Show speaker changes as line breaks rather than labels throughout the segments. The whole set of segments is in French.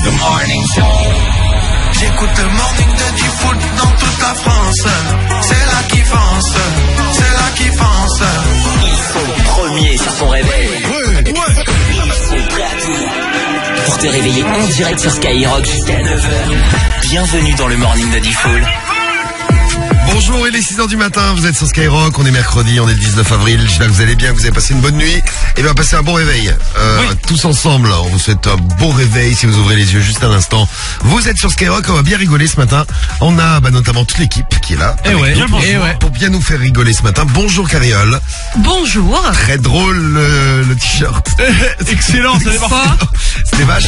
Le Morning Show. J'écoute le morning de Diffoul dans toute la France. C'est là qui fonce, c'est là qui fonce.
Ils sont premiers sur ton réveil. Ils sont prêts à tout pour te réveiller en direct sur Skyrock jusqu'à 9h. Bienvenue dans le morning de Diffoul.
Bonjour, il est 6h du matin, vous êtes sur Skyrock, on est mercredi, on est le 19 avril, j'espère que vous allez bien, que vous avez passé une bonne nuit et bien passez un bon réveil. Tous ensemble, on vous souhaite un bon réveil si vous ouvrez les yeux juste un instant. Vous êtes sur Skyrock, on va bien rigoler ce matin. On a notamment toute l'équipe qui est là. Pour bien nous faire rigoler ce matin. Bonjour Cariole.
Bonjour.
Très drôle le t-shirt.
Excellent, ça dépend.
C'est des vaches.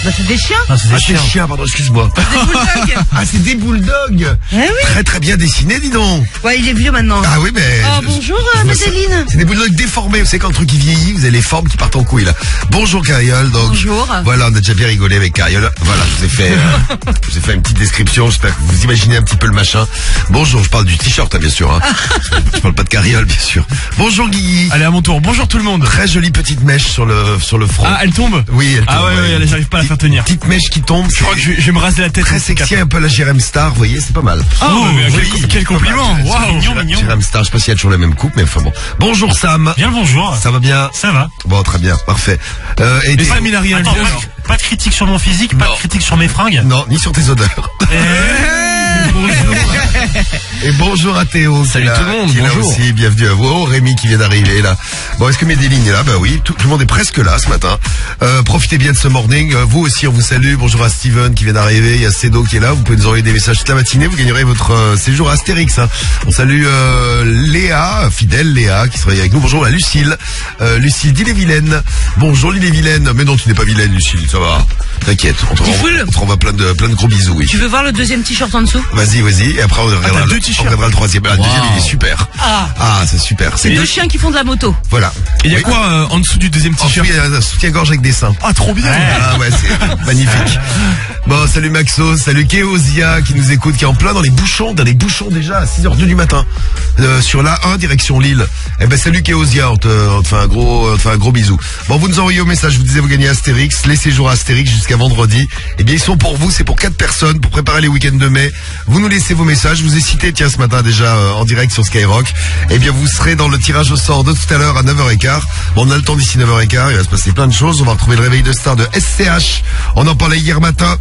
C'est des chiens.
C'est des chiens, pardon, excuse-moi.
Des bulldogs.
C'est des bulldogs.
Eh oui.
Très très bien dessiné, dis donc.
Ouais, il est vieux maintenant.
Ah oui, mais...
bonjour, Madeleine.
C'est des bulldogs déformés. Vous savez quand le truc il vieillit, vous avez les formes qui partent en couille là. Bonjour Cariole. Donc,
bonjour.
Voilà, on a déjà bien rigolé avec Cariole. Voilà, je vous ai fait une petite description. J'espère que vous imaginez un petit peu le machin. Bonjour, je parle du t-shirt, bien sûr. Je parle pas de Cariole, bien sûr. Bonjour Guigui.
Allez, à mon tour. Bonjour tout le monde.
Très jolie petite mèche sur le front.
Ah, elle tombe?
Oui, elle tombe.
Ah ouais, j'arrive pas à la faire tenir.
Petite mèche qui tombe.
Je crois que je vais me raser la tête.
Très sexy, un peu la Jérém Star, vous voyez, c'est pas mal.
Quel compliment. Waouh, mignon.
Jérém Star, je sais pas s'il y a toujours la même coupe, mais enfin bon. Bonjour Sam.
Bien le bonjour.
Ça va bien?
Ça va.
Bon, très bien, parfait.
Mais Sam, il a rien. Attends, pas de critique sur mon physique, pas de critique sur mes fringues.
Non, ni sur tes odeurs. Et bonjour à Théo.
Salut tout le monde,
bonjour. Là aussi, bienvenue à vous. Oh, Rémi qui vient d'arriver là. Bon, est-ce que Médéline est là? Bah oui, tout le monde est presque là ce matin. Profitez bien de ce morning. Vous aussi, on vous salue. Bonjour à Steven qui vient d'arriver. Il y a Cédo qui est là. Vous pouvez nous envoyer des messages toute la matinée. Vous gagnerez votre séjour à Astérix. On salue Léa, fidèle Léa qui travaille avec nous. Bonjour à Lucille. Lucille d'Ille-et-Vilaine. Bonjour l'Ille-et-Vilaine. Mais non, tu n'es pas vilaine, Lucille. Ça va. T'inquiète. On te renvoie plein de gros bisous. Oui.
Tu veux voir le deuxième t-shirt en dessous?
Vas-y. Et après, on regardera le troisième. Le deuxième, il est super. Ah, c'est super.
C'est deux chiens qui font de la moto.
Voilà.
Et il y a quoi en dessous du deuxième t-shirt?
Il y a un soutien-gorge avec des seins.
Ah, trop bien.
Ah ouais, c'est magnifique. Bon, salut Maxo, salut Kéosia qui nous écoute, qui est en plein dans les bouchons déjà à 6h02 du matin. Sur la 1 direction Lille. Eh ben salut Kéosia, on te fait un gros bisou. Bon, vous nous envoyez au message, je vous disais vous gagnez Astérix, les séjours à Astérix jusqu'à vendredi. Eh bien ils sont pour vous, c'est pour 4 personnes pour préparer les week-ends de mai. Vous nous laissez vos messages, je vous ai cité ce matin déjà en direct sur Skyrock. Eh bien vous serez dans le tirage au sort de tout à l'heure à 9h15. Bon, on a le temps d'ici 9h15, il va se passer plein de choses. On va retrouver le réveil de star de SCH. On en parlait hier matin.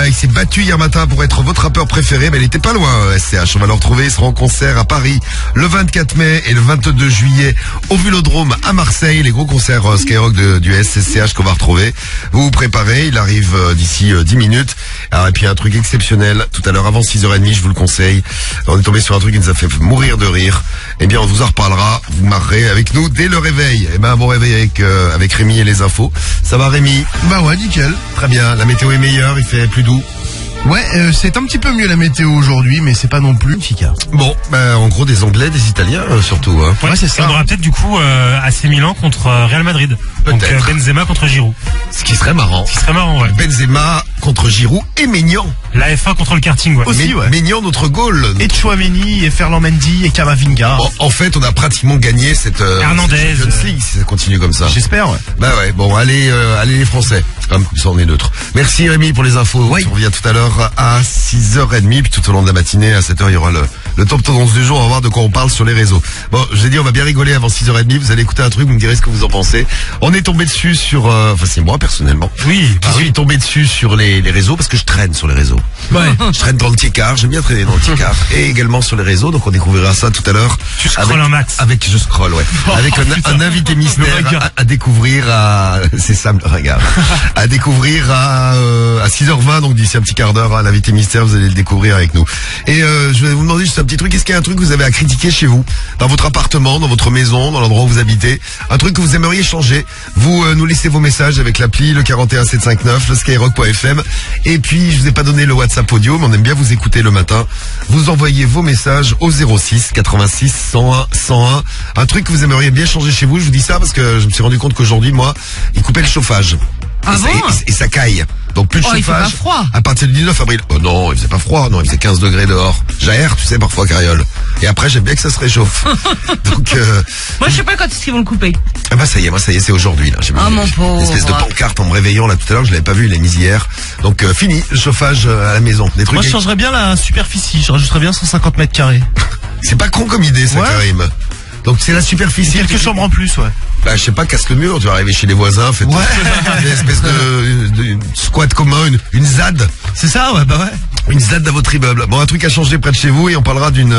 Il s'est battu hier matin pour être votre rappeur préféré, mais il était pas loin SCH. On va le retrouver, il sera en concert à Paris le 24 mai et le 22 juillet au Vélodrome à Marseille. Les gros concerts Skyrock du SCH qu'on va retrouver. Vous vous préparez, il arrive d'ici 10 minutes. Alors, et puis un truc exceptionnel, tout à l'heure avant 6h30, je vous le conseille. On est tombé sur un truc qui nous a fait mourir de rire. Eh bien on vous en reparlera, vous marrez avec nous dès le réveil. Eh ben un bon réveil avec Rémi et les infos. Ça va Rémi?
Bah ouais, nickel.
Très bien, la météo est meilleure, il fait plus doux.
Ouais, c'est un petit peu mieux la météo aujourd'hui, mais c'est pas non plus efficace.
Bon, en gros des Anglais, des Italiens surtout. Hein.
Ouais, c'est ça. On aura peut-être du coup AC Milan contre Real Madrid. Donc Benzema contre Giroud.
Ce qui serait marrant.
Ouais.
Benzema contre Giroud et Maignan.
La F1 contre le karting, ouais.
Aussi, ouais.
Maignan, notre goal.
Et Chouameni, et Ferland Mendy, et Camavinga.
Bon, en fait, on a pratiquement gagné cette
Hernandez.
Champions League si ça continue comme ça.
J'espère, ouais.
Bah ouais, bon, allez les Français. Comme ça, on est neutre. Merci Rémi pour les infos.
Oui.
On revient tout à l'heure à 6h30, puis tout au long de la matinée, à 7h, il y aura le top tendance du jour. On va voir de quoi on parle sur les réseaux. Bon, j'ai dit, on va bien rigoler avant 6h30. Vous allez écouter un truc, vous me direz ce que vous en pensez. On est tombé dessus sur, c'est moi personnellement.
Oui.
Je suis tombé dessus sur les réseaux parce que je traîne sur les réseaux.
Ouais.
Je traîne dans le Tiécar, j'aime bien traîner dans le Tiécar. Et également sur les réseaux, donc on découvrira ça tout à l'heure.
Tu scrolles un max.
Je scrolle, ouais. Avec un invité mystère à découvrir c'est Sam le regard. À découvrir à 6h20, donc d'ici un petit quart d'heure, l'invité mystère, vous allez le découvrir avec nous. Et je vais vous demander juste un petit truc, est-ce qu'il y a un truc que vous avez à critiquer chez vous, dans votre appartement, dans votre maison, dans l'endroit où vous habitez, un truc que vous aimeriez changer? Vous nous laissez vos messages avec l'appli, le 41759, le skyrock.fm. Et puis, je vous ai pas donné le WhatsApp audio, mais on aime bien vous écouter le matin. Vous envoyez vos messages au 06 86 101 101. Un truc que vous aimeriez bien changer chez vous, je vous dis ça parce que je me suis rendu compte qu'aujourd'hui, moi, il coupait le chauffage.
Ah bon
et ça caille. Donc plus de
il fait
chauffage.
pas froid.
À partir du 19 avril. Oh non, il faisait pas froid, non, il faisait 15 degrés dehors. J'aère, tu sais, parfois, Cariole. Et après, j'aime bien que ça se réchauffe. Donc,
Moi, je sais pas quand est-ce qu'ils vont le couper.
ah bah ça y est, c'est aujourd'hui là. J'ai
Ah,
vu
mon pauvre.
une espèce de pancarte en me réveillant là tout à l'heure, je l'avais pas vu, il l'a mise hier. Donc fini, le chauffage à la maison. Des trucs.
Moi, je changerais bien la superficie. Je rajouterais bien 150 mètres carrés.
C'est pas con comme idée, ça,
Ouais.
Karim. Donc c'est la superficie.
Quelques chambres en plus, ouais.
Bah je sais pas, casse le mur, tu vas arriver chez les voisins, faites une espèce de squat commun, une ZAD.
C'est ça, ouais, bah ouais.
Une ZAD dans votre immeuble. Bon, un truc a changé près de chez vous et on parlera d'une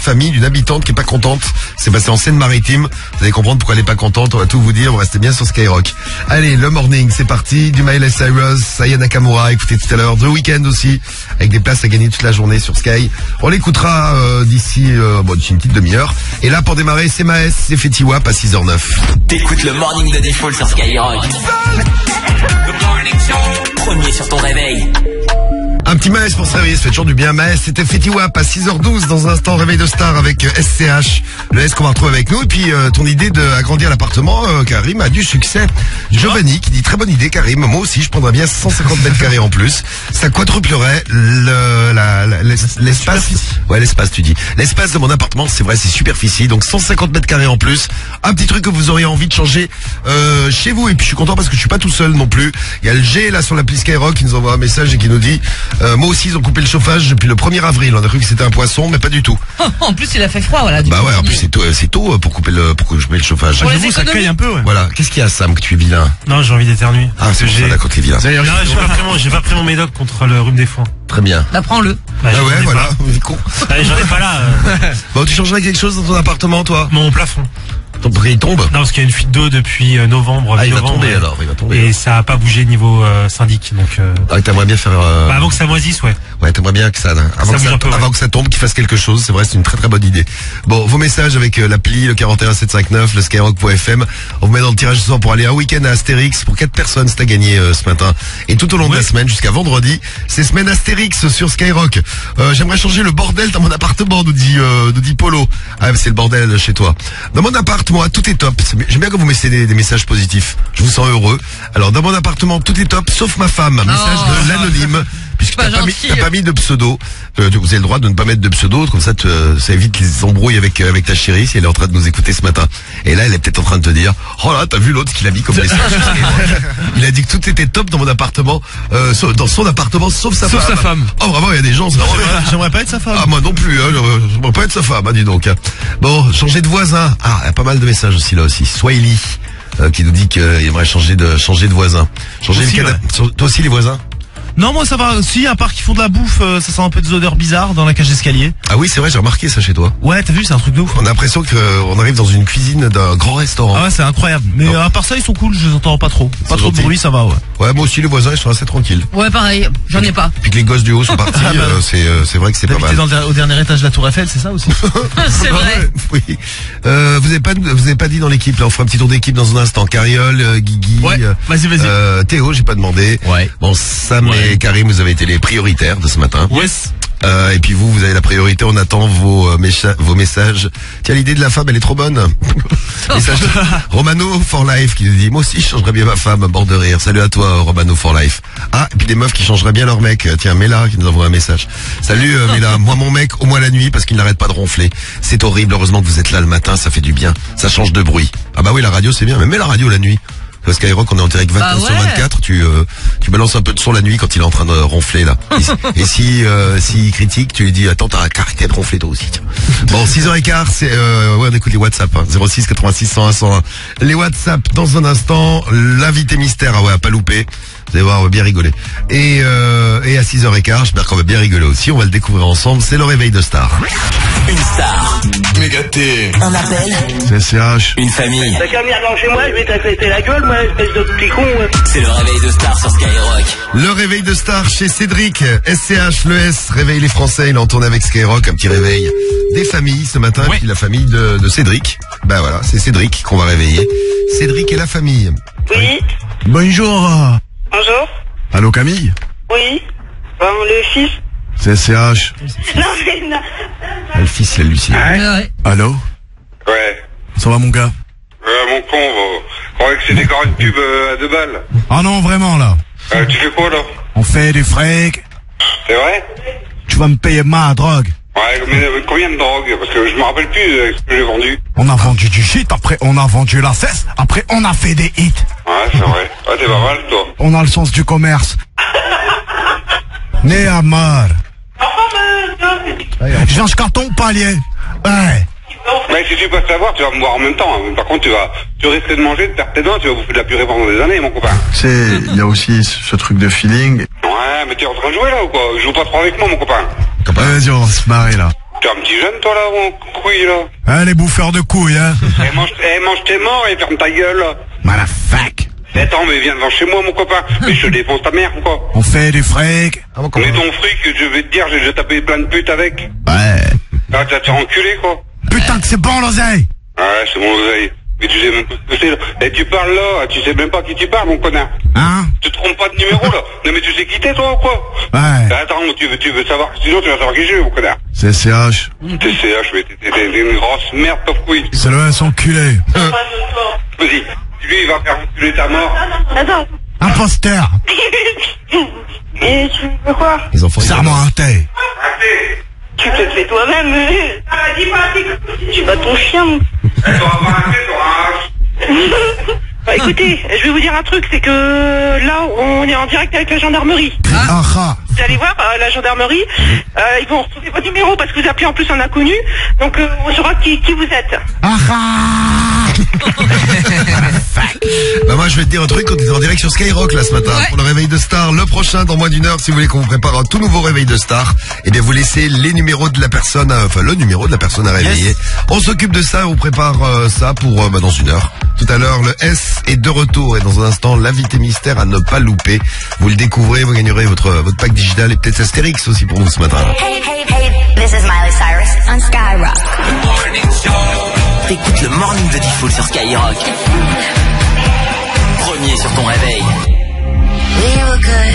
famille, d'une habitante qui est pas contente. C'est passé en Seine-Maritime. Vous allez comprendre pourquoi elle est pas contente. On va tout vous dire. Vous restez bien sur Skyrock. Allez, le morning, c'est parti. Du Miley Cyrus, Saya Nakamura, écoutez tout à l'heure. The Weeknd aussi, avec des places à gagner toute la journée sur Sky. On l'écoutera d'ici une petite demi-heure. Et là, pour démarrer, c'est Maes, c'est Fetty Wap à 6h09.
T'écoutes le morning de Default sur Skyrock. Premier sur ton réveil.
Un petit Maes pour se réveiller, ça fait toujours du bien. Maes, c'était Fetty Wap à 6h12 dans un instant, réveil de star avec SCH. Le S qu'on va retrouver avec nous. Et puis ton idée d'agrandir l'appartement, Karim, a du succès. Giovanni qui dit très bonne idée, Karim. Moi aussi, je prendrais bien 150 mètres carrés en plus. Ça quadruplerait l'espace. Ouais, l'espace, tu dis. L'espace de mon appartement, c'est vrai, c'est superficie. Donc 150 mètres carrés en plus. Un petit truc que vous auriez envie de changer chez vous. Et puis je suis content parce que je suis pas tout seul non plus. Il y a le G là sur l'appli Skyrock qui nous envoie un message et qui nous dit moi aussi ils ont coupé le chauffage depuis le 1er avril. On a cru que c'était un poisson, mais pas du tout.
En plus, il a fait froid, voilà.
Bah ouais, en plus c'est tôt pour couper pour que je mette le chauffage.
Pour les
J'avoue, ça
économies.
caille un peu, ouais.
Voilà. Qu'est-ce qu'il y a, Sam, que tu es vilain?
Non, j'ai envie d'éternuer.
Ah, c'est pour ça, d'accord, t'es vilain.
D'ailleurs,
Non, j'ai pas pris mon médoc contre le rhume des foins.
Très bien.
Bah, prends-le.
Bah,
Ah
j'en
ouais,
ai
voilà.
pas.
On est con.
J'en ai pas là.
Bon, tu changerais quelque chose dans ton appartement, toi?
Mon plafond.
Ton prix, il tombe?
Non, parce qu'il y a une fuite d'eau depuis novembre.
Ah, il va
mi-novembre,
tomber alors, il va tomber.
Et ça a pas bougé niveau syndic. Donc,
Ah, t'aimerais bien faire...
bah, avant que ça moisisse, ouais.
Ouais, t'aimerais bien que ça, avant
bouge un peu, ouais.
avant que ça tombe, qu'il fasse quelque chose. C'est vrai, c'est une très très bonne idée. Bon, vos messages avec l'appli, le 41759, le skyrock.fm. On vous met dans le tirage ce soir pour aller un week-end à Astérix pour 4 personnes. C'est à gagner ce matin. Et tout au long de la semaine, jusqu'à vendredi, c'est semaine Astérix sur Skyrock. J'aimerais changer le bordel dans mon appartement, nous dit Polo. Ah, c'est le bordel chez toi. Dans mon appart, moi, tout est top. J'aime bien quand vous mettez des messages positifs. Je vous sens heureux. Alors, dans mon appartement, tout est top, sauf ma femme. Message de l'anonyme. Puisque
Pas
t'as
gentil.
pas mis de pseudo. Vous avez le droit de ne pas mettre de pseudo, comme ça ça évite les embrouilles avec ta chérie si elle est en train de nous écouter ce matin. Et là, elle est peut-être en train de te dire, oh là, t'as vu l'autre qu'il a mis comme message. Il a dit que tout était top dans mon appartement, dans son appartement, sauf sa femme. Oh vraiment, il y a des gens.
j'aimerais pas être sa femme.
Ah moi non plus, hein, j'aimerais pas être sa femme, dis donc. Bon, changer de voisin. Ah, il y a pas mal de messages aussi là aussi. Swahili qui nous dit qu'il aimerait changer de voisin. Changer
Aussi,
le canapé. Toi aussi les voisins?
Non, moi ça va. Si, à part qu'ils font de la bouffe, ça sent un peu des odeurs bizarres dans la cage d'escalier.
Ah oui, c'est vrai, j'ai remarqué ça chez toi.
Ouais, t'as vu, c'est un truc de ouf.
On a l'impression qu'on arrive dans une cuisine d'un grand restaurant.
Ah ouais, c'est incroyable. Mais
Non.
à part ça, ils sont cool, je les entends pas trop. Pas
C'est
trop
gentil.
de bruit, ça va, ouais.
Ouais, moi aussi les voisins ils sont assez tranquilles.
Ouais, pareil. J'en ai pas.
Puis que les gosses du haut sont partis, c'est vrai que c'est pas mal.
T'habitais au dernier étage de la Tour Eiffel, c'est ça aussi?
C'est vrai.
Oui. Vous avez pas dit dans l'équipe, là, on fera un petit tour d'équipe dans un instant. Cariole, Guigui,
Ouais, vas-y.
Théo, j'ai pas demandé.
Ouais.
Bon, Sam
Ouais.
et Karim, vous avez été les prioritaires de ce matin.
Yes.
Et puis vous avez la priorité, on attend vos messages. Tiens, l'idée de la femme, elle est trop bonne. Message de Romano for Life qui nous dit, moi aussi je changerais bien ma femme, bord de rire. Salut à toi, Romano for Life. Ah, et puis des meufs qui changeraient bien leur mec. Tiens, Mela qui nous envoie un message. Salut Mela, moi mon mec, au moins la nuit, parce qu'il n'arrête pas de ronfler. C'est horrible, heureusement que vous êtes là le matin, ça fait du bien. Ça change de bruit. Ah bah oui, la radio c'est bien, mais mets la radio la nuit. Parce Skyrock, on est en direct 24
Bah
sur
ouais.
24, tu balances un peu de son la nuit quand il est en train de ronfler là. Et si il critique, tu lui dis attends, t'as arrêté de ronfler toi aussi. Tiens. Bon, 6h15, c'est ouais, on écoute les WhatsApp, hein. 06 86 101 101. Les WhatsApp dans un instant, l'invité mystère, ah ouais, à pas louper. Vous allez voir, on va bien rigoler. Et à 6h15, j'espère qu'on va bien rigoler aussi, on va le découvrir ensemble, c'est le réveil de star.
Une star,
Mégaté.
un appel,
C'est SCH.
une famille.
T'as qu'à venir dans chez moi, je vais t'affecter la gueule, moi, espèce de petit con.
C'est le réveil de star sur Skyrock.
Le réveil de star chez Cédric, SCH, le S, réveille les Français, il est en tournée avec Skyrock, un petit réveil des familles ce matin,
Ouais.
puis la famille de Cédric. Ben voilà, c'est Cédric qu'on va réveiller. Cédric et la famille.
Oui,
Bonjour.
bonjour.
Allô Camille?
Oui, bon, le fils.
C'est SCH.
Non, mais non.
Le fils, la Lucie.
Ouais.
Allô?
Ouais.
Ça va mon gars?
Mon con, croyais que c'était encore une pub à 2 balles.
Ah non, vraiment, là.
Tu fais quoi, là?
On fait du fric.
C'est vrai?
Tu vas me payer ma drogue.
Ouais, mais combien de drogue? Parce que je me rappelle plus ce que j'ai vendu.
On a vendu du shit, après on a vendu la cesse, après on a fait des hits.
Ouais, c'est vrai. Ouais, t'es pas mal, toi.
On a le sens du commerce. Né à mort. Change carton palier. Ouais.
Mais si tu peux savoir, tu vas me voir en même temps. Par contre, tu risques de manger, de perdre tes dents, tu vas bouffer de la purée pendant des années, mon copain.
Tu sais, il y a aussi ce truc de feeling.
Ouais, mais t'es en train de jouer là ou quoi? Joue pas trop avec moi, mon copain.
Vas-y, on va se marrer là.
T'es un petit jeune, toi, là, mon couille, là.
Hein, les bouffeurs de couilles, hein.
mange tes morts et ferme ta gueule, là.
Motherfuck.
Attends, mais viens devant chez moi, mon copain. Mais je te défonce ta mère, ou quoi?
On fait du fric.
Mais ton fric, je vais te dire, j'ai déjà tapé plein de putes avec.
Ouais.
Ah, t'as enculé, quoi.
Putain que c'est bon, l'oseille.
Ouais, c'est bon, l'oseille. Mais tu sais même pas ce que c'est, là. Et tu parles là, tu sais même pas qui tu parles, mon connard.
Hein?
Tu te trompes pas de numéro, là. Non, mais tu sais qui t'es, toi, ou quoi?
Ouais.
Attends, tu veux savoir, sinon tu vas savoir qui je suis, mon connard.
C'est CH.
T'es CH, mais t'es une grosse merde, pauvre couille.
C'est le son culé.
Vas-y. Lui, il va faire enculer ta mort.
Attends.
Imposteur.
Et tu veux quoi?
Les enfants. Serre-moi un thé.
Tu te le fais toi-même. Tu vas ton chien. Bah, écoutez, je vais vous dire un truc, c'est que là, on est en direct avec la gendarmerie. Vous allez voir, la gendarmerie, ils vont retrouver votre numéro parce que vous appelez en plus un inconnu, donc on saura qui vous êtes.
Bah moi je vais te dire un truc, on est en direct sur Skyrock là ce matin pour le réveil de star. Le prochain dans moins d'une heure, si vous voulez qu'on vous prépare un tout nouveau réveil de star, eh bien vous laissez les numéros de la personne, le numéro de la personne à réveiller. Yes. On s'occupe de ça, on prépare ça pour dans une heure. Tout à l'heure le S est de retour et dans un instant l'invité mystère à ne pas louper. Vous le découvrez, vous gagnerez votre pack digital et peut-être Astérix aussi pour vous ce matin.
Hey, this is Miley Cyrus on Skyrock.
T'écoutes le Morning de Diffoul sur Skyrock. Premier sur ton réveil.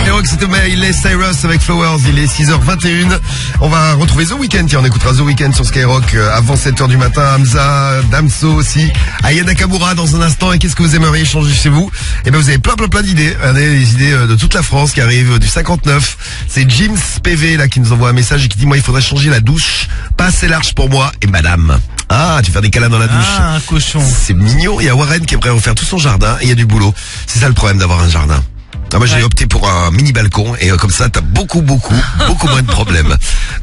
Skyrock, c'était Miley Cyrus avec Flowers, il est 6h21. On va retrouver The Weeknd, tiens, on écoutera The Weeknd sur Skyrock avant 7h du matin. Hamza, Damso aussi, Aya Nakamura dans un instant. Et qu'est-ce que vous aimeriez changer chez vous? Eh ben vous avez plein d'idées. Regardez les idées de toute la France qui arrivent du 59. C'est James PV là qui nous envoie un message et qui dit moi il faudrait changer la douche, pas assez large pour moi et madame. Ah, tu fais des câlins dans la douche.
Ah, un cochon.
C'est mignon. Il y a Warren qui aimerait refaire tout son jardin et il y a du boulot. C'est ça le problème d'avoir un jardin. Ah, moi j'ai opté pour un mini balcon et comme ça t'as beaucoup moins de problèmes.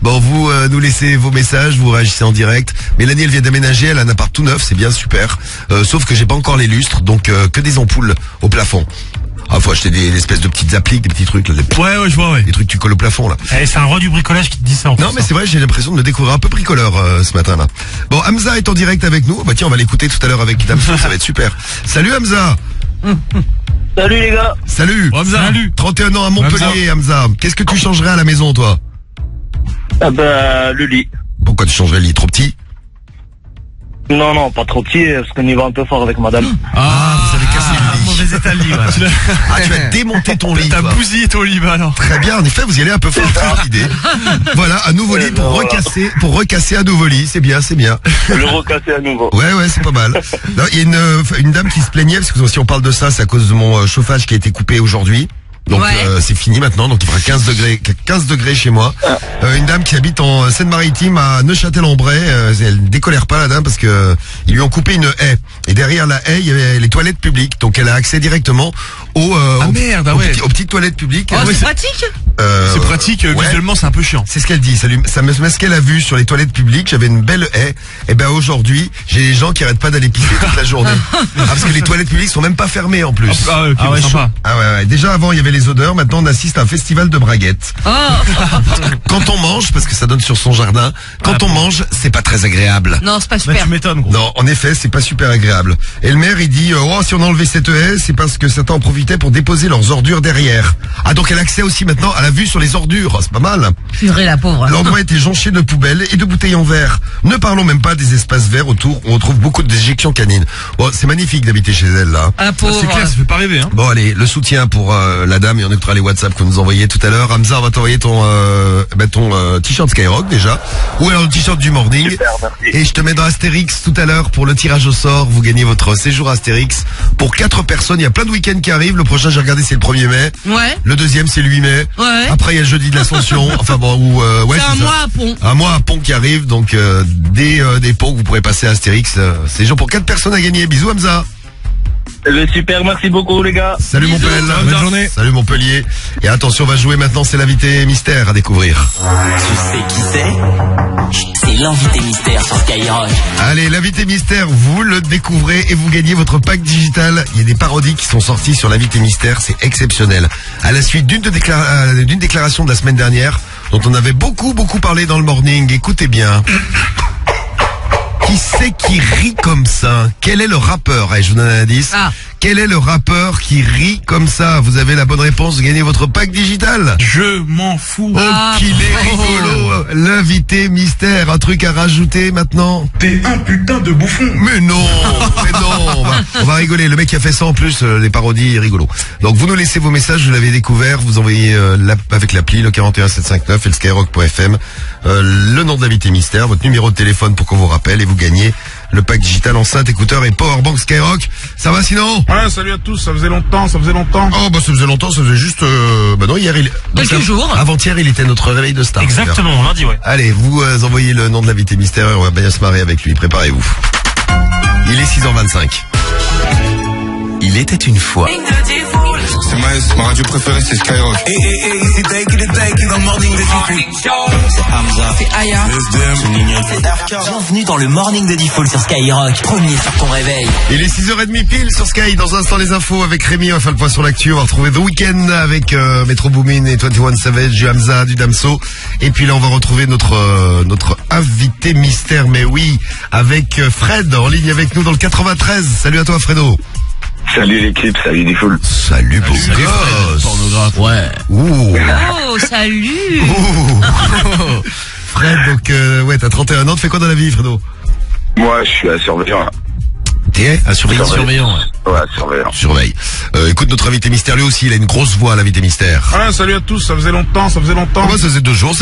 Bon, vous nous laissez vos messages, vous réagissez en direct. Mélanie elle vient d'aménager, elle a un appart tout neuf, c'est bien super. Sauf que j'ai pas encore les lustres, donc que des ampoules au plafond. Ah, faut acheter des espèces de petites appliques, des petits trucs là,
ouais, je vois,
des trucs que tu colles au plafond là.
C'est un roi du bricolage qui te dit ça en plus.
Non mais c'est vrai, j'ai l'impression de me découvrir un peu bricoleur ce matin là. Bon, Hamza est en direct avec nous. Bah tiens, on va l'écouter tout à l'heure avec Damso, ça va être super. Salut Hamza.
Salut les gars.
Salut.
Hamza. Salut.
31 ans à Montpellier, Hamza. Qu'est-ce que tu changerais à la maison toi?
Ah bah le lit.
Pourquoi tu changerais le lit? Trop petit?
Non, pas trop petit, parce qu'on y va un peu fort avec madame.
Vous avez cassé le lit.
Mauvais état de lit, ouais.
Tu as démonté ton lit.
T'as bousillé ton lit, bah alors.
Très bien, en effet, vous y allez un peu fort, très bonne idée. Voilà, un nouveau lit pour recasser un nouveau lit, c'est bien.
Le recasser à nouveau.
Ouais, c'est pas mal. Il y a une dame qui se plaignait, parce que si on parle de ça, c'est à cause de mon chauffage qui a été coupé aujourd'hui. Donc c'est fini maintenant, donc il fera 15 degrés chez moi. Une dame qui habite en Seine-Maritime à Neuchâtel-en-Bray, elle décolère pas la dame parce que ils lui ont coupé une haie. Et derrière la haie, il y avait les toilettes publiques, donc elle a accès directement aux petites toilettes publiques.
Oh, c'est pratique.
C'est pratique, visuellement c'est un peu chiant.
C'est ce qu'elle dit, ça me met ce qu'elle a vu sur les toilettes publiques, j'avais une belle haie, et ben aujourd'hui, j'ai des gens qui arrêtent pas d'aller pisser toute la journée. Parce que les toilettes publiques sont même pas fermées en plus.
Ouais, sympa.
Ouais. Déjà avant il y avait les odeurs, maintenant on assiste à un festival de braguettes. Quand on mange, parce que ça donne sur son jardin, quand on mange, c'est pas très agréable.
Non, c'est pas super.
Bah, tu m'étonnes, gros.
Non, en effet, c'est pas super agréable. Et le maire, il dit, si on a enlevé cette haie, c'est parce que certains en profitaient pour déposer leurs ordures derrière. Ah, donc elle a accès aussi maintenant à la vue sur les ordures. C'est pas mal.
Purée, la pauvre.
L'endroit était jonché de poubelles et de bouteilles en verre. Ne parlons même pas des espaces verts autour où on trouve beaucoup de déjections canines. Bon, c'est magnifique d'habiter chez elle, là.
Ah, pauvre.
C'est clair, ça fait pas rêver, hein.
Bon, allez, le soutien pour la dame, et on écoutera les WhatsApp que vous nous envoyez tout à l'heure. Hamza, on va t'envoyer ton t-shirt Skyrock déjà, ou alors le t-shirt du morning.
Super, merci.
Et je te mets dans Astérix tout à l'heure pour le tirage au sort. Vous gagnez votre séjour Astérix pour 4 personnes. Il y a plein de week-ends qui arrivent. Le prochain, j'ai regardé, c'est le 1er mai.
Ouais.
Le deuxième, c'est le 8 mai.
Ouais.
Après, il y a le jeudi de l'Ascension. Enfin bon, ouais,
C'est un
ça.
mois à Pont.
Un mois à Pont qui arrive, donc des ponts que vous pourrez passer à Astérix. Séjour pour 4 personnes à gagner. Bisous Hamza.
Super, merci beaucoup les gars.
Salut
Bisous.
Bonne journée. Salut Montpellier. Et attention, on va jouer maintenant, c'est l'invité mystère à découvrir.
Tu sais qui c'est? C'est l'invité mystère sur Skyrock.
Allez, l'invité mystère, vous le découvrez et vous gagnez votre pack digital. Il y a des parodies qui sont sorties sur l'invité mystère, c'est exceptionnel. À la suite d'une déclaration de la semaine dernière, dont on avait beaucoup parlé dans le morning, écoutez bien. Qui c'est qui rit comme ça? Quel est le rappeur? Allez, je vous donne un indice.
Ah.
Quel est le rappeur qui rit comme ça? Vous avez la bonne réponse, vous gagnez votre pack digital.
Je m'en fous.
Oh, qu'il est rigolo. L'invité mystère, un truc à rajouter maintenant?
T'es un putain de bouffon.
Mais non, on va rigoler. Le mec qui a fait ça en plus, les parodies, rigolo. Donc vous nous laissez vos messages, vous l'avez découvert, vous envoyez avec l'appli, le 41759 et le skyrock.fm, le nom de l'invité mystère, votre numéro de téléphone pour qu'on vous rappelle et vous gagnez le pack digital enceinte, écouteur et powerbank Skyrock. Ça va sinon?
Ouais, salut à tous, ça faisait longtemps.
Oh bah ça faisait longtemps, ça faisait juste... bah non, hier
Quelques jours.
Avant-hier, il était notre réveil de star.
Exactement, lundi, ouais.
Allez, vous envoyez le nom de l'invité mystère et on va bien se marrer avec lui, préparez-vous. Il est 6h25.
Il était une fois.
C'est ma radio préférée, c'est Skyrock.
C'est dans le morning de Diffoul. C'est Hamza. C'est Aya. C'est Nino. C'est Darker. Bienvenue dans le morning de Diffoul sur Skyrock. Premier sur ton réveil.
Il est 6h30 pile sur Sky. Dans un instant, les infos avec Rémi. On va faire le point sur l'actu. On va retrouver The Weeknd avec Metro Boomin et 21 Savage, du Hamza, du Damso. Et puis là, on va retrouver notre invité mystère. Mais oui, avec Fred en ligne avec nous dans le 93. Salut à toi, Fredo.
Salut l'équipe, salut les foules.
Salut beau gosse.
Pornographe.
Ouais. Ouh.
Oh, salut.
Ouh. Fred, donc ouais, t'as 31 ans. Tu fais quoi dans la vie, Fredo?
Moi, je suis un surveillant là.
T'es un surveillant.
Ouais, surveillant.
Surveille. Écoute, notre invité mystère, lui aussi, il a une grosse voix, l'invité mystère.
Ouais, salut à tous, ça faisait longtemps.
Moi, ça faisait 2 jours.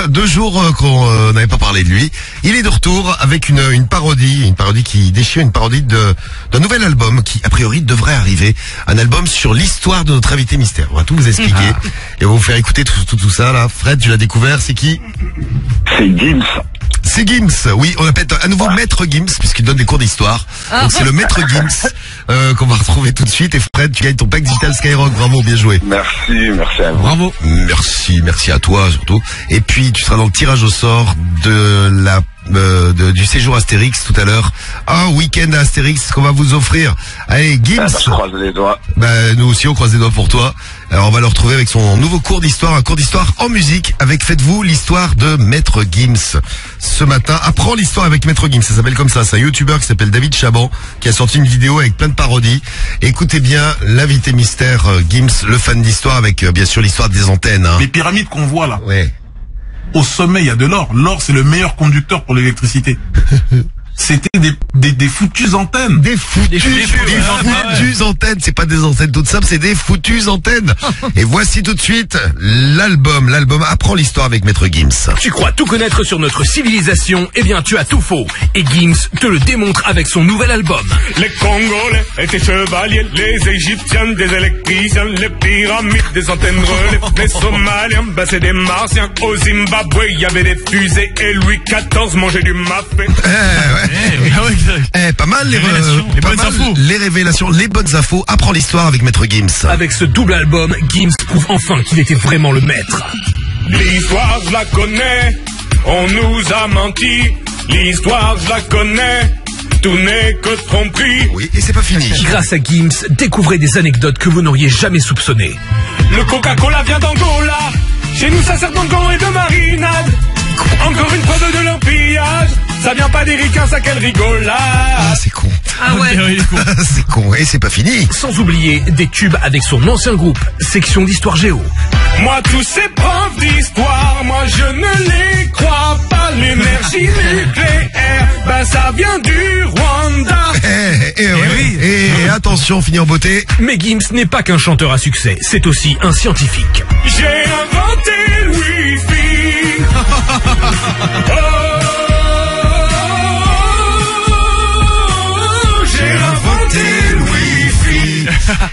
2 jours qu'on n'avait pas parlé de lui. Il est de retour avec une parodie qui déchire, une parodie d'un nouvel album qui, a priori, devrait arriver. Un album sur l'histoire de notre invité mystère. On va tout vous expliquer. Et on va vous faire écouter tout ça, là. Fred, tu l'as découvert, c'est qui?
C'est Gims.
C'est Gims, oui, on appelle à nouveau Maître Gims, puisqu'il donne des cours d'histoire. Donc c'est le Maître Gims qu'on va retrouver tout de suite. Et Fred, tu gagnes ton pack digital Skyrock, bravo, bien joué.
Merci à vous.
Bravo. Merci à toi surtout. Et puis tu seras dans le tirage au sort du séjour Astérix tout à l'heure. Un week-end à Astérix qu'on va vous offrir. Allez, Gims.
Je croise les doigts.
Bah, nous aussi on croise les doigts pour toi. Alors on va le retrouver avec son nouveau cours d'histoire, un cours d'histoire en musique avec, faites-vous, l'histoire de Maître Gims. Ce matin, apprends l'histoire avec Maître Gims, ça s'appelle comme ça. C'est un youtubeur qui s'appelle David Chaban qui a sorti une vidéo avec plein de parodies. Écoutez bien l'invité mystère Gims, le fan d'histoire, avec bien sûr l'histoire des antennes. Hein.
Les pyramides qu'on voit là.
Ouais.
Au sommet, il y a de l'or. L'or, c'est le meilleur conducteur pour l'électricité. C'était des foutues antennes.
Des foutues antennes. C'est pas des antennes toutes simples, c'est des foutues antennes. Et voici tout de suite l'album. L'album Apprends l'histoire avec Maître Gims.
Tu crois tout connaître sur notre civilisation? Eh bien, tu as tout faux. Et Gims te le démontre avec son nouvel album.
Les Congolais étaient chevaliers, les Égyptiens des électriciens, les pyramides des antennes relais, les Somaliens, bah c'est des Martiens. Au Zimbabwe, il y avait des fusées et Louis XIV mangeait du mafé.
Pas mal les révélations, les bonnes infos. Apprends l'histoire avec Maître Gims.
Avec ce double album, Gims prouve enfin qu'il était vraiment le maître.
L'histoire, je la connais, on nous a menti. L'histoire, je la connais, tout n'est que tromperie.
Oui, et c'est pas fini.
Grâce à Gims, découvrez des anecdotes que vous n'auriez jamais soupçonnées.
Le Coca-Cola vient d'Angola. Chez nous, ça sert d'encan et de marinade. Encore une preuve de leur pillage. Ça vient pas des ricains, ça quelle rigolade.
Ah, c'est con.
Ah ouais.
C'est con, et c'est pas fini.
Sans oublier des tubes avec son ancien groupe, Section d'Histoire Géo.
Moi, tous ces profs d'histoire, moi je ne les crois pas. L'énergie nucléaire, ben ça vient du Rwanda.
Et attention, fini en beauté.
Mais Gims n'est pas qu'un chanteur à succès, c'est aussi un scientifique.
J'ai inventé le Wi-Fi. J'ai inventé le Wi-Fi.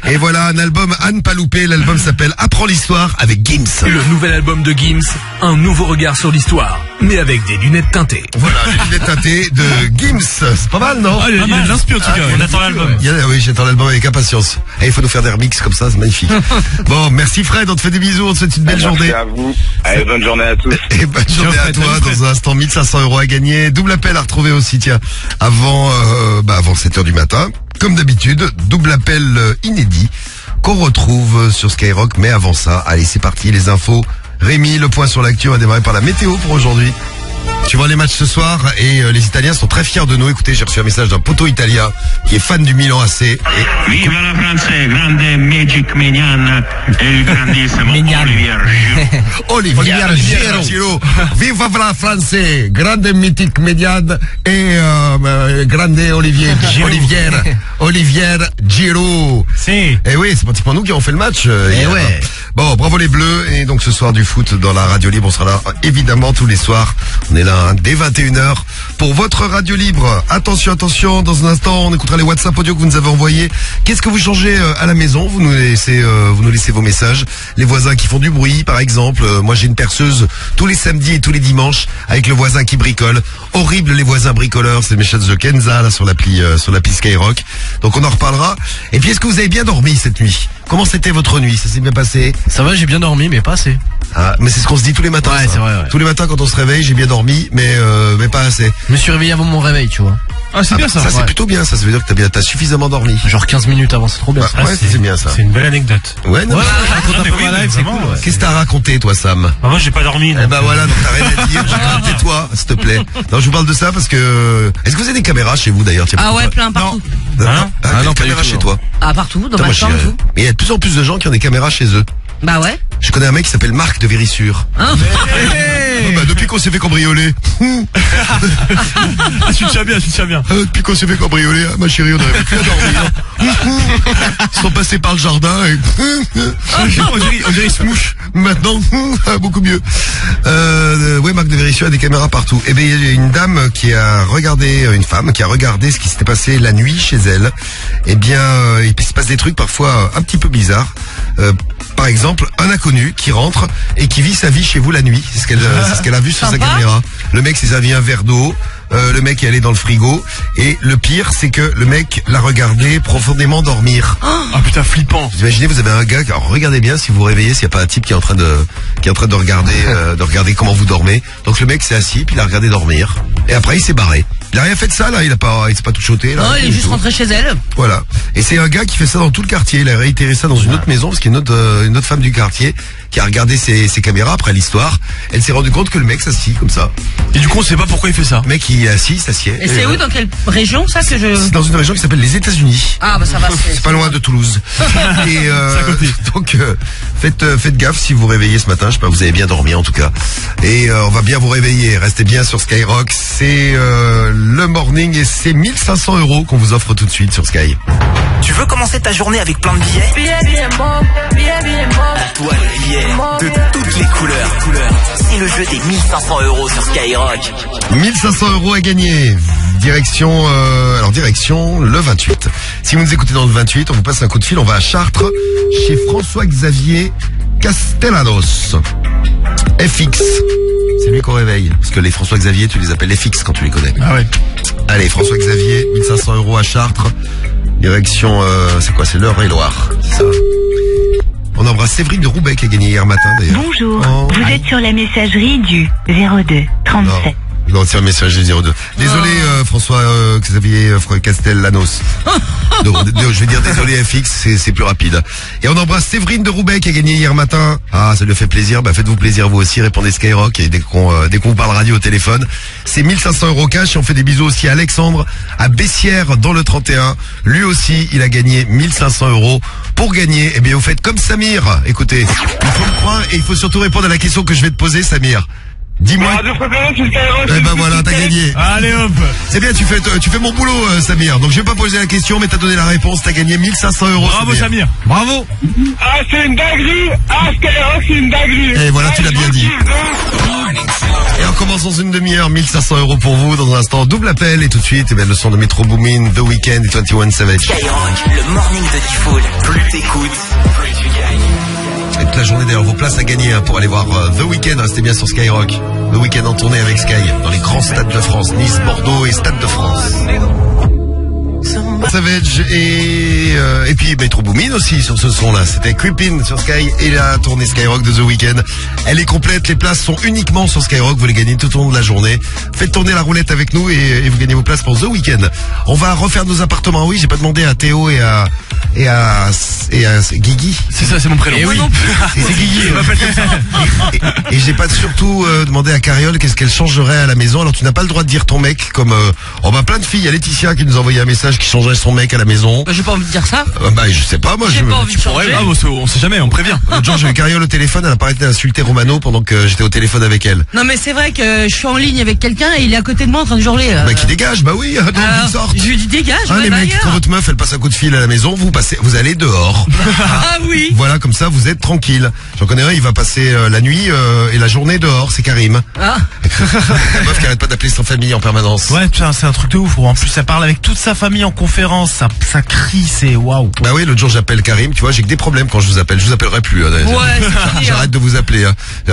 Et voilà un album à ne pas louper. L'album s'appelle Apprends l'histoire avec Gims.
Le nouvel album de Gims, un nouveau regard sur l'histoire, mais avec des lunettes teintées.
Voilà, les lunettes teintées de Gims. C'est pas mal, non?
Ah, il y a de l'inspi en tout cas. On attend l'album.
Oui, j'attends l'album avec impatience. Et il faut nous faire des remixes comme ça, c'est magnifique. Bon, merci Fred, on te fait des bisous, on te souhaite une belle journée.
Merci à vous. Allez, bonne journée à tous.
Et bonne journée à toi. Dans un instant, 1500 € à gagner. Double appel à retrouver aussi, tiens, avant 7h du matin. Comme d'habitude, double appel inédit qu'on retrouve sur Skyrock. Mais avant ça, allez, c'est parti, les infos. Rémi, le point sur l'actu, on va démarrer par la météo pour aujourd'hui. Tu vois les matchs ce soir et les Italiens sont très fiers de nous. Écoutez, j'ai reçu un message d'un poteau italien qui est fan du Milan AC.
Viva la France, grande Magic Mignan et il grandissimo
Olivier Giroud. Viva la France, grande mythique Median et grande Olivier Giroud.
Si.
Et oui, c'est pratiquement nous qui avons fait le match. Ouais. Bon, bravo les Bleus. Et donc ce soir du foot dans la radio libre, on sera là évidemment tous les soirs. On est là dès 21h pour votre radio libre. Attention, dans un instant, on écoutera les WhatsApp audio que vous nous avez envoyés. Qu'est-ce que vous changez à la maison? Vous nous laissez vos messages. Les voisins qui font du bruit, par exemple. Moi, j'ai une perceuse tous les samedis et tous les dimanches avec le voisin qui bricole. Horrible, les voisins bricoleurs. C'est mes chats de Kenza là sur l'appli Skyrock. Donc on en reparlera. Et puis, est-ce que vous avez bien dormi cette nuit? Comment c'était votre nuit? Ça s'est bien passé?
Ça va, j'ai bien dormi, mais pas assez.
Ah, mais c'est ce qu'on se dit tous les matins.
Ouais, c'est vrai. Ouais.
Tous les matins quand on se réveille, j'ai bien dormi, mais pas assez.
Je me suis réveillé avant mon réveil, tu vois.
Ah, c'est bien ça.
Ça, c'est plutôt bien, ça veut dire que t'as suffisamment dormi.
Genre 15 minutes avant, c'est trop bien.
Ouais, c'est bien ça.
C'est une belle anecdote.
Ouais, non.
C'est cool.
Qu'est-ce que t'as raconté, toi, Sam?
Bah, moi, j'ai pas dormi.
Eh ben voilà, donc t'as rien à dire. Tais-toi, s'il te plaît. Non, je vous parle de ça parce que... Est-ce que vous avez des caméras chez vous, d'ailleurs?
Ah ouais, plein partout.
Non, caméras chez toi.
Ah, partout, dans ma chambre, tout.
Mais il y a de plus en plus de gens qui ont des caméras chez eux.
Bah ouais.
Je connais un mec qui s'appelle Marc de Vérissure. Depuis qu'on s'est fait cambrioler.
Tu tiens bien.
Depuis qu'on s'est fait cambrioler, ma chérie, on n'arrive plus à dormir. Ils sont passés par le jardin et... on dirait Smouche. Maintenant, beaucoup mieux. Ouais, Marc de Vérissure a des caméras partout. Et bien, il y a une femme qui a regardé ce qui s'était passé la nuit chez elle. Eh bien, il se passe des trucs parfois un petit peu bizarres. Par exemple, un inconnu qui rentre et qui vit sa vie chez vous la nuit. C'est ce qu'elle a vu sur sa caméra. Le mec s'est servi un verre d'eau. Le mec est allé dans le frigo. Et le pire, c'est que le mec l'a regardé profondément dormir.
Ah putain, flippant.
Vous imaginez, vous avez un gars. Alors regardez bien si vous vous réveillez, s'il n'y a pas un type qui est en train de regarder comment vous dormez. Donc le mec s'est assis, puis il a regardé dormir. Et après il s'est barré. Il a rien fait de ça là. Il s'est pas tout choté là.
Non, il est juste rentré chez elle.
Voilà. Et c'est un gars qui fait ça dans tout le quartier. Il a réitéré ça dans une autre maison parce qu'il y a une autre femme du quartier qui a regardé ses caméras après l'histoire. Elle s'est rendue compte que le mec s'assit comme ça.
Et du coup, on sait pas pourquoi il fait ça.
Le mec, il est assis, s'assied.
Et c'est où, dans quelle région, ça, que je...
C'est dans une région qui s'appelle les États-Unis.
Ah, bah ça va.
C'est pas loin de Toulouse. Et donc, faites gaffe si vous vous réveillez ce matin. Je sais pas, vous avez bien dormi en tout cas. Et on va bien vous réveiller. Restez bien sur Skyrock. C'est le morning et c'est 1500 € qu'on vous offre tout de suite sur Sky.
Tu veux commencer ta journée avec plein de billets? À toi les billets de toutes les couleurs. C'est le jeu des 1500 € sur Skyrock.
1500 € à gagner. Direction le 28. Si vous nous écoutez dans le 28, on vous passe un coup de fil. On va à Chartres chez François-Xavier Castellanos. FX. C'est lui qu'on réveille. Parce que les François-Xavier, tu les appelles FX quand tu les connais.
Ah ouais.
Allez, François-Xavier, 1500 € à Chartres. Direction, c'est quoi? C'est l'Eure-et-Loire. C'est ça. On embrasse Séverine de Roubaix qui a gagné hier matin d'ailleurs.
Bonjour, vous êtes sur la messagerie du 02 37
Non, c'est un message 02. Désolé François Xavier Castellanos. Je vais dire désolé FX, c'est plus rapide. Et on embrasse Séverine de Roubaix qui a gagné hier matin. Ah, ça lui fait plaisir. Bah faites-vous plaisir vous aussi, répondez Skyrock et dès qu'on vous parle radio au téléphone. C'est 1500 € cash et on fait des bisous aussi à Alexandre à Bessières dans le 31. Lui aussi, il a gagné 1500 €. Pour gagner, eh bien vous faites comme Samir. Écoutez, il faut me croire et il faut surtout répondre à la question que je vais te poser, Samir. Dis-moi. Eh ben voilà, t'as gagné.
Allez hop.
C'est bien, tu fais mon boulot, Samir. Donc je vais pas poser la question, mais t'as donné la réponse. T'as gagné 1500 €.
Bravo Samir.
Bravo.
Ah, c'est une dinguerie. Ah, Skyrock, c'est une dinguerie.
Et voilà, tu l'as bien dit. Et on commence dans une demi-heure, 1500 € pour vous. Dans un instant, double appel et tout de suite, eh bien, le son de Metro Boomin, The Weeknd et 21 Savage.
Skyrock, le morning de Diffoul. Plus t'écoutes, plus tu gagnes.
Et toute la journée d'ailleurs, vos places à gagner pour aller voir The Weeknd. Restez bien sur Skyrock. The Weeknd en tournée avec Sky dans les grands stades de France, Nice, Bordeaux et Stade de France. Savage et puis Metro Boomin aussi sur ce son-là. C'était Creepin sur Sky et la tournée Skyrock de The Weeknd. Elle est complète. Les places sont uniquement sur Skyrock. Vous les gagnez tout au long de la journée. Faites tourner la roulette avec nous et vous gagnez vos places pour The Weeknd. On va refaire nos appartements. Oui, j'ai pas demandé à Théo et à Guigui.
C'est ça, c'est mon prénom.
Et oui. C'est Guigui.
Je m'appelle comme ça.
Et j'ai pas surtout demandé à Cariole qu'est-ce qu'elle changerait à la maison. Alors tu n'as pas le droit de dire ton mec comme plein de filles. Il y a Laetitia qui nous a envoyé un message qui changerait son mec à la maison.
Bah, j'ai pas envie de dire ça.
Je sais pas, moi
j'ai pas envie de changer.
On sait jamais, on prévient.
L'autre jour j'ai eu Cariole au téléphone, elle a pas arrêté d'insulter Romano pendant que j'étais au téléphone avec elle.
Non mais c'est vrai que je suis en ligne avec quelqu'un et il est à côté de moi en train de hurler.
Bah qui dégage, bah oui, donc sorte.
Je lui dis dégage,
les mecs, quand votre meuf elle passe un coup de fil à la maison, vous allez dehors.
Ah oui.
Voilà, comme ça vous êtes tranquille. J'en connais un, il va passer la nuit et la journée dehors, c'est Karim.
Ah.
La meuf qui arrête pas d'appeler sa famille en permanence.
Ouais, putain, c'est un truc de ouf. En plus, ça parle avec toute sa famille en conférence, ça crie, c'est waouh.
Bah oui, l'autre jour j'appelle Karim, tu vois, j'ai que des problèmes quand je vous appelle. Je vous appellerai plus.
Ouais,
j'arrête de vous appeler.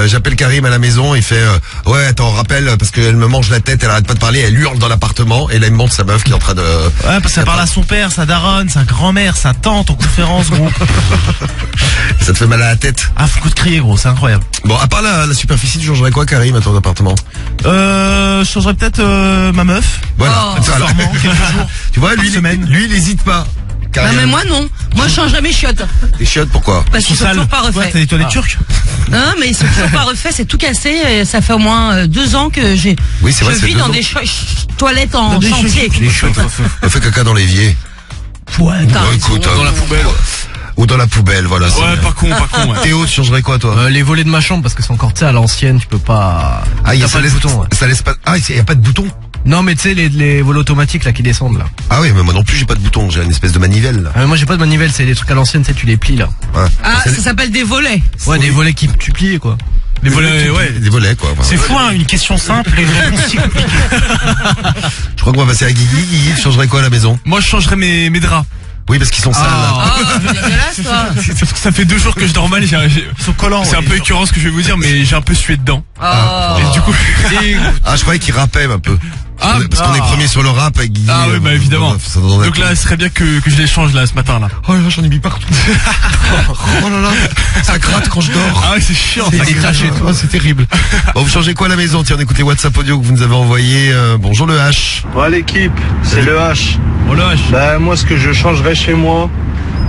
J'appelle Karim à la maison, il fait ouais, attends, rappelle parce qu'elle me mange la tête, elle arrête pas de parler, elle hurle dans l'appartement et là il me montre sa meuf qui est en train de.
Ouais, parce que ça parle à son père, sa daronne, sa grand-mère, sa tante en conférence, gros.
Ça te fait mal à la tête.
Ah, faut de crier, gros, c'est incroyable.
Bon, à part la superficie, tu changerais quoi, Karim, à ton appartement?
Je changerais peut-être ma meuf.
Voilà. Tu vois, lui, il hésite pas.
Non mais moi non. Moi je changerais mes chiottes.
Les chiottes, pourquoi?
Parce qu'ils sont toujours pas refaits.
Ouais, t'as des toilettes turques?
Non mais ils sont toujours pas refaits, c'est tout cassé et ça fait au moins 2 ans que je vis dans des toilettes en chantier.
Les chiottes, on fait caca dans l'évier.
Ouais,
écoute,
dans la poubelle.
Ou dans la poubelle, voilà.
Ouais, pas con, ouais.
Théo, tu changerais quoi, toi?
Les volets de ma chambre, parce que c'est encore, tu sais, à l'ancienne, tu peux pas...
Ah, ça laisse bouton, ouais. Ça laisse pas... Ah, il y a pas de bouton?
Non, mais tu sais, les volets automatiques, là, qui descendent, là.
Ah oui, mais moi non plus, j'ai pas de bouton, j'ai une espèce de manivelle, là.
Moi, j'ai pas de manivelle, c'est des trucs à l'ancienne, tu sais, tu les plies, là.
Ouais.
Ah, ça s'appelle des volets.
Ouais, des volets qui tu plies, quoi.
Des volets, ouais.
Des volets, quoi.
C'est fou, hein, une question simple et vraiment si compliquée.
Je crois qu'on va passer à Guigui. Guigui, tu changerais quoi à la maison?
Moi, je changerais mes draps.
Oui, parce qu'ils sont sales.
C'est dégueulasse, toi.
Ça fait 2 jours que je dors mal. Ils sont collants. C'est un peu écœurant ce que je vais vous dire, mais j'ai un peu sué dedans. Et du coup.
Je croyais qu'ils rappaient un peu. Parce qu'on est premier sur le rap avec Guigui.
Ah oui, bah évidemment. Donc là, ce serait bien que je les change là ce matin là.
Oh là là, j'en ai mis partout. Oh là là, ça gratte quand je dors.
Ah ouais, c'est chiant.
Ça gratte chez toi, c'est terrible. Bon, vous changez quoi à la maison? Tiens, écoutez WhatsApp audio que vous nous avez envoyé. Bonjour le H.
Bon l'équipe, c'est le H.
Oh le H.
Bah moi, ce que je changerais chez moi,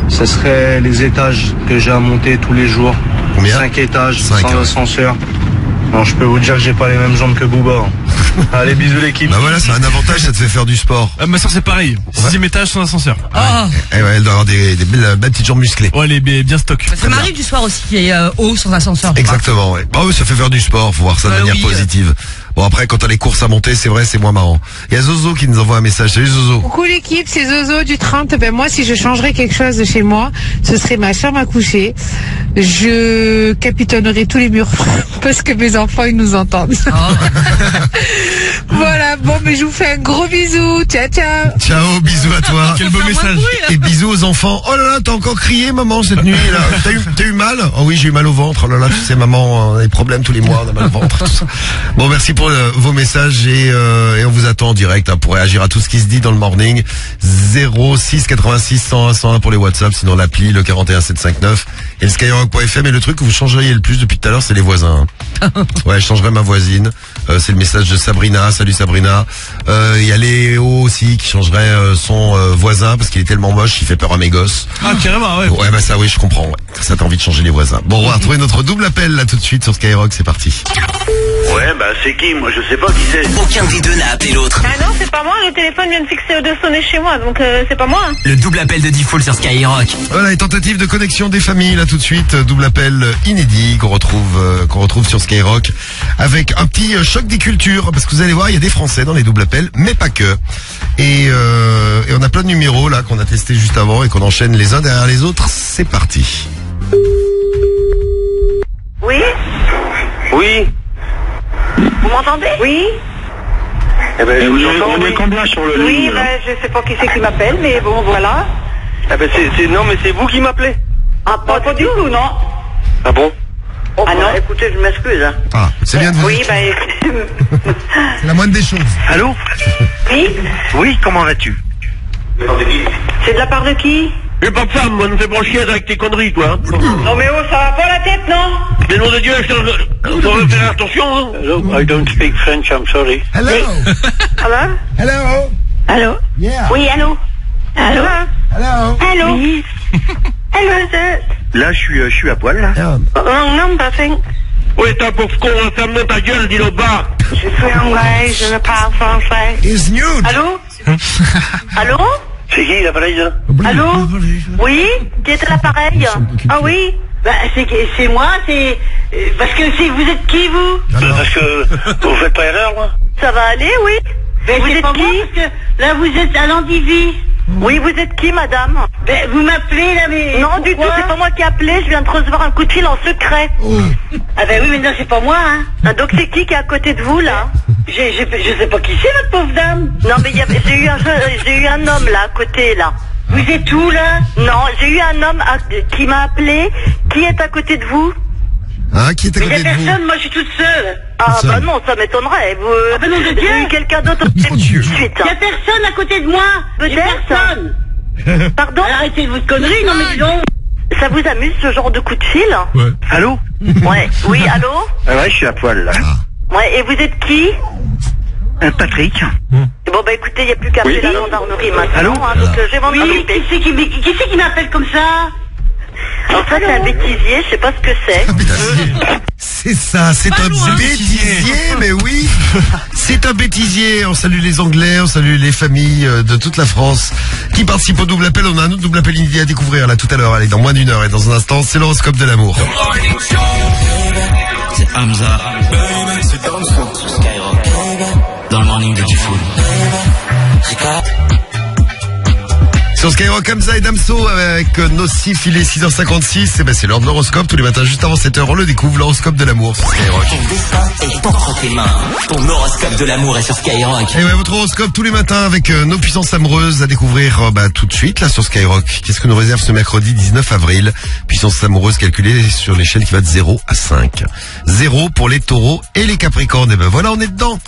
ce serait les étages que j'ai à monter tous les jours.
Combien?
5 étages, sans ascenseur. Non, je peux vous dire que j'ai pas les mêmes jambes que Booba. Allez, bisous l'équipe.
Bah voilà, c'est un avantage, ça te fait faire du sport.
Ma soeur c'est pareil, 6ème étage sans ascenseur.
Ouais, elle doit avoir des belles petites jambes musclées.
Ouais, elle est bien stock.
Ça m'arrive du soir aussi qu'il y ait haut sans ascenseur.
Exactement, ouais. Bah oui, ça fait faire du sport, faut voir ça de manière positive. Bon après, quand t'as les courses à monter, c'est vrai, c'est moins marrant. Il y a Zozo qui nous envoie un message. Salut Zozo.
Coucou l'équipe, c'est Zozo du 30. Ben moi, si je changerais quelque chose de chez moi, ce serait ma chambre à coucher. Je capitonnerais tous les murs parce que mes enfants ils nous entendent. Voilà, bon mais je vous fais un gros bisou. Ciao ciao.
Ciao, bisous à toi.
Quel beau message.
Et bisous aux enfants. Oh là là, t'as encore crié maman cette nuit là. T'as eu mal? Oh oui, j'ai eu mal au ventre. Oh là là, tu sais maman, on a des problèmes tous les mois, on a mal au ventre. Bon, merci pour pour vos messages et on vous attend en direct pour réagir à tout ce qui se dit dans le morning. 06 86 101 101 pour les WhatsApp, sinon l'appli, le 41 759 et le skyrock.fm. Et le truc que vous changeriez le plus depuis tout à l'heure, c'est les voisins. Ouais, je changerais ma voisine. C'est le message de Sabrina. Salut Sabrina. Il y a Léo aussi qui changerait son voisin parce qu'il est tellement moche, il fait peur à mes gosses.
Ah, carrément, ouais.
Ouais, bah ça, oui, je comprends. Ouais. Ça t'as envie de changer les voisins. Bon, on va retrouver notre double appel là tout de suite sur Skyrock. C'est parti.
Ouais, bah c'est qui? Moi je sais pas qui c'est.
Aucun des deux n'a appelé l'autre.
Ah non, c'est pas moi, le téléphone vient de fixer de sonner chez moi, donc c'est pas moi. Hein.
Le double appel de Diffoul sur Skyrock.
Voilà, les tentatives de connexion des familles là tout de suite. Double appel inédit qu'on retrouve sur Skyrock avec un petit choc des cultures parce que vous allez voir, il y a des Français dans les doubles appels, mais pas que. Et on a plein de numéros là qu'on a testé juste avant et qu'on enchaîne les uns derrière les autres. C'est parti.
Oui.
Oui.
Vous m'entendez? Oui.
Eh ben, je vous entends. On est combien sur le ligne?
Oui, ben, je sais pas qui c'est qui m'appelle, mais bon, voilà.
Eh ben, non, mais c'est vous qui m'appelez.
Ah, pas du tout, non.
Ah bon?
Oh, ah non, écoutez, je m'excuse. Hein.
Ah, c'est bien de vous.
Oui, ben,
c'est la moindre des choses.
Allô?
Oui.
Oui, comment vas-tu?
C'est de la part de qui?
J'ai pas de femme, moi, ne fais pas chier avec tes conneries, toi.
Non, mais oh, ça va pas la tête, non?
Mais nom de Dieu, je dois faire attention, hein. Hello, I don't speak French, I'm sorry.
Hello.
Hello?
Hello.
Allô?
Yeah.
Oui, allô? Allô?
Hello.
Allô? Oui. Hello, sir.
Là, je suis à poil, là.
Non, nothing.
Oui, t'as pour ce qu'on ferme ta gueule, dis-le bas.
Je suis anglais, je ne parle français.
It's nude.
Allô? Allô?
C'est qui l'appareil là?
Allô? Oui? Qui est à l'appareil? Ah oui? Bah, c'est moi, c'est... Parce que vous êtes qui, vous?
Parce que vous faites pas erreur, moi.
Ça va aller, oui? Mais vous êtes qui? Parce que là, vous êtes à l'Andivie. Oui, vous êtes qui, madame? Ben, vous m'appelez, là, mais... Non, du tout, c'est pas moi qui ai appelé, je viens de recevoir un coup de fil en secret. Oh. Ah ben oui, mais non, c'est pas moi, hein. Ah, donc c'est qui est à côté de vous, là? Je sais pas qui c'est, votre pauvre dame. Non, mais j'ai eu un homme, là, à côté, là. Vous êtes où, là? Non, j'ai eu un homme qui m'a appelé. Qui est à côté de vous?
Hein, qui est à côté de vous?
Mais il y a personne, moi je suis toute seule. Ah bah non, ça m'étonnerait. Ah bah non, de Dieu. J'ai eu quelqu'un d'autre tout de suite. Il y a personne à côté de moi. Personne. Pardon? Arrêtez votre connerie, non mais dis donc. Ça vous amuse ce genre de coup de fil?
Ouais. Allô?
Ouais. Oui, allô?
Ah ouais, je suis à poil là.
Ouais, et vous êtes qui?
Patrick.
Bon bah écoutez, il n'y a plus qu'à appeler la gendarmerie maintenant. Allô? Hein, donc je vais m'en occuper. Qui c'est qui m'appelle comme ça? En fait, c'est un bêtisier, je sais pas ce que c'est.
C'est ça, c'est un bêtisier, mais oui. C'est un bêtisier. On salue les Anglais, on salue les familles de toute la France qui participent au double appel. On a un autre double appel inédit à découvrir là tout à l'heure. Allez, dans moins d'une heure et dans un instant, c'est l'horoscope de l'amour.
C'est Hamza. C'est Damso sur Skyrock. Dans le morning de Diffoul.
Sur Skyrock, Hamza et Damso avec Nocif, il est 6h56. Et ben c'est l'heure de l'horoscope. Tous les matins, juste avant 7h, on le découvre, l'horoscope de l'amour sur Skyrock.
Ton destin est entre tes mains. Ton horoscope de l'amour est sur Skyrock.
Et ouais, votre horoscope tous les matins avec nos puissances amoureuses à découvrir tout de suite là sur Skyrock. Qu'est-ce que nous réserve ce mercredi 19 avril? Puissance amoureuse calculée sur l'échelle qui va de 0 à 5. 0 pour les taureaux et les capricornes. Et ben voilà, on est dedans.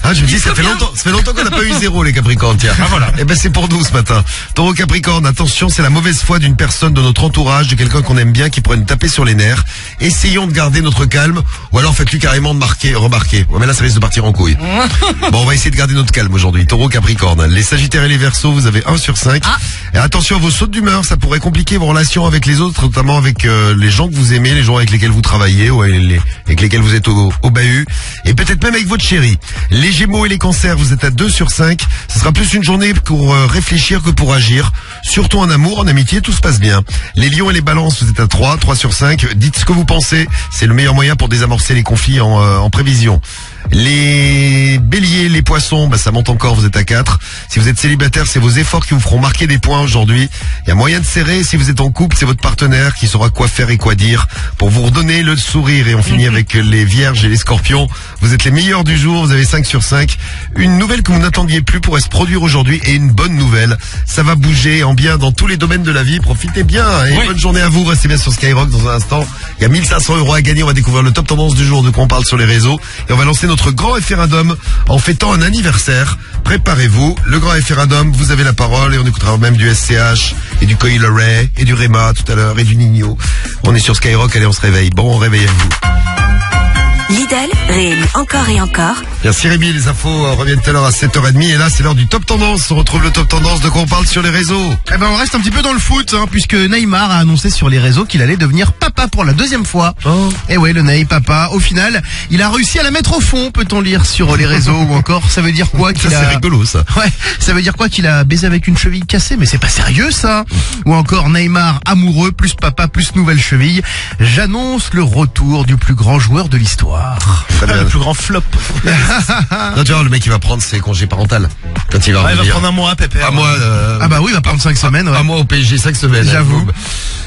Ah, je me dis, ça fait longtemps qu'on n'a pas eu 0, les Capricornes, tiens. Ah, voilà. Eh ben, c'est pour nous, ce matin. Taureau Capricorne, attention, c'est la mauvaise foi d'une personne de notre entourage, de quelqu'un qu'on aime bien, qui pourrait nous taper sur les nerfs. Essayons de garder notre calme, ou alors faites-lui carrément remarquer. Ouais, mais là, ça risque de partir en couille. Bon, on va essayer de garder notre calme aujourd'hui. Taureau Capricorne. Les Sagittaires et les Verseaux, vous avez 1 sur 5. Ah. Et attention à vos sautes d'humeur, ça pourrait compliquer vos relations avec les autres, notamment avec les gens que vous aimez, les gens avec lesquels vous travaillez, ou avec lesquels vous êtes au bahut. Et peut-être même avec votre chérie. Les Gémeaux et les Cancers, vous êtes à 2 sur 5. Ce sera plus une journée pour réfléchir que pour agir. Surtout en amour, en amitié, tout se passe bien. Les Lions et les Balances, vous êtes à 3 sur 5. Dites ce que vous pensez. C'est le meilleur moyen pour désamorcer les conflits en prévision. Les Béliers, les Poissons, ça monte encore, vous êtes à 4. Si vous êtes célibataire, c'est vos efforts qui vous feront marquer des points aujourd'hui. Il y a moyen de serrer. Si vous êtes en couple, c'est votre partenaire qui saura quoi faire et quoi dire pour vous redonner le sourire. Et on finit avec les Vierges et les Scorpions. Vous êtes les meilleurs du jour, vous avez 5 sur 6h05. Une nouvelle que vous n'attendiez plus pourrait se produire aujourd'hui et une bonne nouvelle. Ça va bouger en bien dans tous les domaines de la vie. Profitez bien et bonne journée à vous. Restez bien sur Skyrock dans un instant. Il y a 1500 € à gagner. On va découvrir le top tendance du jour de quoi on parle sur les réseaux. Et on va lancer notre grand référendum en fêtant un anniversaire. Préparez-vous. Le grand référendum, vous avez la parole et on écoutera même du SCH et du Coil Ray et du Rema tout à l'heure et du Nino. On est sur Skyrock, allez on se réveille. Bon, réveillez-vous.
Lidl réélu encore et encore.
Merci Rémi, les infos reviennent tout à l'heure à 7h30 et là c'est l'heure du top tendance. On retrouve le top tendance de quoi on parle sur les réseaux.
Eh ben on reste un petit peu dans le foot puisque Neymar a annoncé sur les réseaux qu'il allait devenir papa pour la deuxième fois. Et ouais, le Ney papa, au final, il a réussi à la mettre au fond, peut-on lire sur les réseaux ou encore ça veut dire quoi qu'il
c'est rigolo ça.
Ouais, ça veut dire quoi qu'il a baisé avec une cheville cassée, mais c'est pas sérieux ça. Ou encore Neymar amoureux plus papa plus nouvelle cheville. J'annonce le retour du plus grand joueur de l'histoire.
Le plus grand flop.
Non, tu vois, le mec il va prendre ses congés parentaux quand il va revenir.
Il va prendre un mois, pépère.
Un mois.
Ah bah oui, il va prendre 5 semaines. Ouais.
Un mois au PSG, 5 semaines.
J'avoue.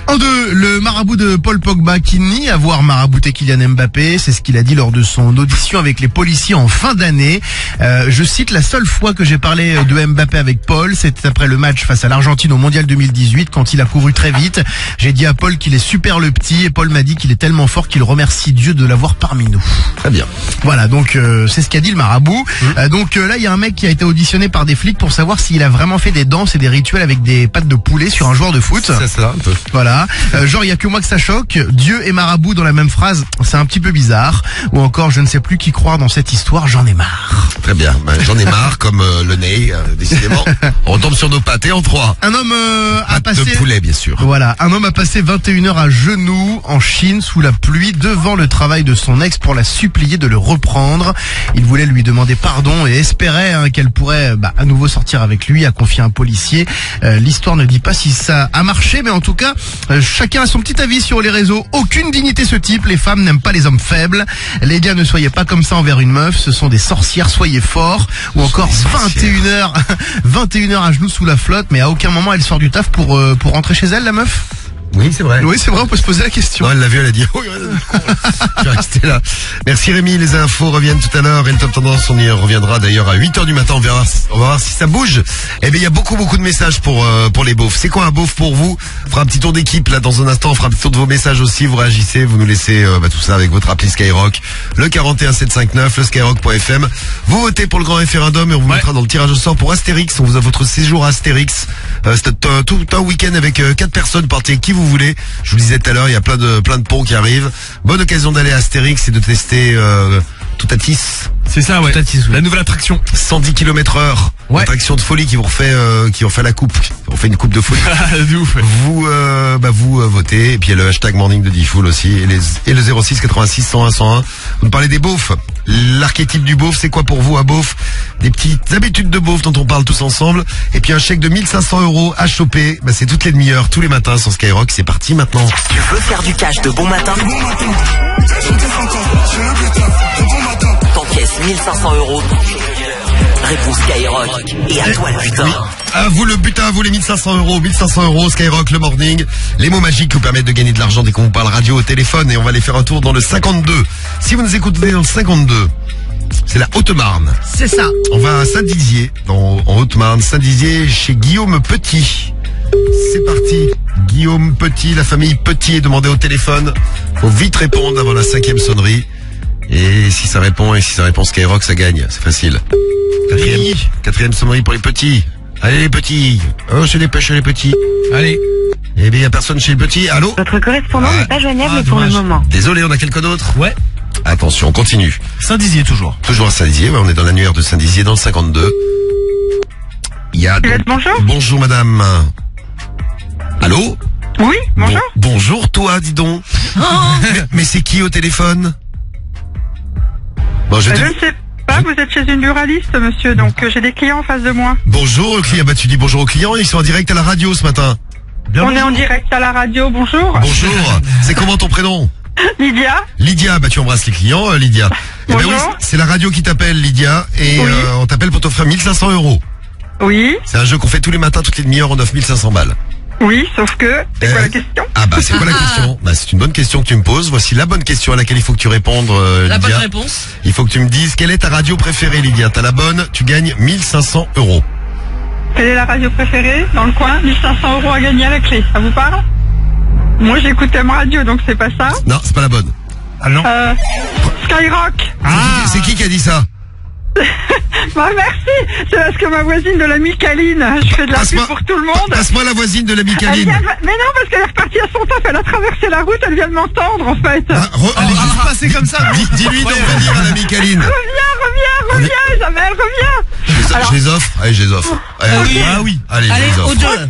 En deux, le marabout de Paul Pogba qui nie avoir marabouté Kylian Mbappé, c'est ce qu'il a dit lors de son audition avec les policiers en fin d'année. Je cite, la seule fois que j'ai parlé de Mbappé avec Paul, c'était après le match face à l'Argentine au Mondial 2018 quand il a couru très vite. J'ai dit à Paul qu'il est super le petit et Paul m'a dit qu'il est tellement fort qu'il remercie Dieu de l'avoir parmi nous.
Très bien.
Voilà, donc c'est ce qu'a dit le marabout. Donc là, il y a un mec qui a été auditionné par des flics pour savoir s'il a vraiment fait des danses et des rituels avec des pattes de poulet sur un joueur de foot.
C'est ça, un peu.
Voilà. Genre, il y a que moi que ça choque. Dieu et marabout dans la même phrase, c'est un petit peu bizarre. Ou encore, je ne sais plus qui croire dans cette histoire, j'en ai marre.
Très bien, j'en ai marre, comme le nez, décidément. On retombe sur nos pâtés en 3.
Un homme a passé...
de poulet, bien sûr.
Voilà, un homme a passé 21 heures à genoux en Chine sous la pluie devant le travail de son ex pour la supplier de le reprendre. Il voulait lui demander pardon et espérait qu'elle pourrait à nouveau sortir avec lui, a confié un policier. L'histoire ne dit pas si ça a marché, mais en tout cas, chacun a son petit avis sur les réseaux. Aucune dignité ce type, les femmes n'aiment pas les hommes faibles. Les gars, ne soyez pas comme ça envers une meuf, ce sont des sorcières, soyez forts. Ou encore 21 heures à genoux sous la flotte, mais à aucun moment elle sort du taf pour rentrer chez elle, la meuf.
Oui, c'est vrai.
Oui, c'est vrai, on peut se poser la question.
Non, elle l'a vu, elle a dit, oui, je vais rester là. Merci Rémi, les infos reviennent tout à l'heure et le top tendance, on y reviendra d'ailleurs à 8h du matin, on va voir si ça bouge. Eh bien, il y a beaucoup de messages pour les beaufs. C'est quoi un beauf pour vous? On fera un petit tour d'équipe là dans un instant, on fera un petit tour de vos messages aussi, vous réagissez, vous nous laissez tout ça avec votre appli Skyrock, le 41759, le skyrock.fm. Vous votez pour le grand référendum et on vous mettra dans le tirage au sort pour Astérix. On vous a votre séjour à Astérix. C'est tout un week-end avec 4 personnes, partez avec qui vous voulez. Je vous le disais tout à l'heure, il y a plein de ponts qui arrivent. Bonne occasion d'aller à Astérix et de tester Toutatis.
C'est ça, ouais. Toutatis, oui. La nouvelle attraction.
110 km/h. Ouais. Attraction de folie qui vous refait la coupe. On fait une coupe de folie. Vous votez et puis il y a le hashtag Morning de Diffoul aussi et le 06 86 101 101. Vous me parlez des beaufs. L'archétype du beauf, c'est quoi pour vous un beauf? Des petites habitudes de beauf dont on parle tous ensemble. Et puis un chèque de 1500 € à choper. C'est toutes les demi-heures, tous les matins sur Skyrock. C'est parti maintenant.
Tu veux faire du cash de bon matin? T'encaisses 1500 €. Réponse Skyrock. Et à toi le butin.
Oui. À vous le butin, à vous les 1500 €. 1500 €, Skyrock, le morning. Les mots magiques qui vous permettent de gagner de l'argent dès qu'on vous parle radio au téléphone. Et on va aller faire un tour dans le 52. Si vous nous écoutez dans le 52, c'est la Haute-Marne.
C'est ça.
On va à Saint-Dizier, en Haute-Marne. Saint-Dizier, chez Guillaume Petit. C'est parti. Guillaume Petit, la famille Petit est demandée au téléphone. Faut vite répondre avant la 5e sonnerie. Et si ça répond Skyrock, ça gagne. C'est facile. Quatrième sonnerie pour les petits. Allez les petits. Oh, chez les petits.
Allez.
Eh bien, il n'y a personne chez les petits. Allô?
Votre correspondant n'est pas joignable pour le moment.
Désolé, on a quelqu'un d'autre?
Ouais.
Attention, on continue.
Saint-Dizier toujours.
Toujours à Saint-Dizier, ouais, on est dans l'annuaire de Saint-Dizier dans le 52. Il y a...
Bonjour.
Bonjour madame. Allô?
Oui, bonjour.
Bonjour toi, dis donc. Mais c'est qui au téléphone? Bon,
je ne sais pas, vous êtes chez une buraliste, monsieur, donc j'ai des clients en face de moi.
Bonjour aux clients, tu dis bonjour aux clients, ils sont en direct à la radio ce matin.
On est en direct à la radio, bonjour.
Bonjour, c'est comment ton prénom?
Lydia.
Lydia, tu embrasses les clients, Lydia.
Bonjour.
Oui, c'est la radio qui t'appelle, Lydia, et oui.
On
t'appelle pour t'offrir 1500 €.
Oui.
C'est un jeu qu'on fait tous les matins, toutes les demi-heures, on offre 1500 balles.
Oui, sauf que, c'est quoi la question?
Ah bah c'est quoi la question? Bah c'est une bonne question que tu me poses. Voici la bonne question à laquelle il faut que tu répondes, Lydia.
La bonne réponse.
Il faut que tu me dises quelle est ta radio préférée, Lydia. T'as la bonne, tu gagnes 1500 €.
Quelle est la radio préférée dans le coin? 1500 € à gagner à la clé, ça vous parle? Moi j'écoute M Radio, donc c'est pas ça.
Non, c'est pas la bonne.
Ah non.
Skyrock.
C'est qui a dit ça?
Bah merci, c'est parce que ma voisine de la Micaline, je fais de la pub pour tout le monde.
Passe-moi la voisine de la Micaline.
Mais non, parce qu'elle est repartie à son taf, elle a traversé la route, elle vient de m'entendre en fait.
Elle est juste passée comme ça.
Dis-lui d'en venir à la Micaline.
Reviens, Isabelle, reviens.
Je les offre. Allez, je les offre.
Ah
oui. Allez, je les offre.
Aux deux.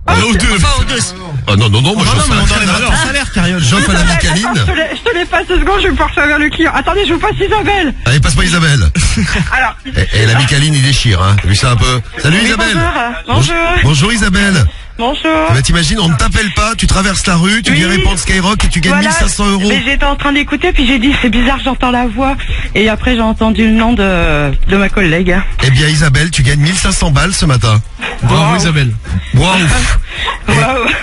Aux deux.
Enfin, aux deux.
Ah non, moi je
dans salaire, Cariole.
J'offre à la Micaline.
Je te les passe 2 secondes, je vais pouvoir servir le client. Attendez, je vous passe Isabelle.
Allez, passe-moi Isabelle.
Alors.
Et la Micaline, il déchire, hein. Vu ça un peu. Salut Isabelle.
Bonjour.
Bonjour Isabelle.
Bonjour.
Bah t'imagines, on ne t'appelle pas, tu traverses la rue, tu viens répondre Skyrock et tu gagnes 1500 €.
Mais j'étais en train d'écouter, puis j'ai dit c'est bizarre, j'entends la voix. Et après j'ai entendu le nom de ma collègue.
Eh bien Isabelle, tu gagnes 1500 balles ce matin.
Bravo Isabelle.
Waouh.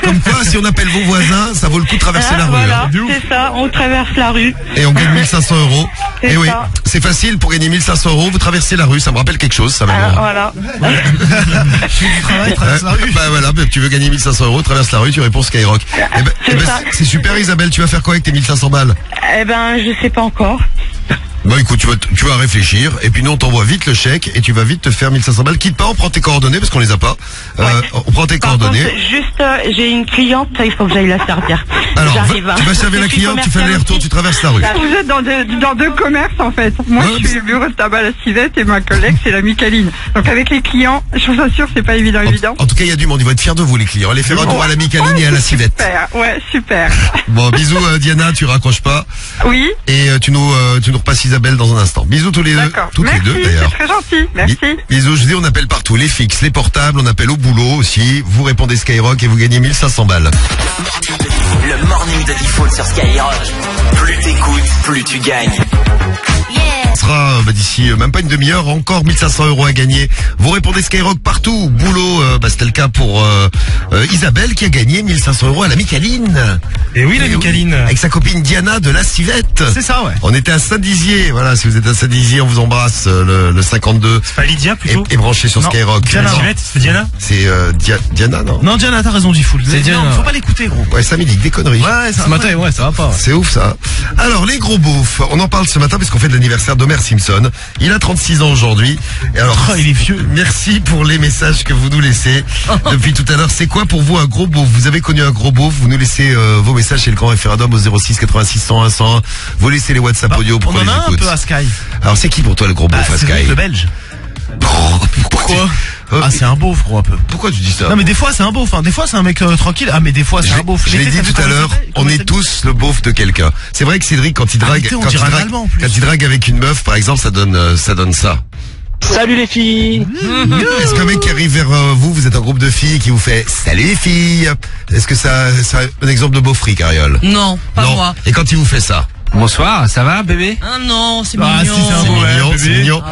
Comme quoi, si on appelle vos voisins, ça vaut le coup de traverser la rue.
Voilà,
hein.
c'est ça, on traverse la rue.
Et on gagne 1500 €.
C'est
Et oui,
ça.
c'est facile pour gagner 1500 €. Vous traversez la rue, ça me rappelle quelque chose, ça.
Voilà.
Traverse la rue.
Bah voilà, tu veux gagner 1500 €, traverse la rue, tu réponds Skyrock. C'est super Isabelle, tu vas faire quoi avec tes 1500 balles?
Eh ben, je sais pas encore.
Bon écoute, tu vas réfléchir, et puis nous on t'envoie vite le chèque, et tu vas vite te faire 1500 balles. Quitte pas, on prend tes coordonnées, parce qu'on les a pas. On prend tes coordonnées.
Contre, juste, j'ai une cliente, il faut que j'aille la servir.
Alors,
j'arrive.
tu vas servir la cliente, tu fais l'aller-retour, tu traverses la rue.
Vous êtes dans deux commerces en fait. Moi je suis le bureau de tabac à la Civette et ma collègue c'est la Micaline. Donc avec les clients, je vous assure c'est pas évident.
En tout cas il y a du monde, ils vont être fiers de vous les clients. Allez faire un tour à la Micaline et à la Civette.
Super.
Bon bisous Diana, tu raccroches pas.
Oui.
Et tu nous repasses Isabelle dans un instant. Bisous tous les deux. Toutes les deux d'ailleurs.
C'est très gentil, merci.
Bisous, je dis on appelle partout, les fixes, les portables, on appelle au boulot aussi. Vous répondez Skyrock et vous gagnez 1500 balles.
Le morning de Default sur Skyrock. Plus t'écoutes, plus tu gagnes.
Ce sera d'ici même pas une demi-heure, encore 1500 € à gagner. Vous répondez Skyrock partout. Boulot, c'était le cas pour Isabelle qui a gagné 1500 € à la Micaline.
Et oui, la Micaline.
Avec sa copine Diana de la Civette.
C'est ça, ouais.
On était à Saint-Dizier. Voilà, si vous êtes à Saint-Dizier, on vous embrasse. Le 52.
C'est pas Lydia plutôt?
Et branché sur Skyrock.
Diana. C'est Diana?
C'est Diana, non?
Non, Diana, t'as raison, Diffoul.
C'est Diana.
Non, faut pas l'écouter, gros.
Ouais, ça me dit des conneries.
Ouais,
ce matin, ouais, ça va pas.
C'est ouf, ça. Alors, les gros beaufs. On en parle ce matin parce qu'on fait de l'anniversaire d'Homer Simpson. Il a 36 ans aujourd'hui. Et alors,
il est vieux.
Merci pour les messages que vous nous laissez depuis tout à l'heure. C'est quoi pour vous un gros beauf? Vous avez connu un gros beauf? Vous nous laissez vos messages chez le grand référendum au 06 86 101 101. Vous laissez les WhatsApp audio pour qu'on les écoute.
On en a un peu à Sky.
Alors, c'est qui pour toi le gros beauf à Sky?
C'est le Belge.
Pourquoi?
C'est un beauf, gros, un peu.
Pourquoi tu dis ça?
Non, mais des fois, c'est un beauf, hein. Des fois, c'est un mec tranquille. Ah, mais des fois, c'est un beauf.
Je l'ai dit tout à l'heure, on est tous le beauf de quelqu'un. C'est vrai que Cédric, quand il drague, quand il drague avec une meuf, par exemple, ça donne ça.
Salut les filles.
Est-ce qu'un mec qui arrive vers vous êtes un groupe de filles qui vous fait salut les filles? Est-ce que c'est un exemple de beaufrie, Cariole?
Non, pas moi.
Et quand il vous fait ça?
Bonsoir, ça va bébé?
Ah non, c'est mignon.
Si, c'est
mignon.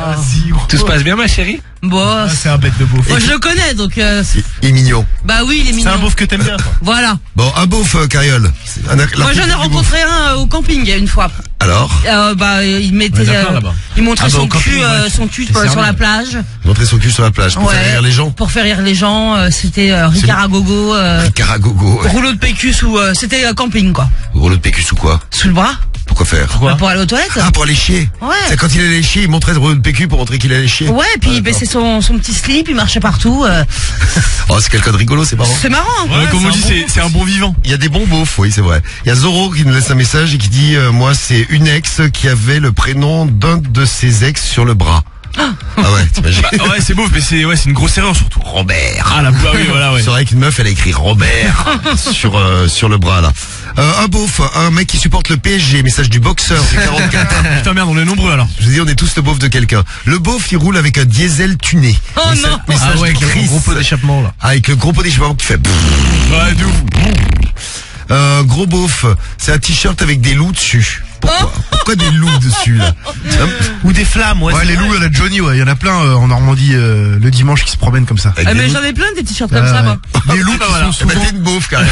Tout se passe bien ma chérie?
Bon,
c'est un bête de beauf.
Moi je le connais donc.
Il est mignon.
Bah oui, il est mignon.
C'est un beauf que t'aimes bien.
Voilà.
Bon, un beauf, Cariole.
Moi j'en ai rencontré un au camping une fois.
Alors?
Il mettait, il montrait son cul sur la plage.
Il montrait son cul sur la plage pour faire rire les gens.
Pour faire rire les gens, c'était Ricard à gogo.
Ricard à gogo. Ouais.
Rouleau de PQ sous, c'était camping quoi.
Rouleau de PQ sous quoi?
Sous le bras.
Pourquoi faire?
Pour aller aux toilettes.
Ah, pour aller chier.
Ouais.
C'est quand il allait chier, il montrait le rouleau de PQ pour montrer qu'il allait chier.
Ouais, puis il baissait son petit slip, il marchait partout.
Oh, c'est quelqu'un de rigolo, c'est marrant.
C'est marrant.
Ouais, comme on dit, c'est un bon vivant.
Il y a des bons beaufs, oui, c'est vrai. Il y a Zoro qui nous laisse un message et qui dit, moi, c'est une ex qui avait le prénom d'un de ses ex sur le bras. Ah ouais, t'imagines?
Ouais, c'est beau, mais c'est une grosse erreur surtout.
Robert.
Ah oui, voilà, ouais.
C'est vrai qu'une meuf, elle a écrit Robert sur le bras là. Un beauf, un mec qui supporte le PSG, message du boxeur du 44.
Putain merde, on est nombreux alors.
Je vous dis, on est tous le beauf de quelqu'un. Le beauf, il roule avec un diesel tuné.
Oh non.
Message
ouais, avec le gros pot d'échappement là.
Ah, avec le gros pot d'échappement qui fait.
Ouais, de ouf.
Gros beauf, c'est un t-shirt avec des loups dessus. Pourquoi des loups dessus là?
Ou des flammes, ouais. Ouais, les loups à la Johnny, ouais. Il y en a plein en Normandie le dimanche qui se promènent comme ça.
Mais j'en ai plein des t-shirts comme ça, moi.
Des loups qui sont souvent... t'es une beauf, carrément.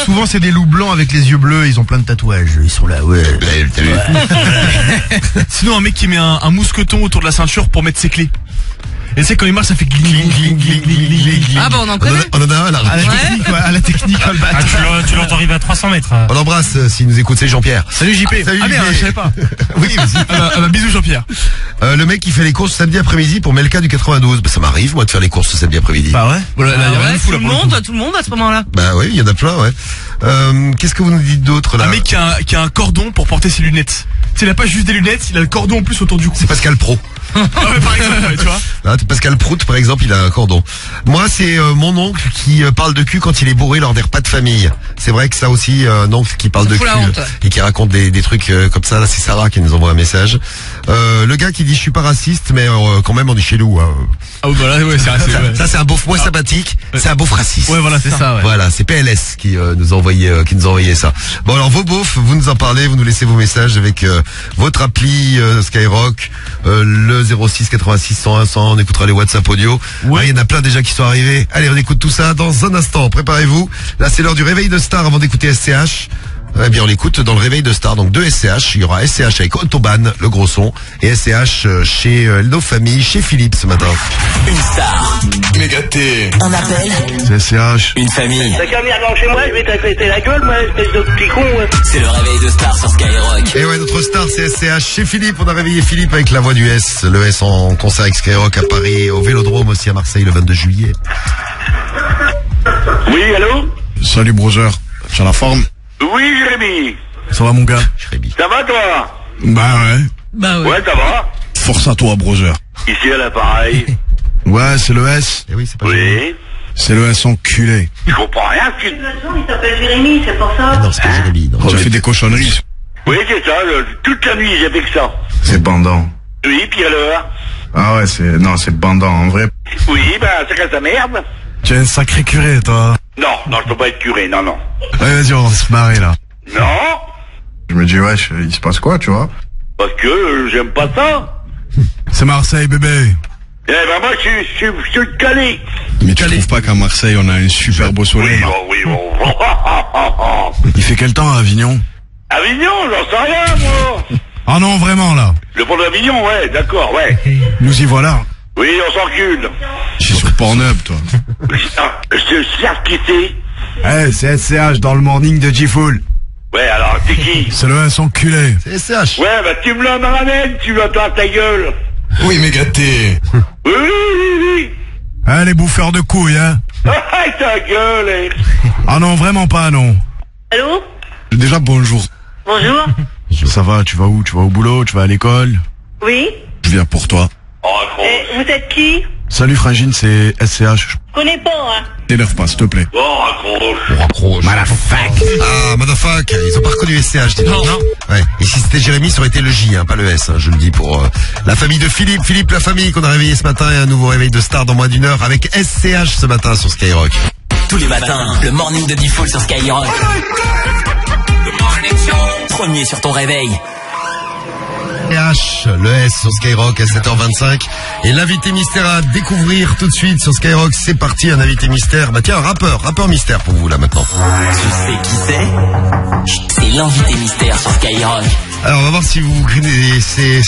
Souvent, c'est des loups blancs avec les yeux bleus. Ils ont plein de tatouages. Ils sont là, ouais.
Sinon, un mec qui met un mousqueton autour de la ceinture pour mettre ses clés. Et c'est quand il marche, ça fait gling, gling, gling, gling, gling, gling.
Ah bah on en connaît.
On en a un à la
technique, ouais, à la technique.
Tu l'entends arriver à 300 mètres.
On l'embrasse s'il nous écoute, c'est Jean-Pierre.
Salut JP.
Salut,
merde, je savais pas.
Oui, vas-y.
Bisous Jean-Pierre.
Le mec qui fait les courses samedi après-midi pour Melka du 92. Bah, ça m'arrive moi de faire les courses samedi après-midi.
Bah ouais. Voilà, là, y a rien de fou,
tout le monde à ce moment-là.
Bah oui, il y en a plein, ouais. Qu'est-ce que vous nous dites d'autre là?
Un mec qui a un cordon pour porter ses lunettes. Tu sais, il a pas juste des lunettes, il a le cordon en plus autour du cou.
C'est Pascal Pro.
Ah ouais, par exemple, tu vois.
Là, Pascal Prout, par exemple, il a un cordon. Moi, c'est mon oncle qui parle de cul quand il est bourré lors des repas de famille. C'est vrai que ça aussi, un oncle qui parle de cul et qui raconte des trucs comme ça. Là, c'est Sarah qui nous envoie un message. Le gars qui dit je suis pas raciste, mais quand même on est chez nous. Hein.
Ah oui, voilà, ouais, c'est raciste.
Ça, c'est un beauf moins sympathique. C'est un beauf raciste.
Ouais, voilà, c'est ça. Ouais.
Voilà, c'est PLS qui nous a envoyé ça. Bon, alors vos beaufs, vous nous en parlez, vous nous laissez vos messages avec votre appli Skyrock, le 06 86 101 100. On écoutera les WhatsApp audio. Ouais. Il y en a plein déjà qui sont arrivés. Allez, on écoute tout ça dans un instant. Préparez-vous. Là, c'est l'heure du réveil de Star avant d'écouter SCH. Eh bien, on l'écoute dans le réveil de Star. Donc, 2 SCH. Il y aura SCH avec Autobahn, le gros son, et SCH chez nos familles, chez Philippe ce matin.
Une star.
Mégaté.
Un appel.
C'est SCH.
Une famille.
T'as qu'à venir chez moi, je vais t'affêter la gueule, moi, espèce de petit con.
C'est le réveil de Star sur Skyrock.
Et ouais, notre star, c'est SCH chez Philippe. On a réveillé Philippe avec la voix du S. Le S en concert avec Skyrock à Paris, au Vélodrome aussi à Marseille le 22 juillet.
Oui, allô?
Salut, brother. Tu as la forme?
Oui, Jérémy.
Ça va, mon gars?
Ça va, toi?
Bah ouais.
Ouais, ça va.
Force à toi, brother.
Ici à l'appareil.
Ouais, c'est le S.
Eh oui, c'est pas
Oui.
C'est le S enculé.
Je comprends rien.
Il s'appelle Jérémy, c'est pour ça.
Non, c'est pas Jérémy. Non.
J'ai fait des cochonneries.
Oui, c'est ça. Toute la nuit, j'ai fait que ça.
C'est bandant.
Oui, puis alors?
Ah ouais, c'est bandant, en vrai.
Oui, c'est qu'à sa merde.
Tu es un sacré curé, toi.
Non, je peux pas être curé, non.
Ouais, vas-y, on va se marrer, là.
Non.
Je me dis, ouais, il se passe quoi, tu vois?
Parce que j'aime pas ça.
C'est Marseille, bébé.
Eh ben moi, je suis calé.
Mais tu trouves pas qu'à Marseille, on a un super beau soleil?
Oui.
Il fait quel temps à Avignon?
Avignon, j'en sais rien, moi.
Ah non, vraiment, là.
Le pont d'Avignon, ouais, d'accord, ouais.
Nous y voilà.
Oui, on s'encule.
Je suis sur Pornhub, toi.
Je sais qui c'est.
Eh, c'est SCH dans le morning de G-Full.
Ouais, alors, c'est qui?
C'est le S enculé.
C'est SCH.
Ouais, tu me le ramènes, tu l'entends ta gueule.
Oui, mais gâté.
Oui.
Eh, les bouffeurs de couilles, hein.
Ta gueule.
Ah non, vraiment pas, non.
Allô?
Déjà, bonjour.
Bonjour.
Ça va, tu vas où? Tu vas au boulot? Tu vas à l'école?
Oui.
Je viens pour toi.
Vous êtes qui?
Salut Frangine, c'est SCH.
Je connais pas, hein.
T'énerve pas, s'il te plaît.
Raccroche. Motherfuck. Ah, motherfuck. Ils ont pas reconnu SCH, dis donc. Non. Ouais. Et si c'était Jérémy, ça aurait été le J, hein, pas le S, hein, je le dis pour la famille de Philippe. Philippe, la famille qu'on a réveillé ce matin et un nouveau réveil de Star dans moins d'une heure avec SCH ce matin sur Skyrock.
Tous les matins, le morning de Default sur Skyrock. Premier sur ton réveil.
SCH, le S sur Skyrock à 7h25. Et l'invité mystère à découvrir tout de suite sur Skyrock. C'est parti, un invité mystère. Bah tiens, un rappeur mystère pour vous là maintenant.
Tu sais qui c'est? C'est l'invité mystère sur Skyrock.
Alors on va voir si vous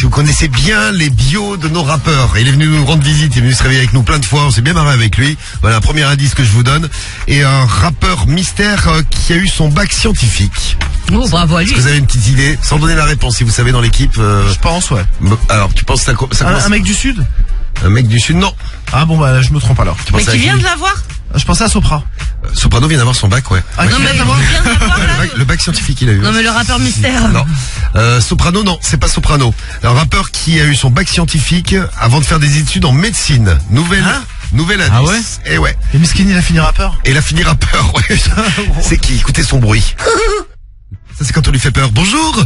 connaissez bien les bios de nos rappeurs. Il est venu nous rendre visite, il est venu se réveiller avec nous plein de fois, on s'est bien marré avec lui. Voilà un premier indice que je vous donne. Et un rappeur mystère qui a eu son bac scientifique.
Oh, bravo à lui.
Est-ce que vous avez une petite idée, sans donner la réponse, si vous savez dans l'équipe
Je pense, ouais.
Alors tu penses ça commence...
Un mec du Sud?
Un mec du Sud, non.
Ah bon, bah je me trompe alors.
Mais qui vient de l'avoir?
Je pensais à Sopra.
Soprano vient d'avoir son bac, ouais.
Ah, non, mais il vient de l'avoir, là.
Le bac scientifique, il a eu.
Non, mais le rappeur mystère.
Non. Soprano, non, c'est pas Soprano. Un rappeur qui a eu son bac scientifique avant de faire des études en médecine. Nouvelle indice.
Ah ouais?
Et ouais.
Et Miskin, il a fini rappeur?
Et il a fini rappeur, ouais. C'est qui? Écoutez son bruit. Ça, c'est quand on lui fait peur. Bonjour.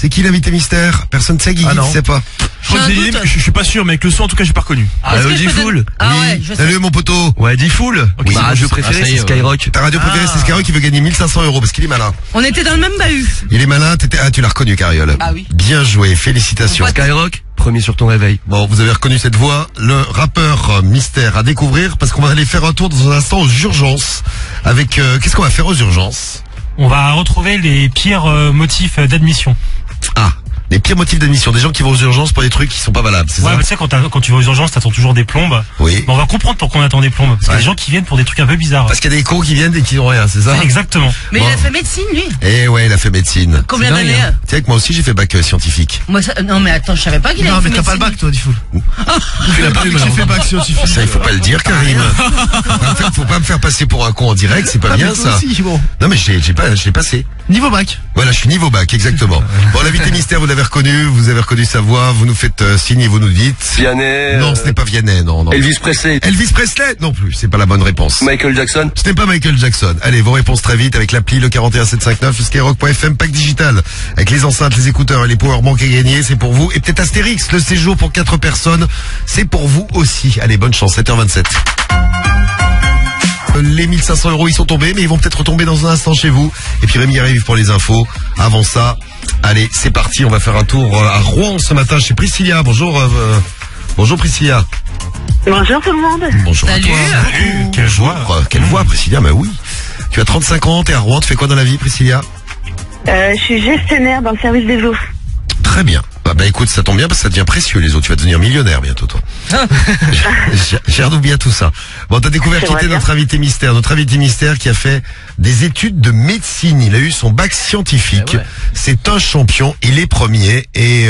C'est qui l'invité mystère? Personne ne sait, Guigui, tu sais pas.
Je crois que je suis pas sûr, mais avec le son, en tout cas, j'ai pas reconnu.
D-Fool.
Ouais,
Salut mon poteau.
Ouais, D-Fool.
Oui,
Ma radio préférée, c'est Skyrock.
Ta radio préférée, c'est Skyrock, il veut gagner 1500 € parce qu'il est malin.
On était dans le même bahut.
Il est malin, tu l'as reconnu, Cariole.
Ah oui.
Bien joué, félicitations.
Skyrock, premier sur ton réveil.
Bon, vous avez reconnu cette voix, le rappeur mystère à découvrir parce qu'on va aller faire un tour dans un instant aux urgences. Avec, qu'est-ce qu'on va faire aux urgences?
On va retrouver les pires motifs d'admission.
Ah, les pires motifs d'admission, des gens qui vont aux urgences pour des trucs qui sont pas valables, c'est ça?
Ouais, tu sais, quand tu vas aux urgences, t'attends toujours des plombes.
Oui.
Mais on va comprendre pourquoi on attend des plombes. Parce qu'il y a des gens qui viennent pour des trucs un peu bizarres.
Parce qu'il y a des cons qui viennent et qui n'ont rien, c'est ça?
Exactement.
Mais il a fait médecine, lui.
Eh ouais, il a fait médecine.
Combien d'années?
Tu sais que moi aussi j'ai fait bac scientifique.
Moi, non, mais attends, je savais pas qu'il avait fait médecine.
Non, mais t'as pas le bac, toi, D-Fool.
Tu l'as pas eu, j'ai fait bac scientifique. Ça, il faut pas le dire, Karim. Faut pas me faire passer pour un con en direct, c'est pas bien ça.
Aussi, bon.
Non, mais je l'ai passé.
Niveau bac.
Voilà, je suis niveau bac, exactement. Bon, l'invité mystère, vous l'avez reconnu, vous avez reconnu sa voix, vous nous faites signe et vous nous dites.
Vianney.
Non, ce n'est pas Vianney, non.
Elvis Presley.
Elvis Presley non plus, c'est pas la bonne réponse.
Michael Jackson.
Ce n'est pas Michael Jackson. Allez, vos réponses très vite avec l'appli le 41759, skyrock.fm, pack digital. Avec les enceintes, les écouteurs et les powerbanks à gagner, c'est pour vous. Et peut-être Astérix, le séjour pour 4 personnes, c'est pour vous aussi. Allez, bonne chance, 7h27. Les 1500 €, ils sont tombés, mais ils vont peut-être retomber dans un instant chez vous. Et puis Rémi arrive pour les infos. Avant ça, allez, c'est parti. On va faire un tour à Rouen ce matin chez Priscilla. Bonjour, bonjour Priscilla.
Bonjour tout le monde.
Bonjour à toi.
Salut. Quelle joie.
Quelle voix, Priscilla, bah oui. Tu as 35 ans, t'es à Rouen, tu fais quoi dans la vie, Priscilla?
Je suis gestionnaire dans le service des eaux.
Très bien. Bah écoute, ça tombe bien parce que ça devient précieux les eaux. Tu vas devenir millionnaire bientôt, toi. J'ai bien tout ça. Bon, t'as découvert qui était notre invité mystère. Notre invité mystère qui a fait des études de médecine. Il a eu son bac scientifique. Ouais. C'est un champion. Il est premier et